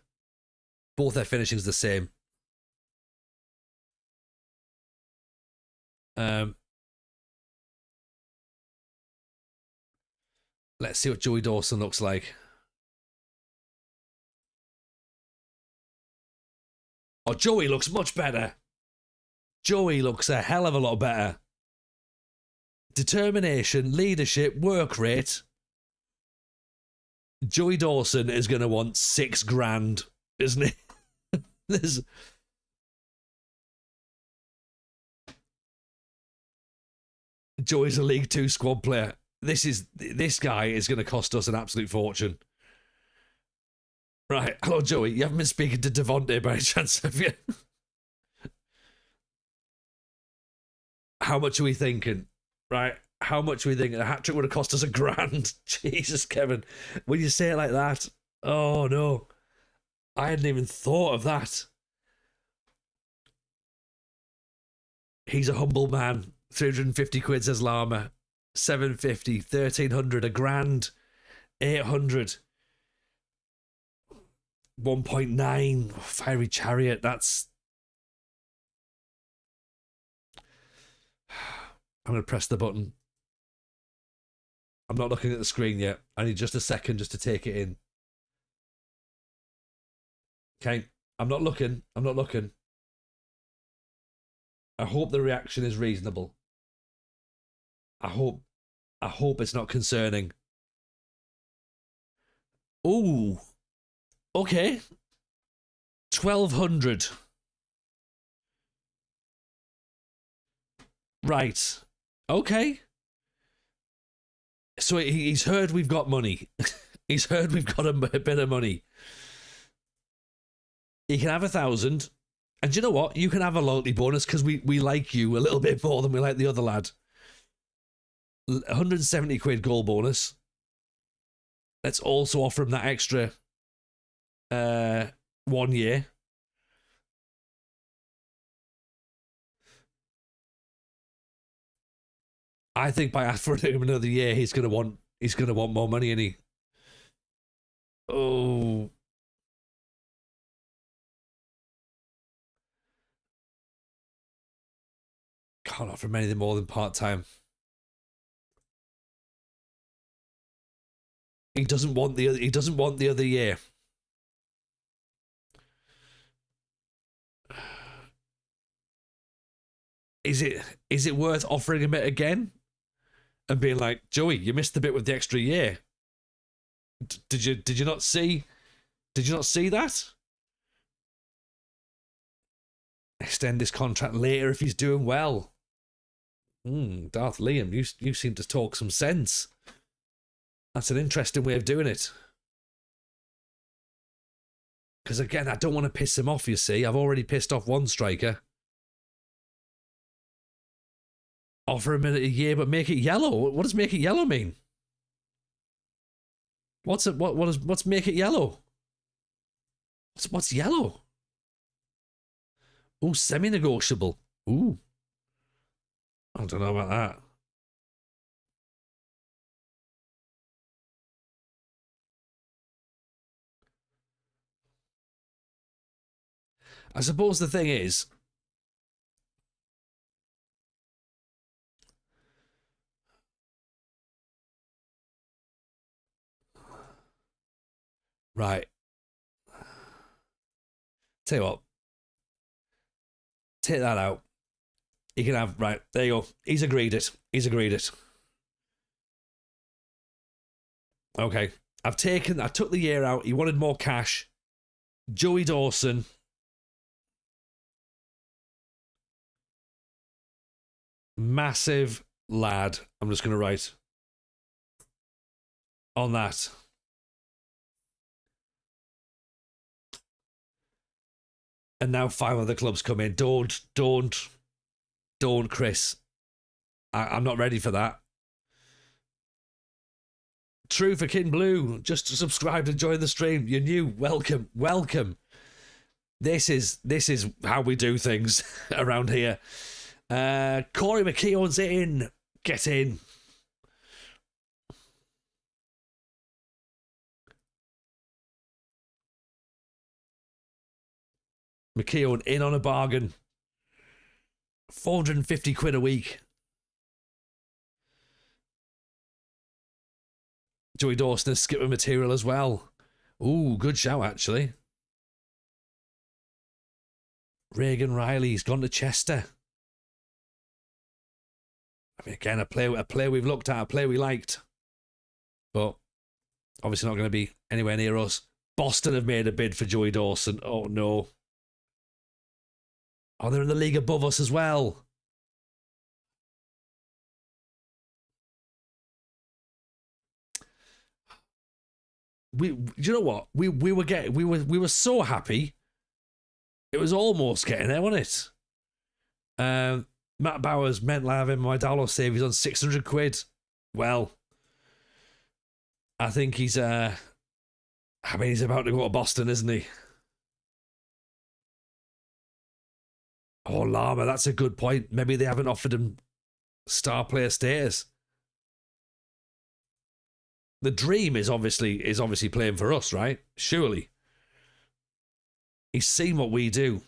Both their finishing's the same. Let's see what Joey Dawson looks like. Oh, Joey looks much better. Joey looks a hell of a lot better. Determination, leadership, work rate. Joey Dawson is going to want $6,000, isn't he? Joey's a League 2 squad player. This guy is going to cost us an absolute fortune. Right. Hello, Joey. You haven't been speaking to Devontae by any chance, have you? How much are we thinking? Right. How much are we thinking? A hat trick would have cost us $1,000. Jesus, Kevin. When you say it like that, oh no. I hadn't even thought of that. He's a humble man. 350 quid, says Llama. 750, 1,300, $1,000, 800, 1.9. Fiery Chariot. That's. I'm going to press the button. I'm not looking at the screen yet. I need just a second just to take it in. Okay. I'm not looking. I hope the reaction is reasonable. I hope it's not concerning. Ooh. Okay. 1,200. Right. Okay. So he's heard we've got money. He's heard we've got a bit of money. He can have 1,000. And you know what? You can have a loyalty bonus because we like you a little bit more than we like the other lad. 170 quid goal bonus. Let's also offer him that extra 1 year. I think by offering him another year, he's gonna want more money, and he. Oh. Can't offer him anything more than part-time. He doesn't want the other year. Is it worth offering him it again? And being like, Joey, you missed the bit with the extra year. Did you not see? Did you not see that? Extend his contract later if he's doing well. Darth Liam, you seem to talk some sense. That's an interesting way of doing it. Because again, I don't want to piss him off, you see. I've already pissed off one striker. Offer him a year, but make it yellow. What does make it yellow mean? What's make it yellow? What's yellow? Oh, semi-negotiable. Ooh. I don't know about that. I suppose the thing is, right. Tell you what, take that out. You can have, right, there you go. He's agreed it. He's agreed it. Okay. I took the year out. He wanted more cash. Joey Dawson. Massive lad. I'm just going to write on that. And now 5 other clubs come in. Don't, Chris. I'm not ready for that. True for Kin Blue. Just subscribe and join the stream. You're new. Welcome. This is how we do things around here. Corey McKeown's in. Get in. McKeown in on a bargain. 450 quid a week. Joey Dawson has skipper material as well. Ooh, good shout, actually. Reagan Riley's gone to Chester. I mean, again, a player we've looked at, a player we liked. But obviously not going to be anywhere near us. Boston have made a bid for Joey Dawson. Oh, no. Oh, they're in the league above us as well. You know what? We were so happy. It was almost getting there, wasn't it? Matt Bowers meant having my Dallas save. He's on 600 quid. Well, I think he's about to go to Boston, isn't he? Oh, Lama, that's a good point. Maybe they haven't offered him star player status. The dream is obviously playing for us, right? Surely. He's seen what we do.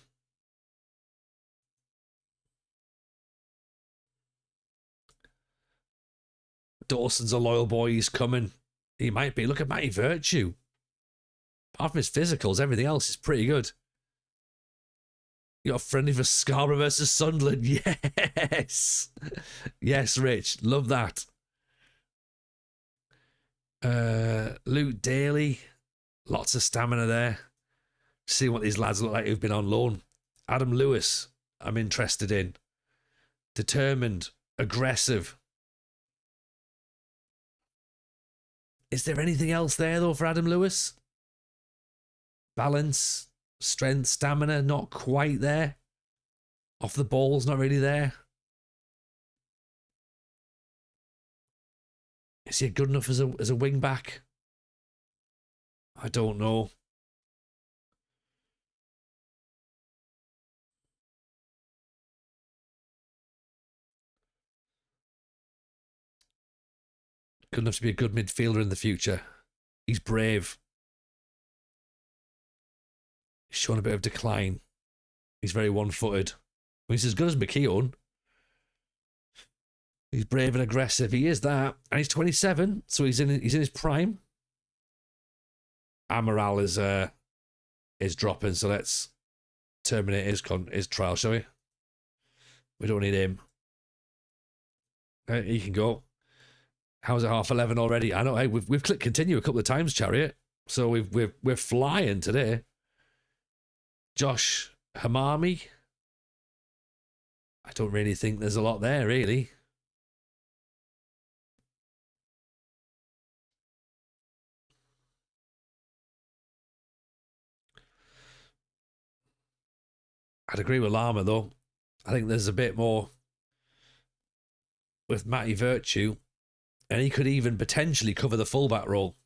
Dawson's a loyal boy. He's coming. He might be. Look at Matty Virtue. Apart from his physicals, everything else is pretty good. You got a friendly for Scarborough versus Sunderland. Yes. Yes, Rich. Love that. Luke Daly. Lots of stamina there. See what these lads look like who've been on loan. Adam Lewis, I'm interested in. Determined. Aggressive. Is there anything else there, though, for Adam Lewis? Balance, strength, stamina, not quite there. Off the ball's not really there. Is he good enough as a wing back? I don't know. Good enough to be a good midfielder in the future. He's brave. He's shown a bit of decline. He's very one-footed. He's as good as McKeown. He's brave and aggressive. He is that. And he's 27, so he's in his prime. Amaral is dropping, so let's terminate his trial, shall we? We don't need him. He can go. How's it 11:30 already? I know. Hey, we've clicked continue a couple of times, Chariot. So we're flying today. Josh Hamami. I don't really think there's a lot there, really. I'd agree with Lama, though. I think there's a bit more with Matty Virtue, and he could even potentially cover the fullback role.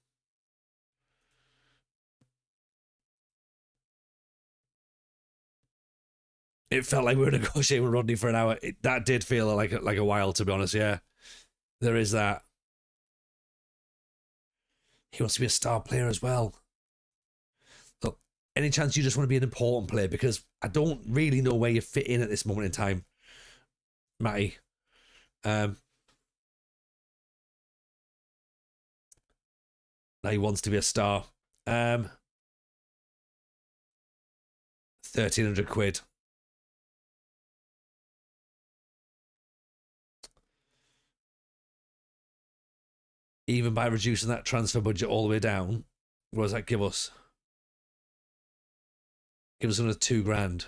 It felt like we were negotiating with Rodney for an hour. That did feel like a while, to be honest. Yeah, there is that. He wants to be a star player as well. Look, any chance you just want to be an important player? Because I don't really know where you fit in at this moment in time, Matty. Now he wants to be a star. 1,300 quid. Even by reducing that transfer budget all the way down, what does that give us? Give us another $2,000.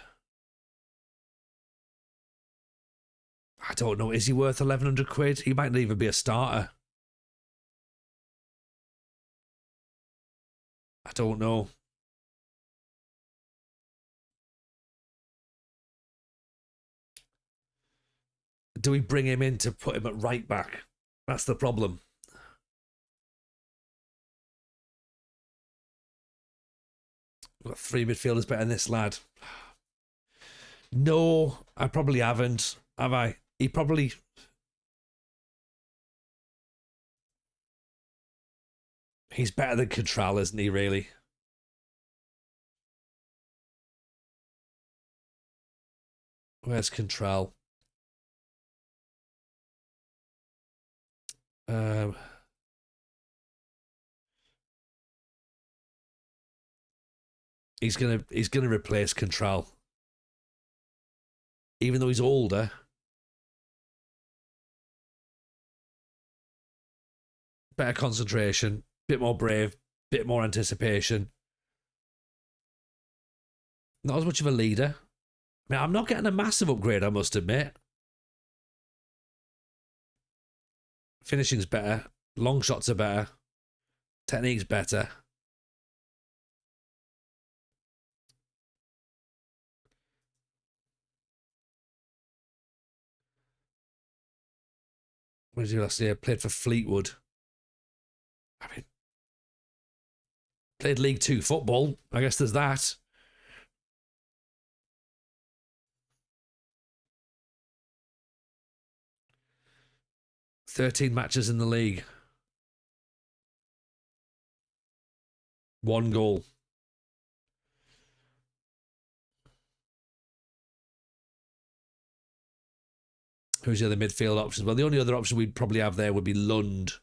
I don't know. Is he worth 1,100 quid? He might not even be a starter. I don't know. Do we bring him in to put him at right back? That's the problem. We've got 3 midfielders better than this lad. No, I probably haven't. Have I? He probably... He's better than Contral, isn't he, really? Where's Contral? He's gonna replace Contral. Even though he's older. Better concentration, bit more brave, bit more anticipation. Not as much of a leader. I mean, I'm not getting a massive upgrade, I must admit. Finishing's better. Long shots are better. Technique's better. What did he do last year? Played for Fleetwood. I mean, played League 2 football. I guess there's that. "13 matches in the league. 1 goal. Who's the other midfield options? Well, the only other option we'd probably have there would be Lund,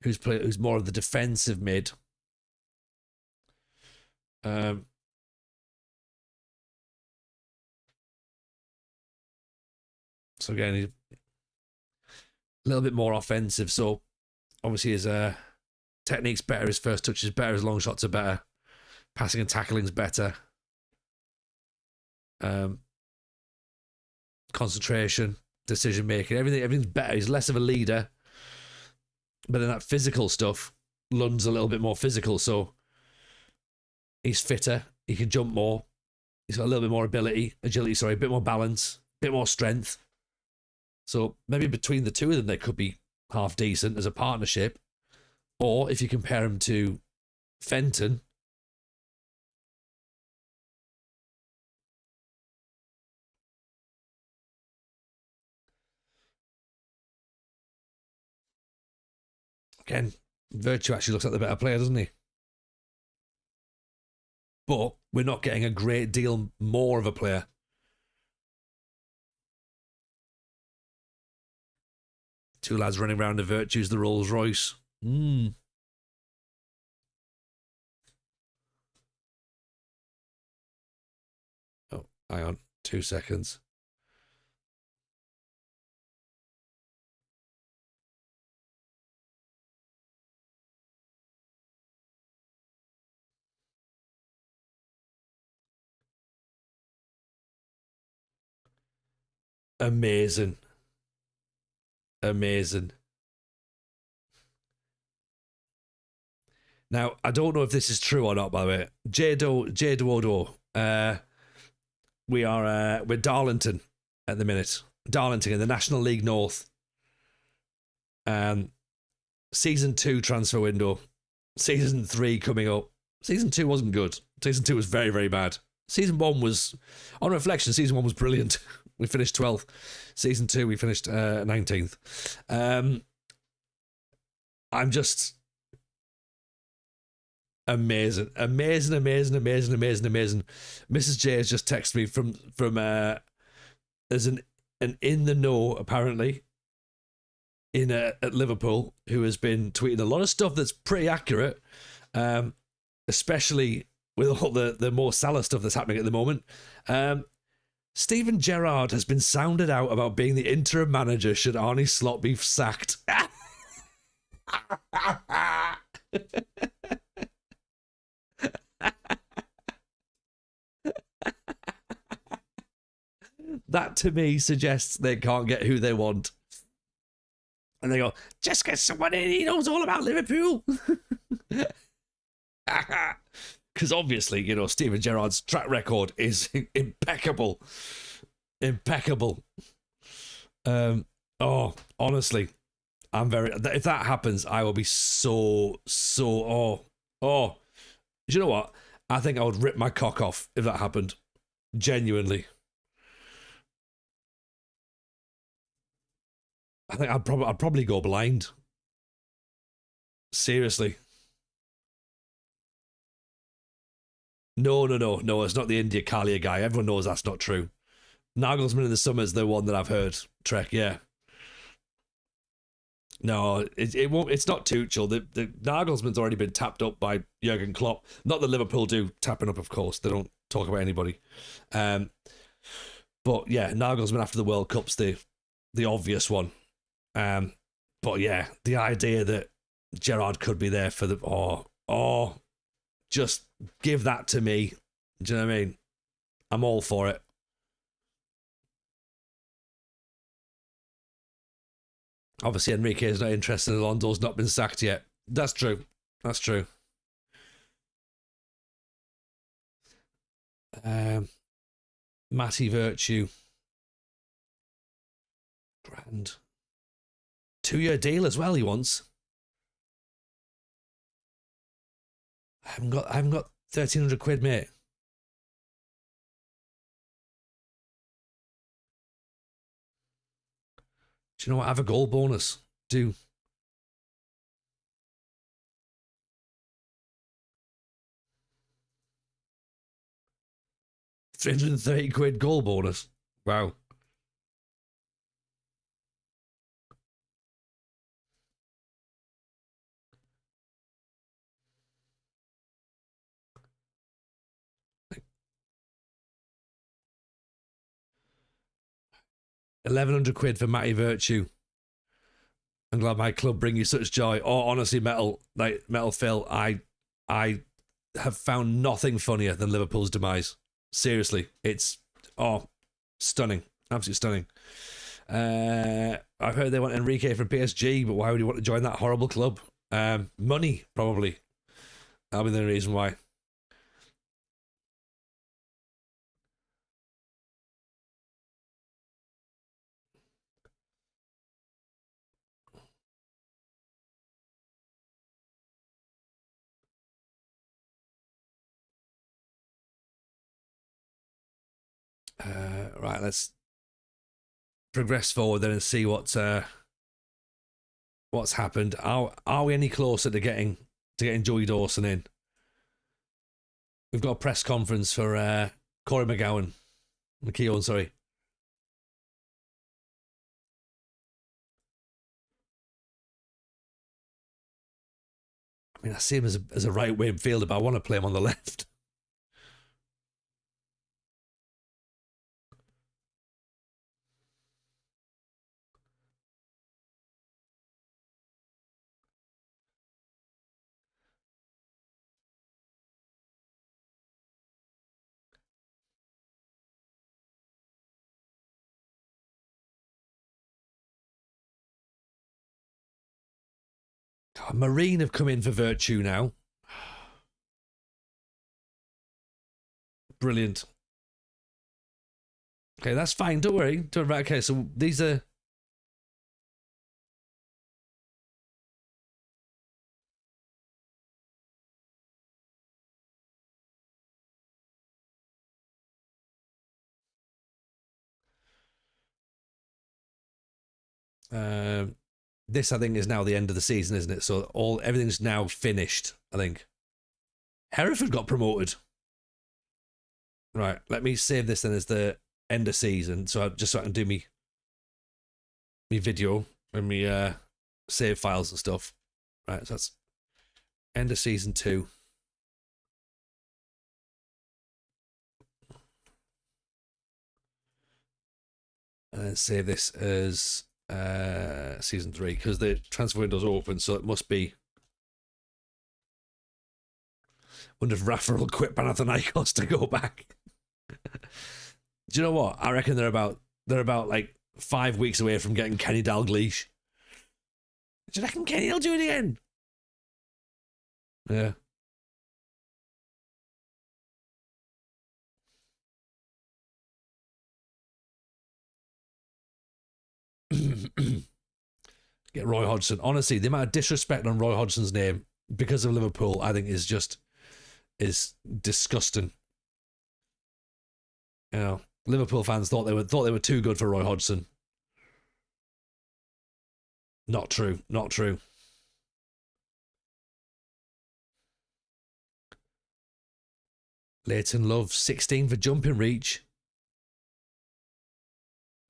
who's more of the defensive mid. So again, he's a little bit more offensive. So obviously his technique's better, his first touch is better, his long shots are better, passing and tackling's better. Concentration, decision making, everything's better. He's less of a leader, but then that physical stuff, Lund's a little bit more physical, so he's fitter, he can jump more, he's got a little bit more agility, a bit more balance, a bit more strength. So maybe between the two of them, they could be half decent as a partnership. Or if you compare him to Fenton, again, Virtue actually looks like the better player, doesn't he? But we're not getting a great deal more of a player. Two lads running around the Virtue's the Rolls Royce. Oh, hang on. 2 seconds. Amazing. Amazing. Now, I don't know if this is true or not, by the way. Duodo. We're Darlington at the minute. Darlington in the National League North. Season 2 transfer window. Season 3 coming up. Season 2 wasn't good. Season 2 was very, very bad. Season 1 was, on reflection, Season 1 was brilliant. We finished 12th. Season 2, we finished 19th. I'm just... Amazing, amazing, amazing, amazing, amazing, amazing. Mrs. J has just texted me from there's an in the know apparently in at Liverpool who has been tweeting a lot of stuff that's pretty accurate, especially with all the more Salah stuff that's happening at the moment. Steven Gerrard has been sounded out about being the interim manager should Arne Slot be sacked. That to me suggests they can't get who they want. And they go, just get someone in, he knows all about Liverpool. Because obviously, you know, Steven Gerrard's track record is impeccable. Impeccable. Honestly, I'm very... If that happens, I will be so... Do you know what? I think I would rip my cock off if that happened. Genuinely. I think I'd probably go blind. Seriously. No. It's not the India Kalia guy. Everyone knows that's not true. Nagelsmann in the summer is the one that I've heard. Trek, yeah. No, it won't. It's not Tuchel. The Nagelsmann's already been tapped up by Jurgen Klopp. Not that Liverpool do tapping up, of course. They don't talk about anybody. But yeah, Nagelsmann after the World Cup's the obvious one. But yeah, the idea that Gerrard could be there for the just give that to me. Do you know what I mean? I'm all for it. Obviously, Enrique is not interested. Alonso's not been sacked yet. That's true. That's true. Matty Virtue. Grand. 2-year deal as well, he wants. I haven't got 1,300 quid, mate. Do you know what? I have a goal bonus. Do. £330 goal bonus. Wow. £1,100 for Matty Virtue. I'm glad my club bring you such joy. Oh, honestly, Metal Phil, I have found nothing funnier than Liverpool's demise. Seriously, it's stunning, absolutely stunning. I've heard they want Enrique from PSG, but why would he want to join that horrible club? Money, probably. That'll be the reason why. Right, let's progress forward then and see what's happened. Are we any closer to getting Joey Dawson in? We've got a press conference for Corey McKeown, sorry. I mean, I see him as a right wing fielder, but I want to play him on the left. Marine have come in for Virtue now. Brilliant. Okay, that's fine. Don't worry. Okay, so these are... this, I think, is now the end of the season, isn't it? So everything's now finished, I think. Hereford got promoted. Right, let me save this then as the end of season, so I can do me video and me save files and stuff. Right, so that's end of season 2. And then save this as season 3 because the transfer window's open, so it must be. Wonder if Rafa will quit Panathinaikos to go back. Do you know what? I reckon they're about like 5 weeks away from getting Kenny Dalglish. Do you reckon Kenny will do it again? Yeah. Get Roy Hodgson. Honestly, the amount of disrespect on Roy Hodgson's name because of Liverpool, I think, is disgusting. You know, Liverpool fans thought they were too good for Roy Hodgson. Not true. Not true. Leighton Love, 16 for jumping reach.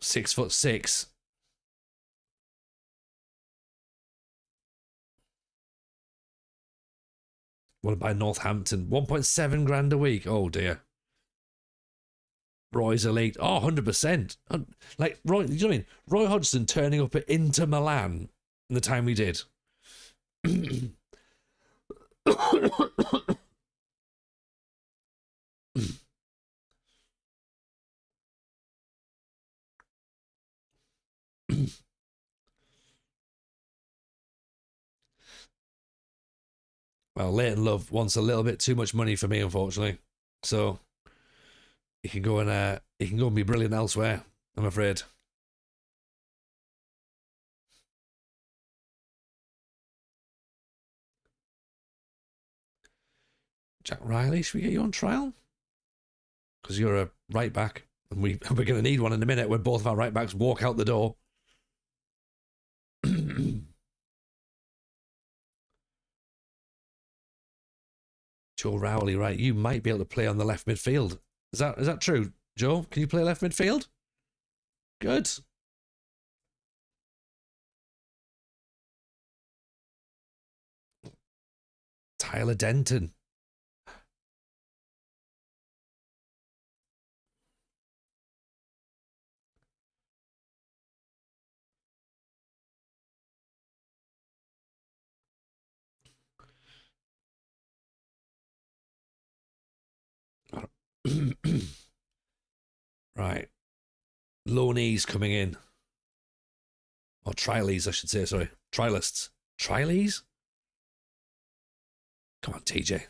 6'6". What about Northampton? 1.7 grand a week. Oh dear. Roy's elite. Oh, 100%. Like Roy, you know what I mean? Roy Hodgson turning up at Inter Milan in the time we did. Well, Leighton Love wants a little bit too much money for me, unfortunately. So he can go and be brilliant elsewhere, I'm afraid. Jack Riley, should we get you on trial? Because you're a right back, and we're going to need one in a minute when both of our right backs walk out the door. Joe Rowley, right? You might be able to play on the left midfield. Is that true, Joe? Can you play left midfield? Good. Tyler Denton. Right. Loanees coming in. Or trialies, I should say, sorry. Trialists. Trialies? Come on, TJ.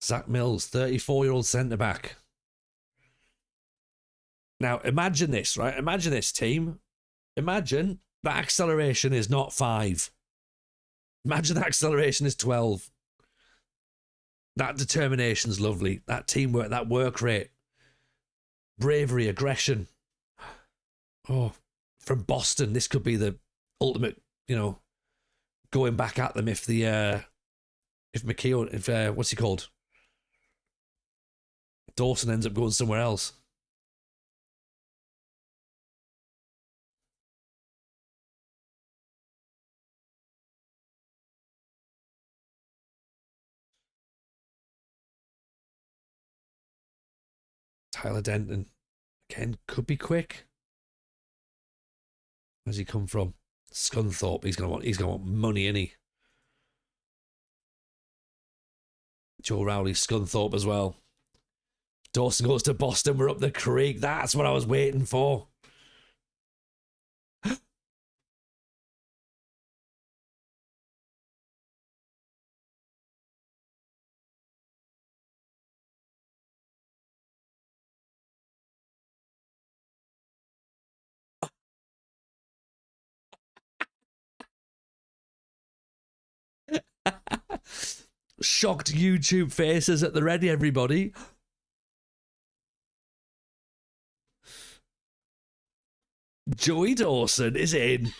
Zach Mills, 34-year-old centre-back. Now, imagine this, right? Imagine this, team. Imagine that acceleration is not 5. Imagine that acceleration is 12. That determination's lovely. That teamwork, that work rate. Bravery, aggression. Oh, from Boston, this could be the ultimate, going back at them if McKeown, what's he called? Dawson ends up going somewhere else. Tyler Denton, again, could be quick. Where's he come from? Scunthorpe. He's gonna want money, isn't he? Joe Rowley, Scunthorpe as well. Dawson goes to Boston. We're up the creek. That's what I was waiting for. Shocked YouTube faces at the ready, everybody. Joey Dawson is in.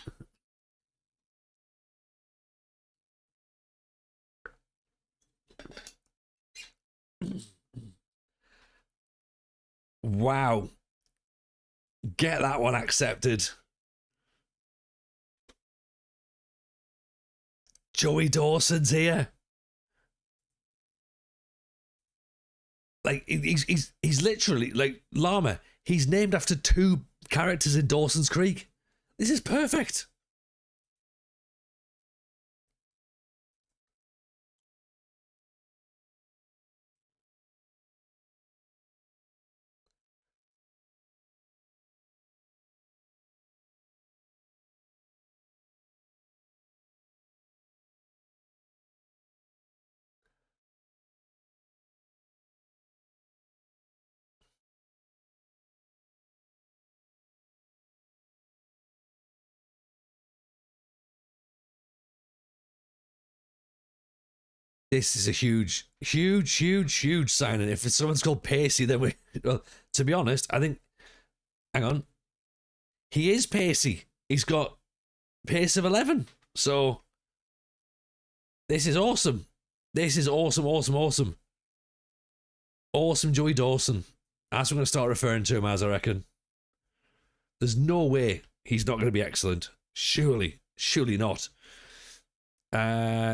Wow. Get that one accepted. Joey Dawson's here. Like he's literally like Llama. He's named after 2 characters in Dawson's Creek. This is perfect. This is a huge signing. If someone's called Pacey, then we. Well, to be honest, I think. Hang on. He is pacey. He's got pace of 11. So this is awesome. This is awesome. Awesome Joey Dawson. That's what I'm going to start referring to him as, I reckon. There's no way he's not going to be excellent. Surely not.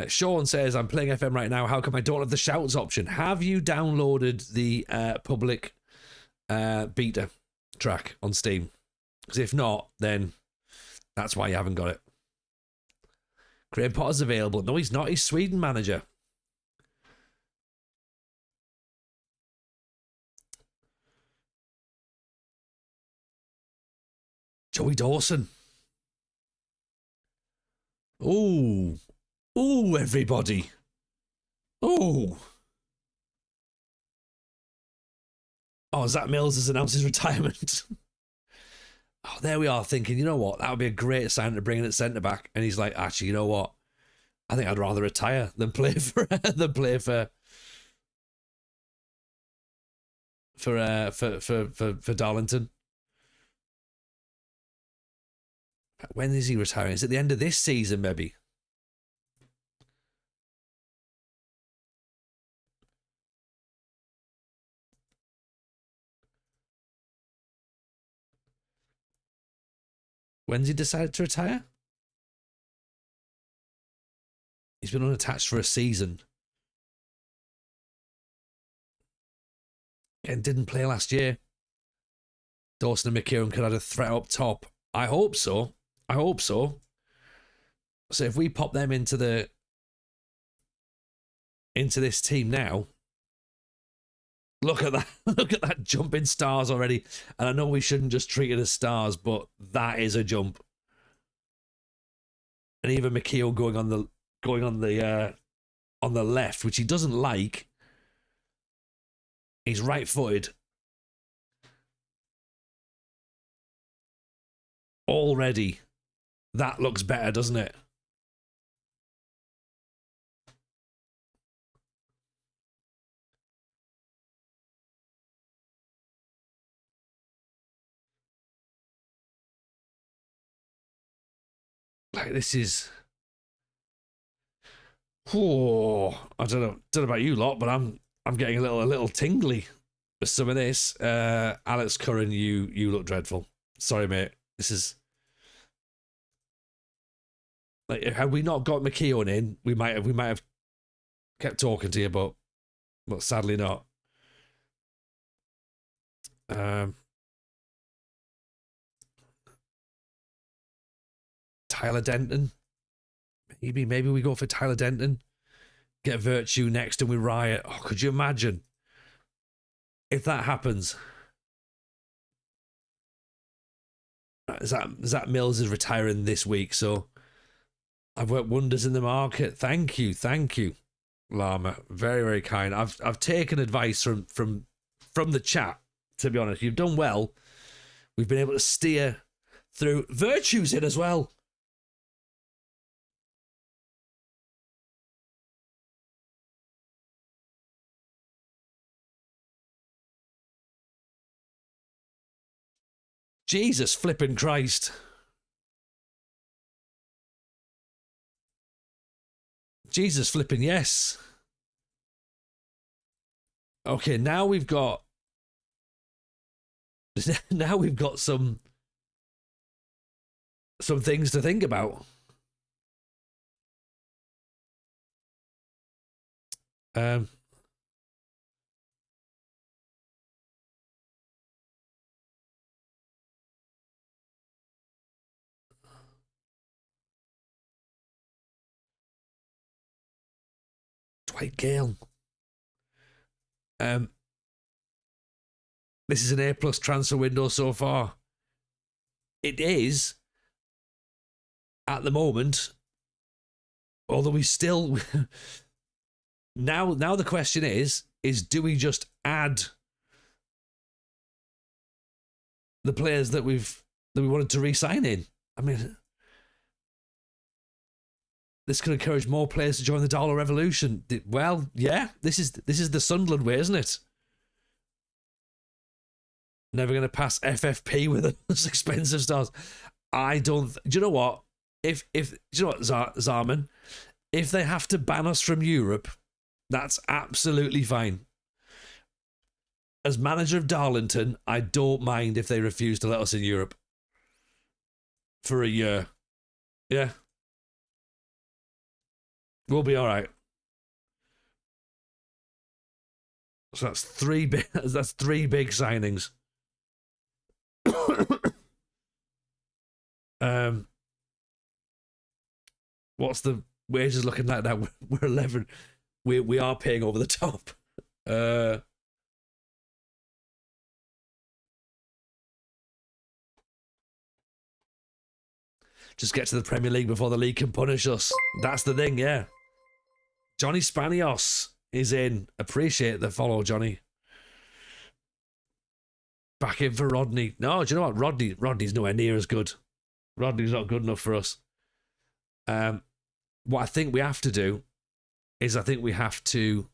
Sean says, I'm playing FM right now. How come I don't have the shouts option? Have you downloaded the public beta track on Steam? Because if not, then that's why you haven't got it. Graham Potter's available. No, he's not. He's Sweden manager. Joey Dawson. Ooh, everybody. Oh, Zach Mills has announced his retirement. Oh, there we are thinking, you know what? That would be a great sign to bring in at centre back. And he's like, actually, you know what? I think I'd rather retire than play for Darlington. When is he retiring? Is it the end of this season, maybe? When's he decided to retire? He's been unattached for a season. And didn't play last year. Dawson and McKeown could have a threat up top. I hope so. So if we pop them into this team now, look at that. Look at that jump in stars already. And I know we shouldn't just treat it as stars, but that is a jump. And even McKeel going on the left, which he doesn't like. He's right-footed. Already, that looks better, doesn't it? Like, this is... Oh, I don't know about you lot, but I'm getting a little tingly with some of this. Alex Curran, you look dreadful. Sorry, mate. This is... Like, had we not got McKeown in, we might have kept talking to you, but sadly not. Tyler Denton. Maybe we go for Tyler Denton. Get Virtue next and we riot. Oh, could you imagine if that happens? Zach Mills is retiring this week, so I've worked wonders in the market. Thank you, Llama. Very, very kind. I've taken advice from the chat. To be honest, you've done well. We've been able to steer through. Virtue's in as well. Jesus flipping Christ. Jesus flipping yes. Okay, now we've got some things to think about. Dwight Gale. This is an A+ transfer window so far. It is, at the moment, although we still now the question is do we just add the players that we wanted to re-sign in? I mean, this could encourage more players to join the dollar revolution. Well, yeah, this is the Sunderland way, isn't it? Never going to pass FFP with those expensive stars. I don't. Do you know what? If do you know what, Zarman? If they have to ban us from Europe, that's absolutely fine. As manager of Darlington, I don't mind if they refuse to let us in Europe for a year. Yeah, we'll be all right. So that's three big signings. What's the wages looking like now? We're 11. We are paying over the top. Just get to the Premier League before the league can punish us. That's the thing, yeah. Johnny Spanios is in. Appreciate the follow, Johnny. Back in for Rodney. No, do you know what? Rodney's nowhere near as good. Rodney's not good enough for us. What I think we have to do is we have to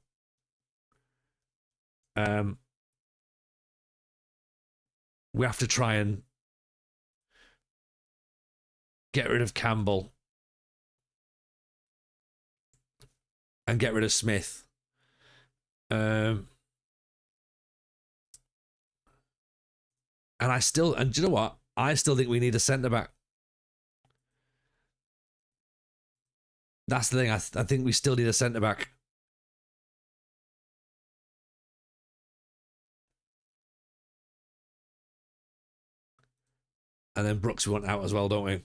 try and get rid of Campbell and get rid of Smith. And do you know what? I still think we need a centre-back. That's the thing. I think we still need a centre-back. And then Brooks we want out as well, don't we?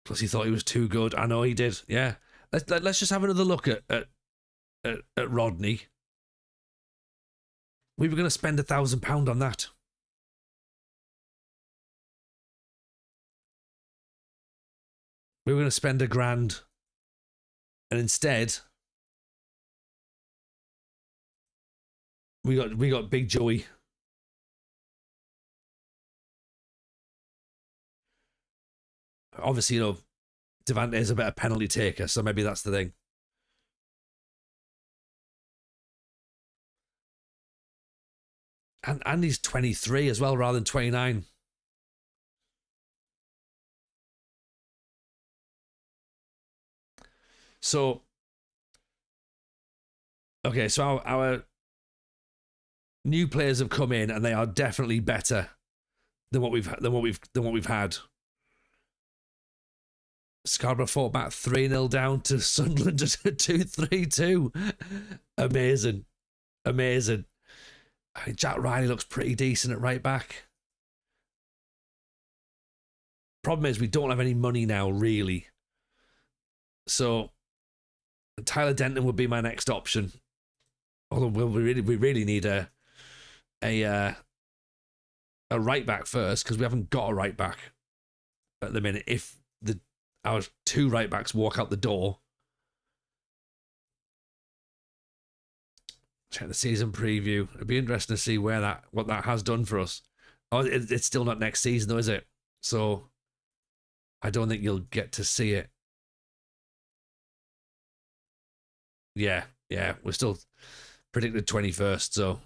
Plus he thought he was too good. I know he did. Yeah. Let's just have another look at Rodney. We were going to spend £1,000 on that. We were going to spend £1,000, and instead we got Big Joey. Obviously, you know, Devante is a better penalty taker, so maybe that's the thing. And he's 23 as well, rather than 29. So, okay, so our new players have come in, and they are definitely better than what we've had. Scarborough fought back 3-0 down to Sunderland at 2-3-2. Amazing. I mean, Jack Riley looks pretty decent at right back. Problem is we don't have any money now, really. So Tyler Denton would be my next option. Although we really need a right back first, because we haven't got a right back at the minute. If our two right backs walk out the door. Check the season preview. It'd be interesting to see what that has done for us. Oh, it's still not next season though, is it? So I don't think you'll get to see it. Yeah, yeah, we're still predicted 21st, so.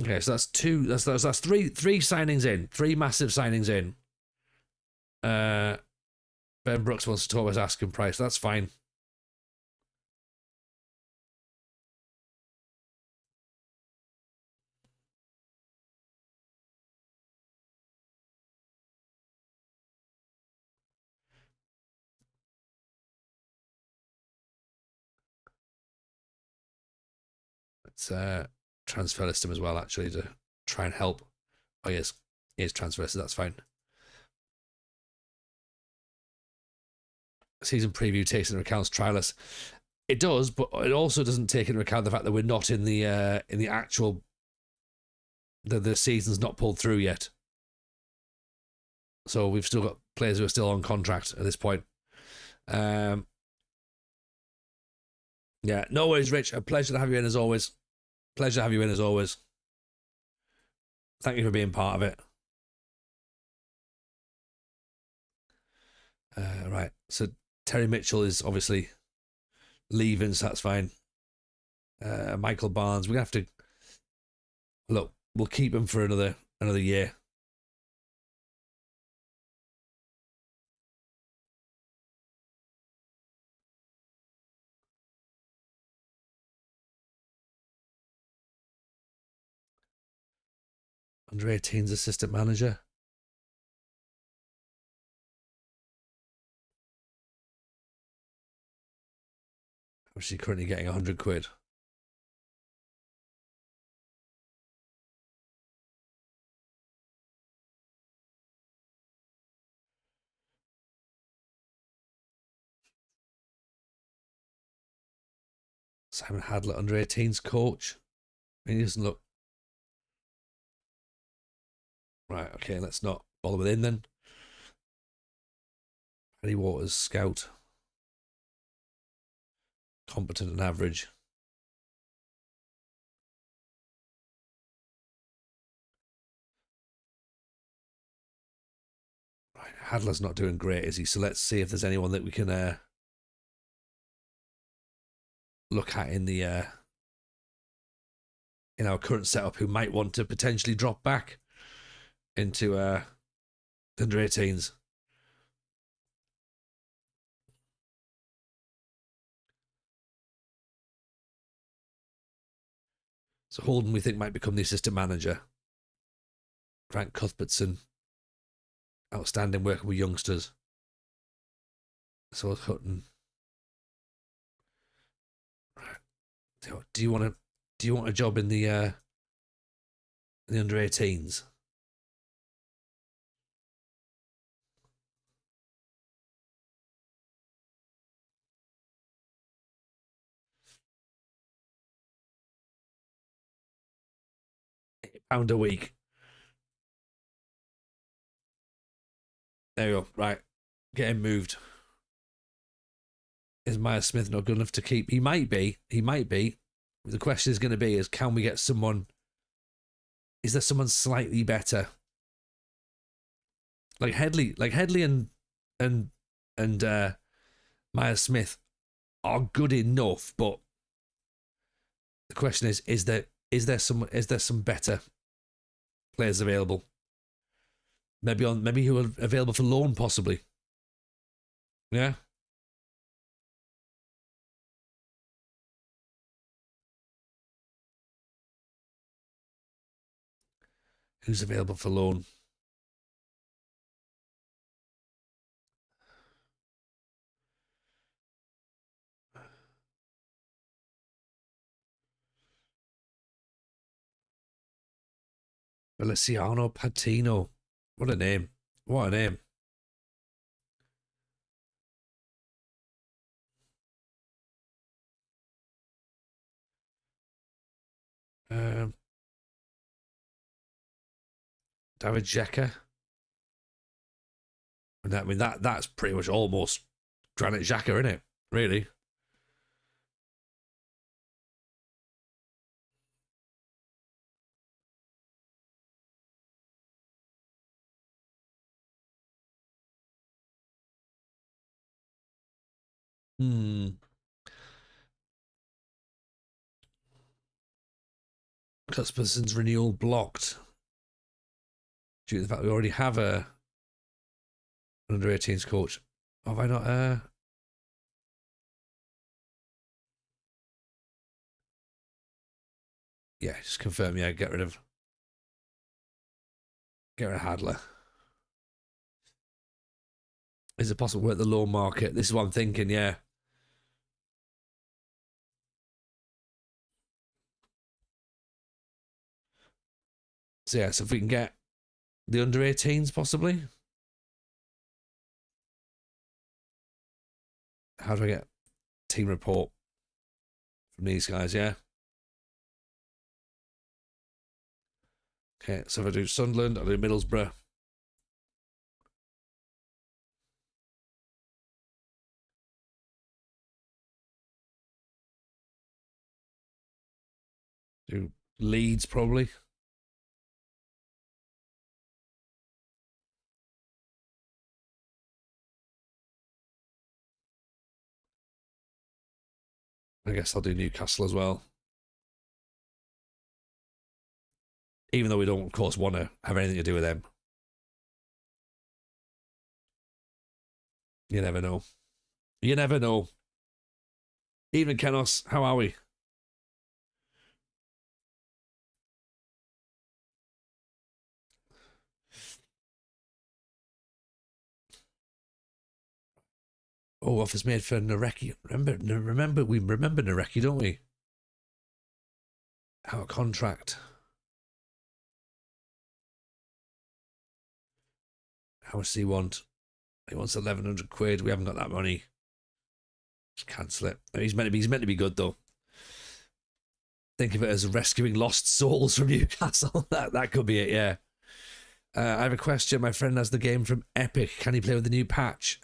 Okay, so that's two. That's three signings in. Three massive signings in. Ben Brooks wants to talk about asking price. That's fine. Let's transfer list him as well, actually, to try and help. Oh, yes. He is transfer listed. That's fine. Season preview takes into account trialists. It does, but it also doesn't take into account the fact that we're not in the actual the season's not pulled through yet. So we've still got players who are still on contract at this point. Yeah, no worries, Rich. A pleasure to have you in as always. Pleasure to have you in as always. Thank you for being part of it. Right, so Terry Mitchell is obviously leaving, so that's fine. Michael Barnes, we're gonna have to look. We'll keep him for another year. Under 18's assistant manager. Obviously, currently getting 100 quid. Simon Hadler, under 18's coach. He doesn't look right. Okay, let's not bother with him then. Paddy Waters, scout. Competent and average. Right, Hadler's not doing great, is he? So let's see if there's anyone that we can look at in the in our current setup who might want to potentially drop back into under 18s. So Holden, we think, might become the assistant manager. Grant Cuthbertson, outstanding working with youngsters. So Hutton. Do you want a job in the under 18s? £8 a week. There you go. Right. Get him moved. Is Myers Smith not good enough to keep? He might be. He might be. The question is going to be: can we get someone? Is there someone slightly better? Like Headley and Myers Smith are good enough, but the question is there some better players available? Maybe who are available for loan, possibly. Yeah. Who's available for loan? Feliciano Patino. What a name. What a name. David Xhaka. I mean that's pretty much almost Granit Xhaka, isn't it? Really. Hmm. Cuthbertson's renewal blocked due to the fact we already have a under 18s coach. Have I not? Yeah, just confirm. Yeah, get rid of Hadler. Is it possible to work the low market? This is what I'm thinking. Yeah. So yeah, so if we can get the under 18s possibly. How do I get team report from these guys? Yeah. Okay, so if I do Sunderland, I'll do Middlesbrough. Do Leeds probably. I guess I'll do Newcastle as well. Even though we don't, of course, want to have anything to do with them. You never know. You never know. Even Kenos, how are we? Oh, offers made for Nareki. We remember Nareki, don't we? Our contract. How much does he want? He wants 1,100 quid. We haven't got that money. Just cancel it. He's meant to be good though. Think of it as rescuing lost souls from Newcastle. that could be it. Yeah. I have a question. My friend has the game from Epic. Can he play with the new patch?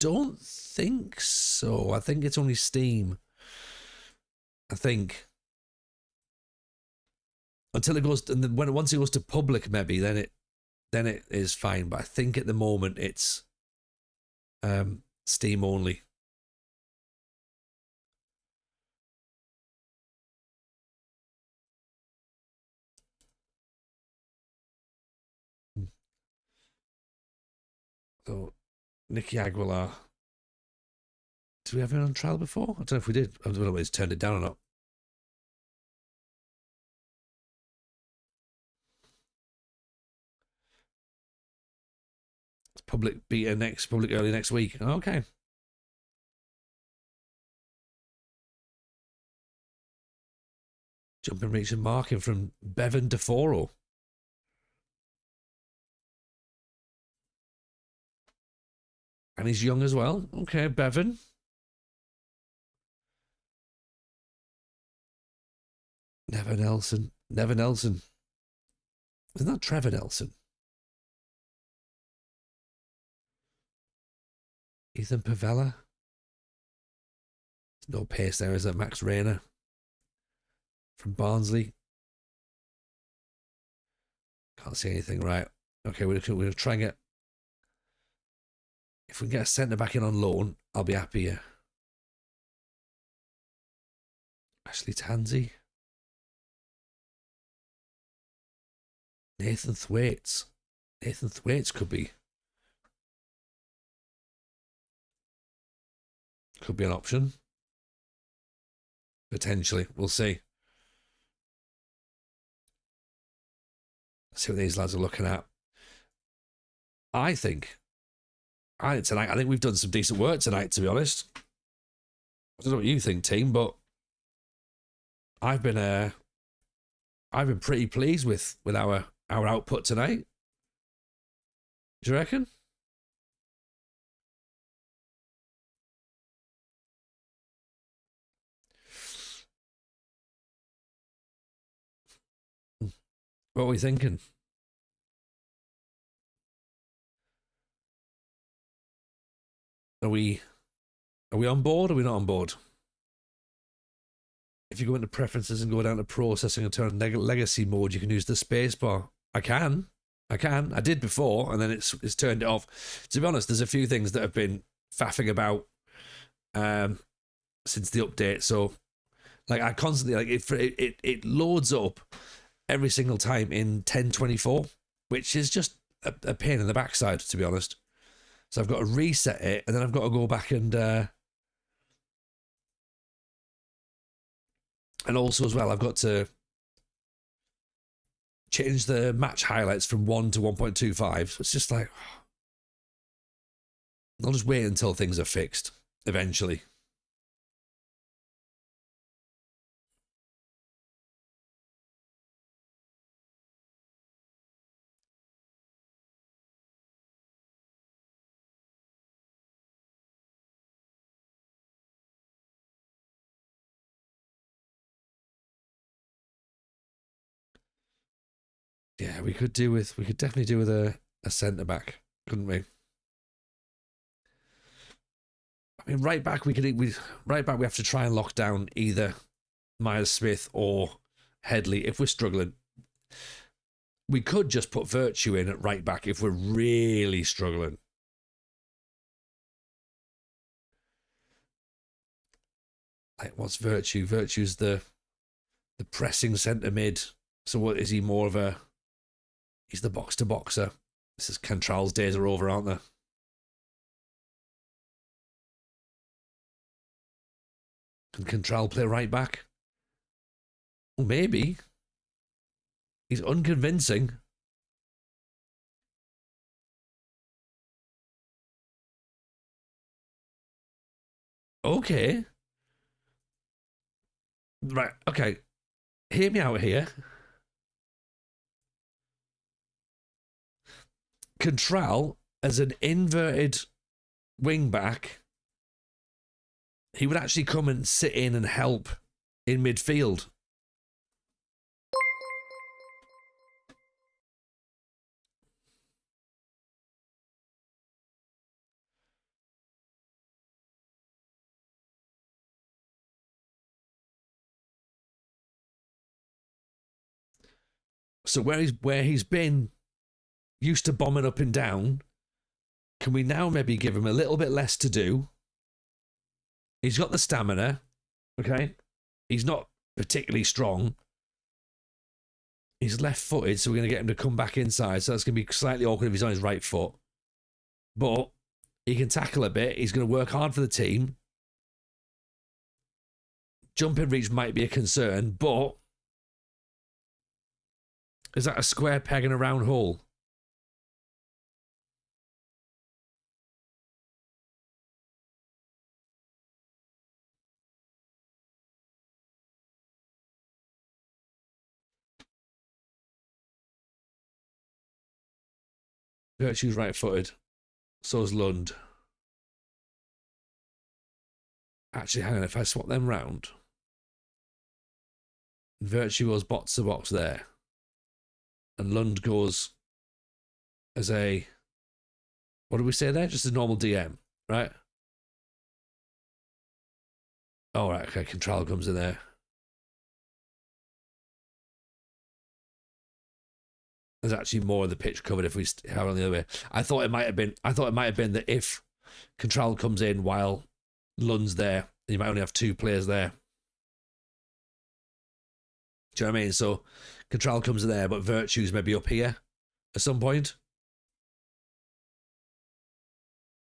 Don't think so. I think it's only Steam. I think until it goes, and then once it goes to public, maybe then it is fine. But I think at the moment it's Steam only. So, Nicky Aguilar. Did we have him on trial before? I don't know if we did. I don't know if he's turned it down or not. It's public beta public early next week. Okay. Jumping reach and marking from Bevan DeForo. And he's young as well. Okay, Bevan. Never Nelson. Isn't that Trevor Nelson? Ethan Pavella. There's no pace there, is there? Max Rayner from Barnsley. Can't see anything right. Okay, we're going to try and get... If we can get a centre back in on loan, I'll be happy. Ashley Tansey. Nathan Thwaites. Nathan Thwaites could be an option. Potentially. We'll see. See what these lads are looking at. I think we've done some decent work tonight, to be honest. I don't know what you think, team, but I've been pretty pleased with our output tonight. Do you reckon? What are we thinking? Are we on board or are we not on board? If you go into preferences and go down to processing and turn legacy mode, you can use the spacebar. I can. I did before, and then it's turned it off. To be honest, there's a few things that have been faffing about since the update. So like I constantly like it loads up every single time in 1024, which is just a pain in the backside, to be honest. So I've got to reset it, and then I've got to go back and also as well, I've got to change the match highlights from 1 to 1.25. So it's just like, I'll just wait until things are fixed eventually. Yeah, we could definitely do with a centre back, couldn't we? I mean, right back we have to try and lock down either Myers Smith or Headley if we're struggling. We could just put Virtue in at right back if we're really struggling. Like, what's Virtue? Virtue's the pressing centre mid. So what is he more of a? He's the box to boxer. This is Cantrell's days are over, aren't they? Can Cantrell play right back? Well, maybe. He's unconvincing. Okay. Right, okay. Hear me out here. Cantrell as an inverted wing back, he would actually come and sit in and help in midfield. So where he's been used to bombing up and down, can we now maybe give him a little bit less to do? He's got the stamina, okay? He's not particularly strong. He's left-footed, so we're going to get him to come back inside. So that's going to be slightly awkward if he's on his right foot. But he can tackle a bit. He's going to work hard for the team. Jumping reach might be a concern, but is that a square peg in a round hole? Virtue's right-footed. So's Lund. Actually, hang on. If I swap them round, Virtue goes box to box there, and Lund goes as a, what do we say there? Just a normal DM, right? All right, okay. Control comes in there. There's actually more of the pitch covered if we have it on the other way. I thought it might have been that if Control comes in while Lund's there, you might only have two players there. Do you know what I mean? So Control comes in there, but Virtue's maybe up here at some point.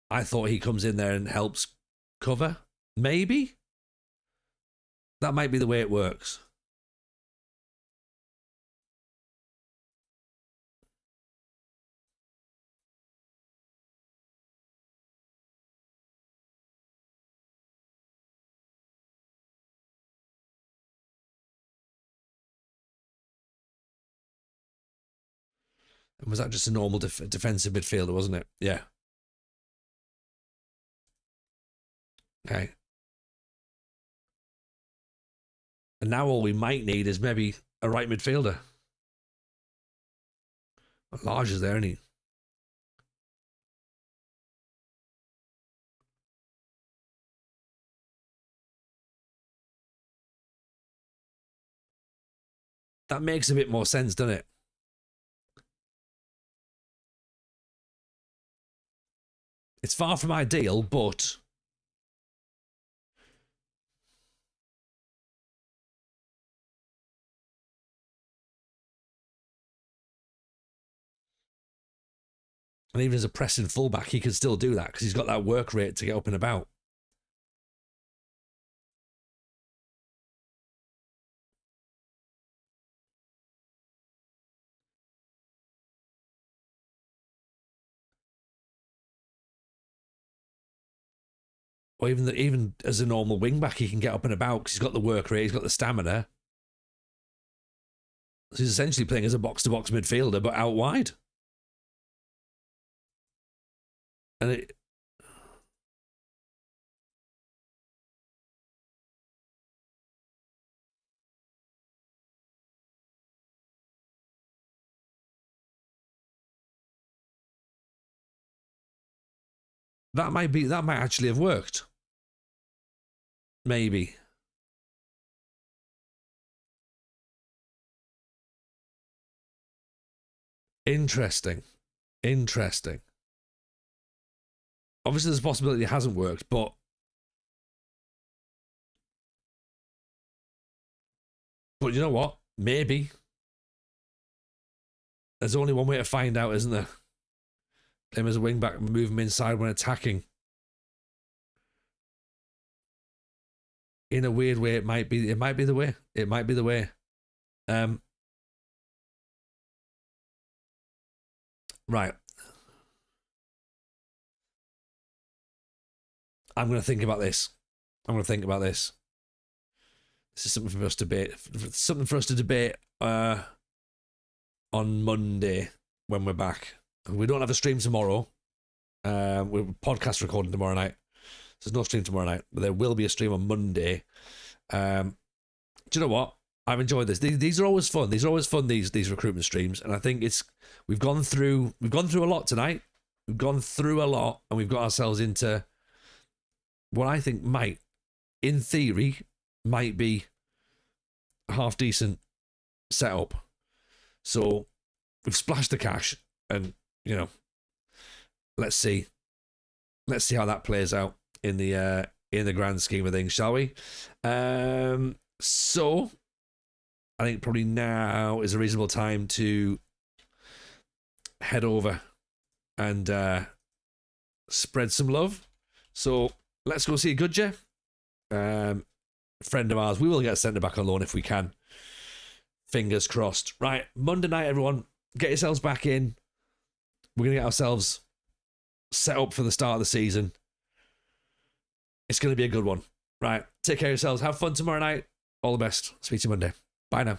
I thought he comes in there and helps cover. Maybe? That might be the way it works. And was that just a normal defensive midfielder, wasn't it? Yeah. Okay. And now all we might need is maybe a right midfielder. Large is there, isn't he? That makes a bit more sense, doesn't it? It's far from ideal, but and even as a pressing fullback, he can still do that because he's got that work rate to get up and about. Or even as a normal wing back, he can get up and about because he's got the work rate, he's got the stamina. So he's essentially playing as a box-to-box midfielder, but out wide. And that might actually have worked. Maybe. Interesting. Obviously, there's a possibility it hasn't worked, but you know what? Maybe. There's only one way to find out, isn't there? Play him as a wing back, move him inside when attacking. In a weird way, it might be the way. It might be the way. Right. I'm going to think about this. This is something for us to debate. On Monday when we're back. We don't have a stream tomorrow. We're podcast recording tomorrow night. So there's no stream tomorrow night, but there will be a stream on Monday. Do you know what? I've enjoyed this. These are always fun. These recruitment streams, and I think we've gone through a lot tonight. We've gone through a lot, and we've got ourselves into what I think in theory, might be a half decent setup. So we've splashed the cash, and let's see how that plays out in the grand scheme of things, shall we? So I think probably now is a reasonable time to head over and spread some love. So let's go see Goodger. Friend of ours. We will get a centre back on loan if we can. Fingers crossed. Right, Monday night, everyone. Get yourselves back in. We're going to get ourselves set up for the start of the season. It's going to be a good one. Right, take care of yourselves. Have fun tomorrow night. All the best. Speak to you Monday. Bye now.